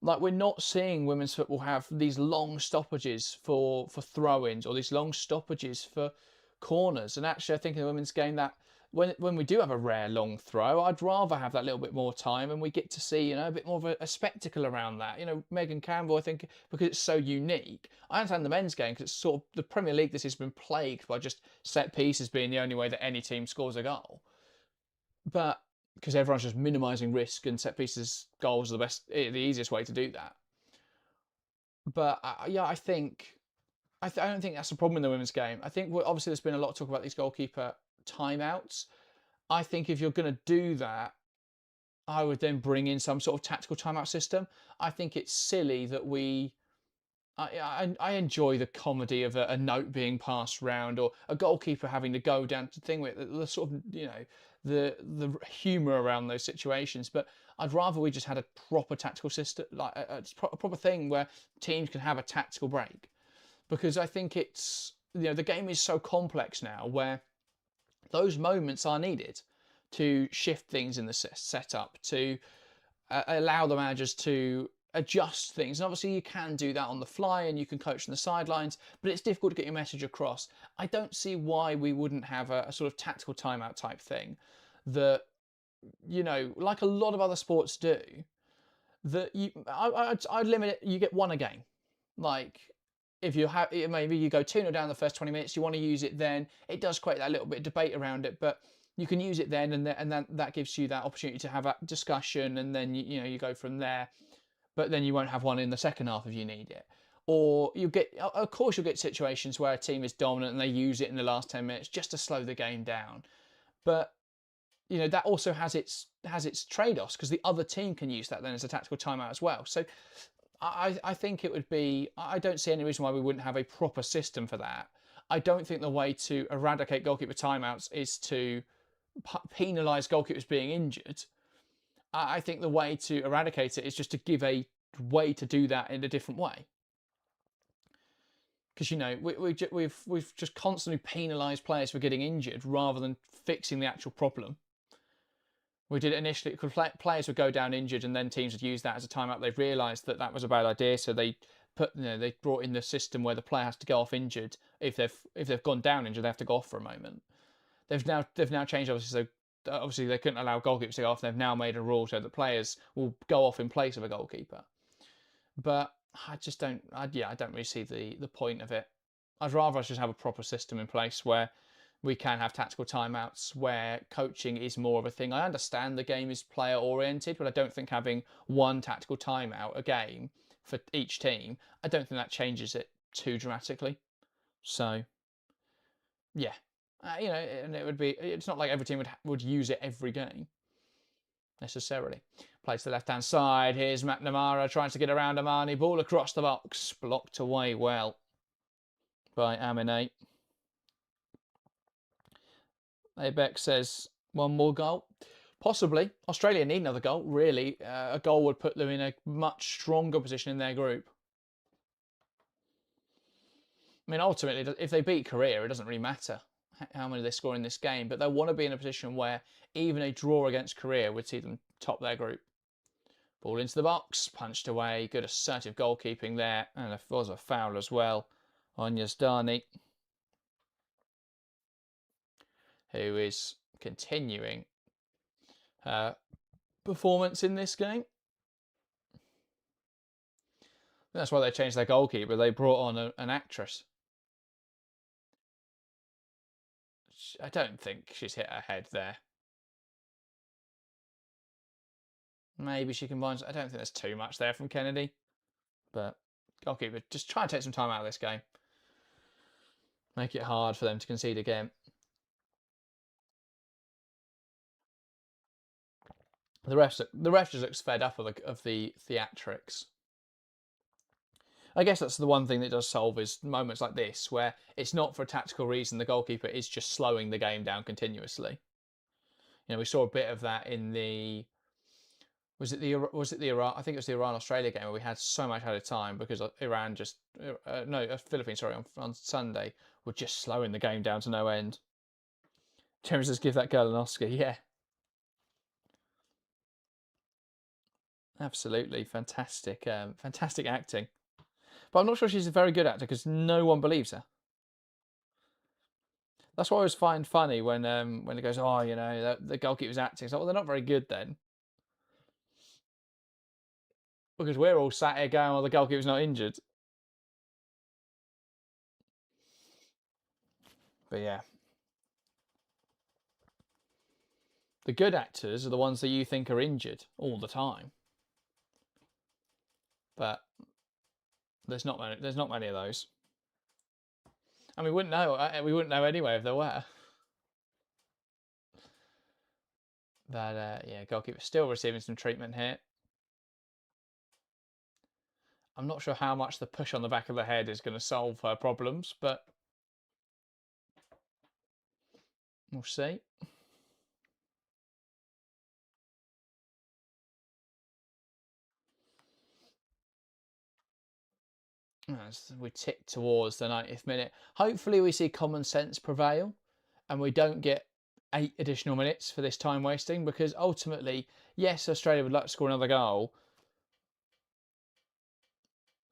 Like, we're not seeing women's football have these long stoppages for throw-ins or these long stoppages for corners. And actually, I think in the women's game that when we do have a rare long throw, I'd rather have that little bit more time and we get to see, a bit more of a spectacle around that. Megan Campbell, I think, because it's so unique. I understand the men's game because it's sort of the Premier League. This has been plagued by just set pieces being the only way that any team scores a goal. But because everyone's just minimising risk and set pieces goals are the easiest way to do that. But yeah, I don't think that's a problem in the women's game. I think obviously there's been a lot of talk about these goalkeeper timeouts. I think if you're going to do that, I would then bring in some sort of tactical timeout system. I think it's silly that I enjoy the comedy of a note being passed round or a goalkeeper having to go down to thing with the sort of, the humour around those situations. But I'd rather we just had a proper tactical system, like a proper thing where teams can have a tactical break. Because I think it's, the game is so complex now where those moments are needed to shift things in the setup, to allow the managers to adjust things. And obviously you can do that on the fly and you can coach from the sidelines, but it's difficult to get your message across. I don't see why we wouldn't have a sort of tactical timeout type thing that, like a lot of other sports do, that I'd limit it, you get one a game. Like, if you have, maybe you go 2-0 down the first 20 minutes, you want to use it then. It does create that little bit of debate around it, but you can use it then, and then that gives you that opportunity to have that discussion, and then you go from there. But then you won't have one in the second half if you need it. Or you get, of course, you'll get situations where a team is dominant and they use it in the last 10 minutes just to slow the game down. But you know, that also has its trade-offs, because the other team can use that then as a tactical timeout as well. So I think it would be, I don't see any reason why we wouldn't have a proper system for that. I don't think the way to eradicate goalkeeper timeouts is to penalise goalkeepers being injured. I think the way to eradicate it is just to give a way to do that in a different way. Because, you know, we've just constantly penalised players for getting injured rather than fixing the actual problem. We did it initially because players would go down injured, and then teams would use that as a timeout. They've realised that that was a bad idea, so they they brought in the system where the player has to go off injured. If they've gone down injured, they have to go off for a moment. They've now changed, obviously, so obviously they couldn't allow goalkeepers to go off. They've now made a rule so that players will go off in place of a goalkeeper. But I just don't. I don't really see the point of it. I'd rather us just have a proper system in place where we can have tactical timeouts, where coaching is more of a thing. I understand the game is player oriented, but I don't think having one tactical timeout a game for each team, I don't think that changes it too dramatically. So, yeah, you know, and it would be. It's not like every team would use it every game necessarily. Play to the left hand side. Here's McNamara trying to get around Amani. Ball across the box, blocked away well by Aminé. Abeck says 1 more goal. Possibly. Australia need another goal, really. A goal would put them in a much stronger position in their group. I mean, ultimately, if they beat Korea, it doesn't really matter how many they score in this game, but they'll want to be in a position where even a draw against Korea would see them top their group. Ball into the box, punched away. Good assertive goalkeeping there, and there was a foul as well on Yazdani, who is continuing her performance in this game. That's why they changed their goalkeeper. They brought on an actress. I don't think she's hit her head there. Maybe she combines. I don't think there's too much there from Kennedy. But goalkeeper, just try and take some time out of this game. Make it hard for them to concede again. The ref just looks fed up of the theatrics. I guess that's the one thing that does solve is moments like this, where it's not for a tactical reason. The goalkeeper is just slowing the game down continuously. You know, we saw a bit of that in the was it the Iran? I think it was the Iran-Australia game where we had so much added time because Iran just Philippines, sorry, on Sunday were just slowing the game down to no end. James says, give that girl an Oscar. Yeah, absolutely fantastic, fantastic acting. But I'm not sure she's a very good actor because no one believes her. That's what I always find funny when it goes, oh, you know, the goalkeeper's acting. It's like, well, they're not very good then. Because we're all sat here going, well, the goalkeeper's not injured. But yeah. The good actors are the ones that you think are injured all the time. But there's not many of those. And we wouldn't know anyway if there were. But yeah, goalkeeper still receiving some treatment here. I'm not sure how much the push on the back of the head is going to solve her problems, but we'll see. As we tick towards the 90th minute, hopefully we see common sense prevail and we don't get 8 additional minutes for this time wasting, because ultimately, yes, Australia would like to score another goal,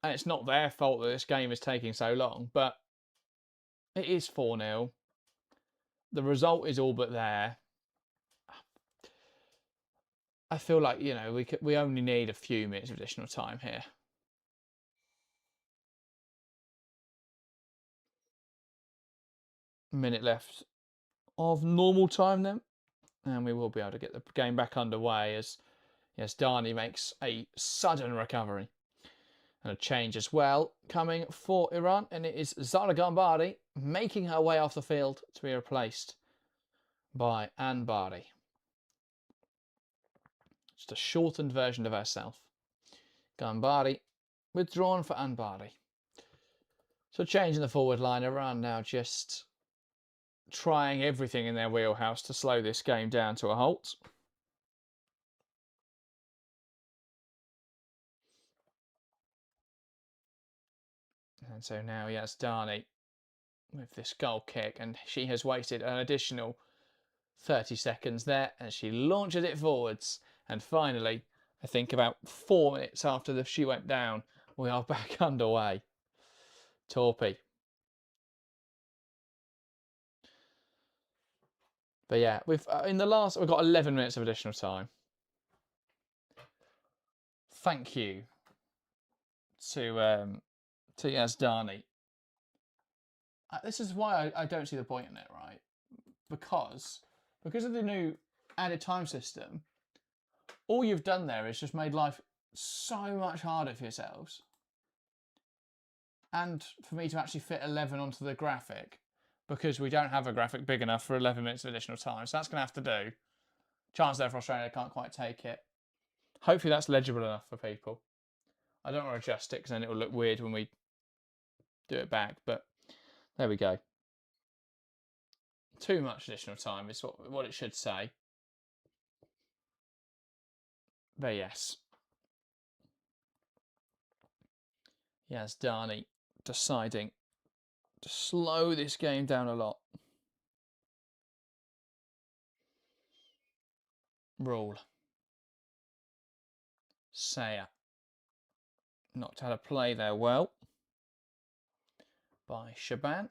and it's not their fault that this game is taking so long, but it is 4-0. The result is all but there. I feel like, you know, we only need a few minutes of additional time here. Minute left of normal time then, and we will be able to get the game back underway as Dani makes a sudden recovery. And a change as well coming for Iran, and it is Zara Gambari making her way off the field to be replaced by Anbari. Just a shortened version of herself. Gambari withdrawn for Anbari. So changing the forward line, Iran now just trying everything in their wheelhouse to slow this game down to a halt. And so now Yazdani with this goal kick, and she has waited an additional 30 seconds there, and she launches it forwards. And finally, I think about 4 minutes after she went down, we are back underway. Torpy. But yeah, we've got 11 minutes of additional time. Thank you to Yazdani. This is why I don't see the point in it, right? Because of the new added time system, all you've done there is just made life so much harder for yourselves. And for me to actually fit 11 onto the graphic, because we don't have a graphic big enough for 11 minutes of additional time. So that's going to have to do. Chance there for Australia, can't quite take it. Hopefully that's legible enough for people. I don't want to adjust it because then it will look weird when we do it back, but there we go. Too much additional time is what it should say. But yes. Yazdani deciding to slow this game down a lot. Rule. Saya. Knocked out a play there well by Shaban.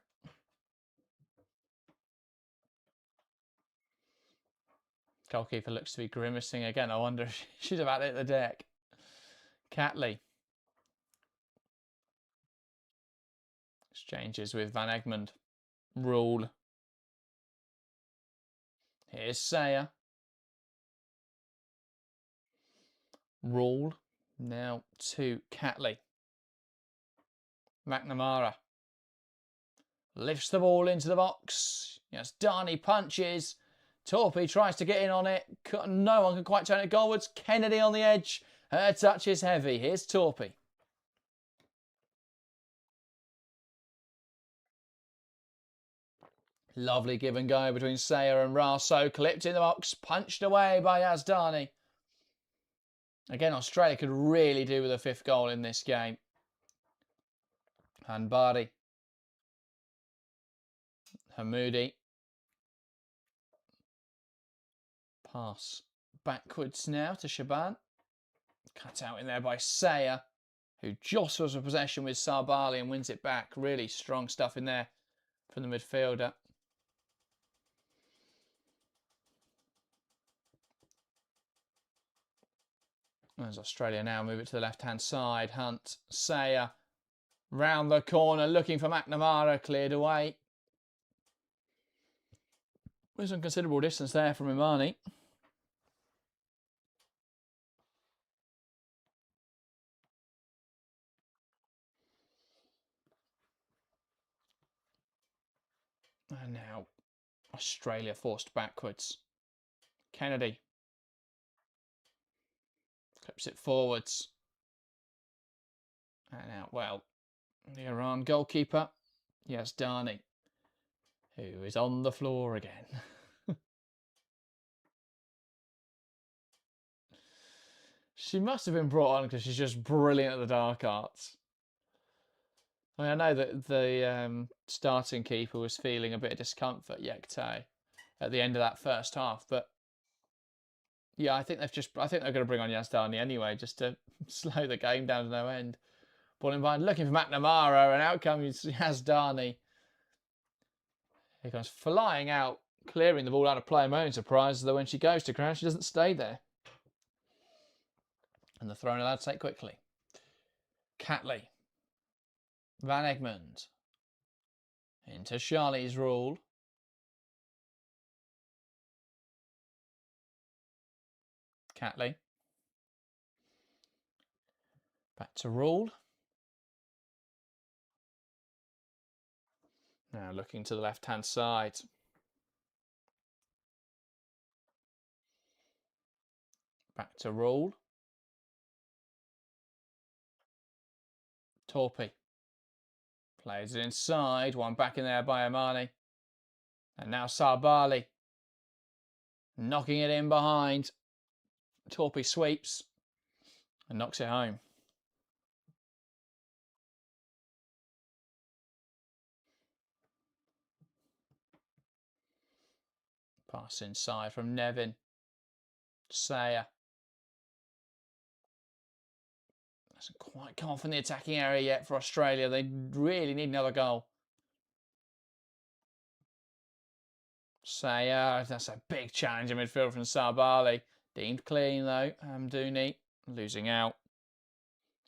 Goalkeeper looks to be grimacing again. I wonder if she's about to hit the deck. Catley. Exchanges with Van Egmond. Rule. Here's Saya. Rule. Now to Catley. McNamara. Lifts the ball into the box. Yes, Darney punches. Torpy tries to get in on it. No one can quite turn it goalwards. Kennedy on the edge. Her touch is heavy. Here's Torpy. Lovely give and go between Sayer and Raso. Clipped in the box. Punched away by Yazdani. Again, Australia could really do with a 5th goal in this game. Hanbari. Hamoudi. Pass backwards now to Shaban. Cut out in there by Sayer, who jostles for possession with Sarbali and wins it back. Really strong stuff in there from the midfielder. As Australia now move it to the left-hand side. Hunt, Sayer, round the corner, looking for McNamara, cleared away. There's some considerable distance there from Imani. And now Australia forced backwards. Kennedy. Clips it forwards. And now, well, the Iran goalkeeper, Yazdani, who is on the floor again. She must have been brought on because she's just brilliant at the dark arts. I mean, I know that the starting keeper was feeling a bit of discomfort, Yekte, at the end of that first half. But yeah, I think they're going to bring on Yazdani anyway, just to slow the game down to no end. Ball in behind, looking for McNamara, and out comes Yazdani. He comes flying out, clearing the ball out of play. I'm only surprised that when she goes to ground, she doesn't stay there. And the throw allowed to take quickly. Catley. Van Egmond. Into Charlie's Rule. Catley. Back to Rule. Now looking to the left-hand side. Back to Rule. Torpy. Plays it inside. One back in there by Omani. And now Sarbali. Knocking it in behind. Torpy sweeps. And knocks it home. Pass inside from Nevin. Sayer. Hasn't quite come off in the attacking area yet for Australia. They really need another goal. Sayer, that's a big challenge in midfield from Sarbali. Deemed clean though. Hamdouni losing out.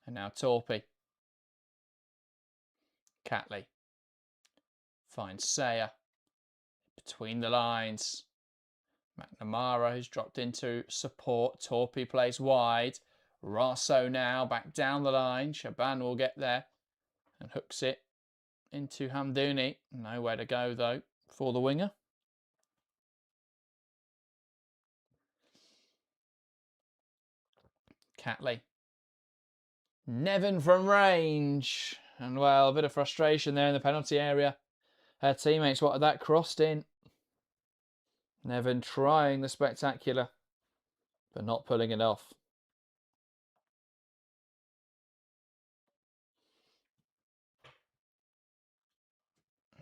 And now Torpy. Catley. Finds Sayer. Between the lines. McNamara, who's dropped into support. Torpy plays wide. Raso now back down the line. Shaban will get there and hooks it into Hamdouni. Nowhere to go though for the winger. Catley. Nevin from range. And well, a bit of frustration there in the penalty area. Her teammates wanted that crossed in. Nevin trying the spectacular, but not pulling it off.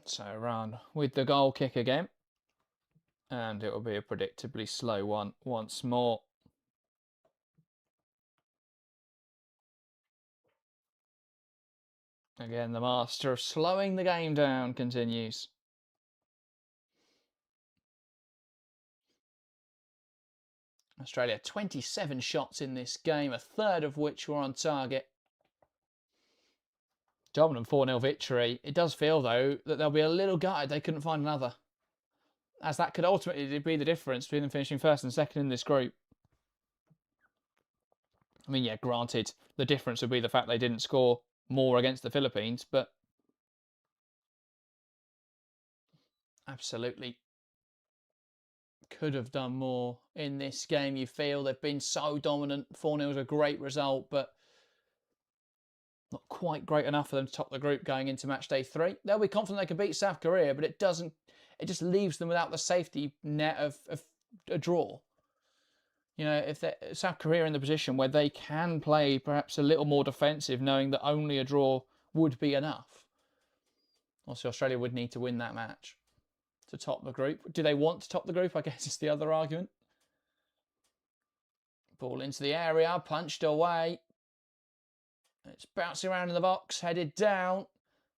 So Iran with the goal kick again. And it will be a predictably slow one once more. Again, the master of slowing the game down continues. Australia 27 shots in this game, a third of which were on target. Dominant 4-0 victory. It does feel, though, that they'll be a little gutted they couldn't find another, as that could ultimately be the difference between them finishing first and second in this group. I mean, yeah, granted, the difference would be the fact they didn't score more against the Philippines, but absolutely could have done more in this game. You feel they've been so dominant. 4-0 is a great result, but not quite great enough for them to top the group going into match day 3. They'll be confident they can beat South Korea, but it just leaves them without the safety net of a draw. You know, if South Korea are in the position where they can play perhaps a little more defensive, knowing that only a draw would be enough. Also, Australia would need to win that match to top the group. Do they want to top the group? I guess is the other argument. Ball into the area, punched away. It's bouncing around in the box, headed down.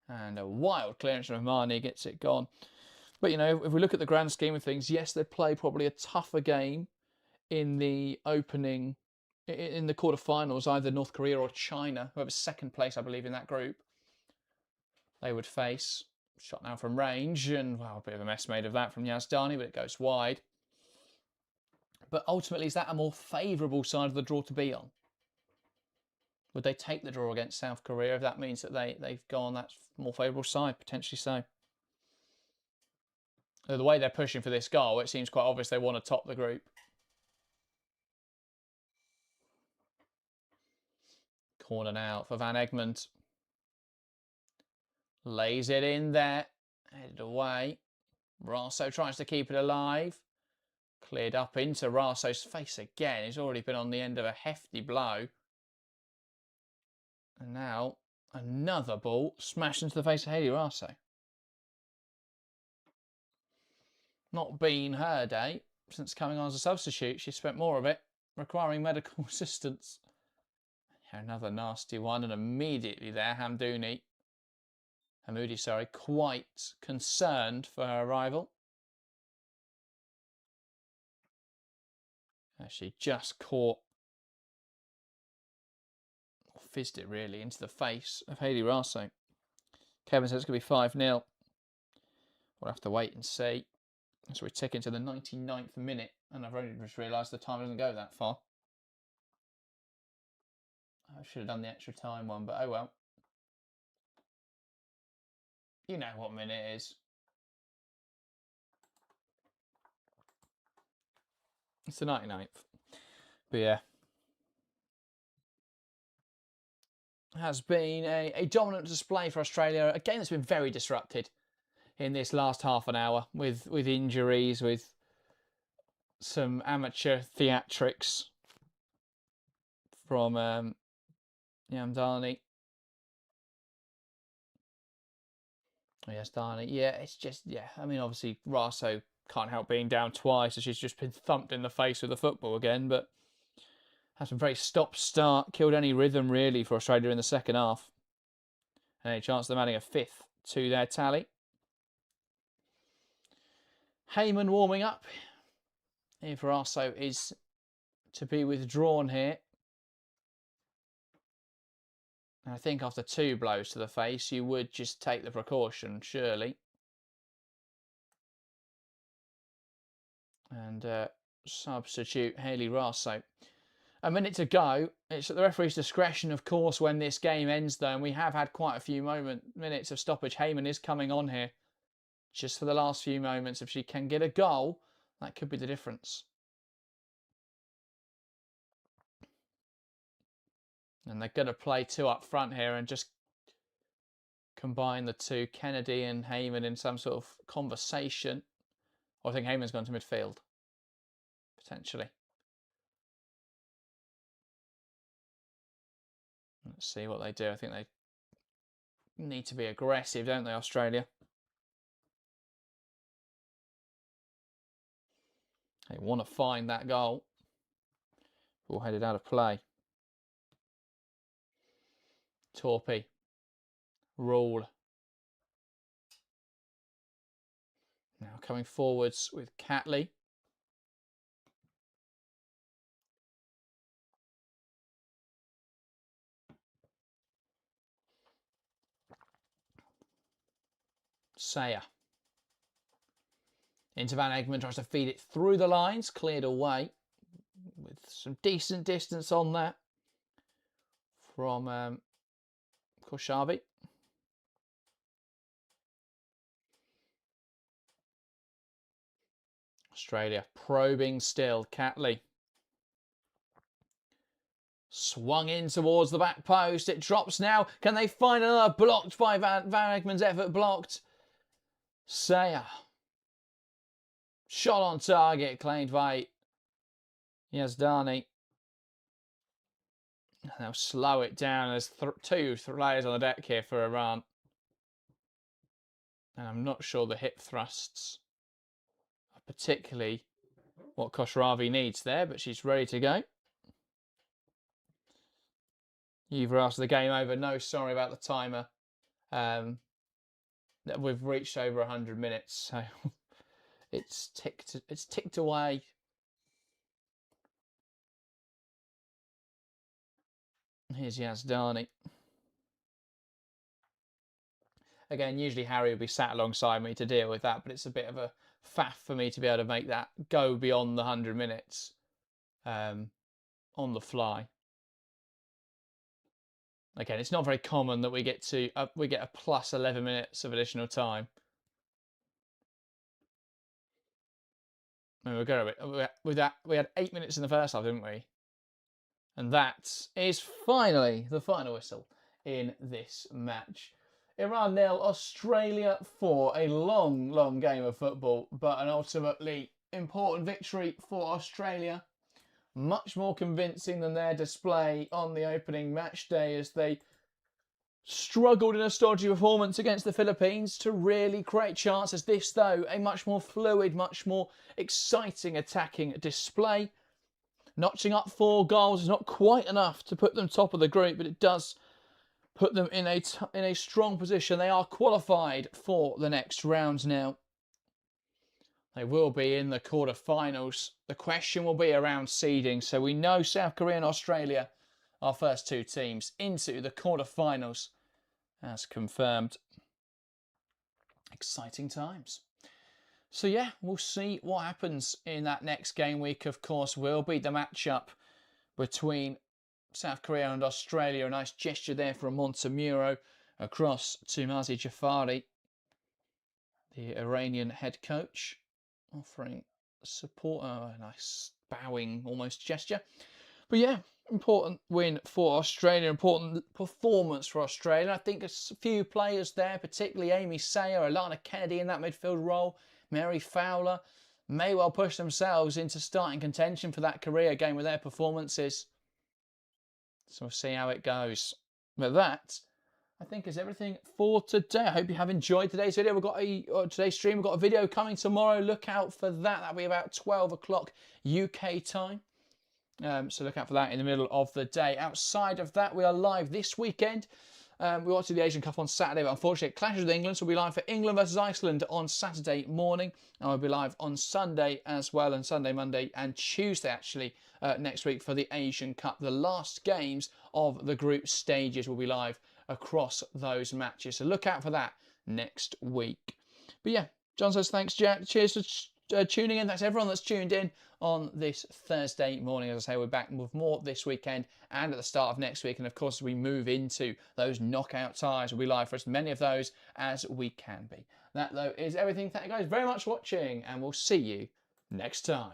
And a wild clearance from Omani gets it gone. But, you know, if we look at the grand scheme of things, yes, they play probably a tougher game in the opening, in the quarterfinals, either North Korea or China, whoever's second place, I believe, in that group. They would face. Shot now from range, and, well, a bit of a mess made of that from Yazdani, but it goes wide. But ultimately, is that a more favourable side of the draw to be on? Would they take the draw against South Korea if that means that they've gone that more favourable side? Potentially so. The way they're pushing for this goal, it seems quite obvious they want to top the group. Corner now for Van Egmond. Lays it in there. Headed away. Raso tries to keep it alive. Cleared up into Raso's face again. He's already been on the end of a hefty blow. And now another ball smashed into the face of Hayley Raso. Not been her day since coming on as a substitute. She spent more of it requiring medical assistance. Another nasty one, and immediately there Hamdouni, quite concerned for her rival. As she just caught, or fizzed it really, into the face of Hayley Raso. Kevin says it's going to be 5-0. We'll have to wait and see. So we're ticking to the 99th minute, and I've only just realised the time doesn't go that far. I should have done the extra time one, but oh well. You know what minute it is. It's the 99th. But yeah. Has been a dominant display for Australia. A game that's been very disrupted in this last half an hour with injuries, with some amateur theatrics from Yamdani. Yes, Darnie. Yeah, it's just, yeah. I mean, obviously, Raso can't help being down twice, so she's just been thumped in the face with the football again, but has been very stop-start, killed any rhythm, really, for Australia in the second half. And a chance of them adding a 5th to their tally. Heyman warming up. If Raso is to be withdrawn here. And I think after 2 blows to the face, you would just take the precaution, surely. And substitute Hayley Raso. A minute to go. It's at the referee's discretion, of course, when this game ends, though. And we have had quite a few minutes of stoppage. Heyman is coming on here just for the last few moments. If she can get a goal, that could be the difference. And they're going to play 2 up front here and just combine the 2, Kennedy and Heyman, in some sort of conversation. Or I think Heyman's gone to midfield, potentially. Let's see what they do. I think they need to be aggressive, don't they, Australia? They want to find that goal. Ball headed out of play. Torpy. Rule. Now coming forwards with Catley. Sayer. Into Van Egmond, tries to feed it through the lines, cleared away with some decent distance on that from Korshavi. Australia probing still. Catley. Swung in towards the back post. It drops now. Can they find another? Blocked by Van Egmond's effort. Blocked. Sayer. Shot on target. Claimed by Yazdani. They'll slow it down. There's 2 players on the deck here for Iran. And I'm not sure the hip thrusts are particularly what Koshravi needs there, but she's ready to go. You've asked the game over. No, sorry about the timer. We've reached over 100 minutes, so it's ticked away. Here's Yazdani. Again, usually Harry would be sat alongside me to deal with that, but it's a bit of a faff for me to be able to make that go beyond the 100 minutes on the fly. Again, it's not very common that we get a plus 11 minutes of additional time. I mean, we had 8 minutes in the first half, didn't we? And that is finally the final whistle in this match. Iran 0, Australia 4. A long, long game of football, but an ultimately important victory for Australia. Much more convincing than their display on the opening match day, as they struggled in a stodgy performance against the Philippines to really create chances. This, though, a much more fluid, much more exciting attacking display. Notching up 4 goals is not quite enough to put them top of the group, but it does put them in a strong position. They are qualified for the next round now. They will be in the quarterfinals. The question will be around seeding. So we know South Korea and Australia, our first 2 teams, into the quarterfinals, as confirmed. Exciting times. So yeah, we'll see what happens in that next game week. Of course, will be the matchup between South Korea and Australia. A nice gesture there from Montemuro across to Mazi Jafari. the Iranian head coach, offering support. Oh, a nice bowing almost gesture. But yeah, important win for Australia, important performance for Australia. I think a few players there, particularly Amy Sayer, Alana Kennedy in that midfield role, Mary Fowler, may well push themselves into starting contention for that career game with their performances. So we'll see how it goes. But that, I think, is everything for today. I hope you have enjoyed today's video. We've got today's stream. We've got a video coming tomorrow. Look out for that. That'll be about 12 o'clock UK time. So look out for that in the middle of the day. Outside of that, we are live this weekend. We watched the Asian Cup on Saturday, but unfortunately it clashes with England, so we'll be live for England versus Iceland on Saturday morning. And we'll be live on Sunday as well, and Sunday, Monday and Tuesday actually next week for the Asian Cup. The last games of the group stages will be live across those matches. So look out for that next week. But yeah, John says thanks, Jack. Cheers for tuning in. Thanks everyone that's tuned in on this Thursday morning. As I say, we're back with more this weekend and at the start of next week. And of course, as we move into those knockout ties, we'll be live for as many of those as we can be. That, though, is everything. Thank you guys very much for watching, and we'll see you next time.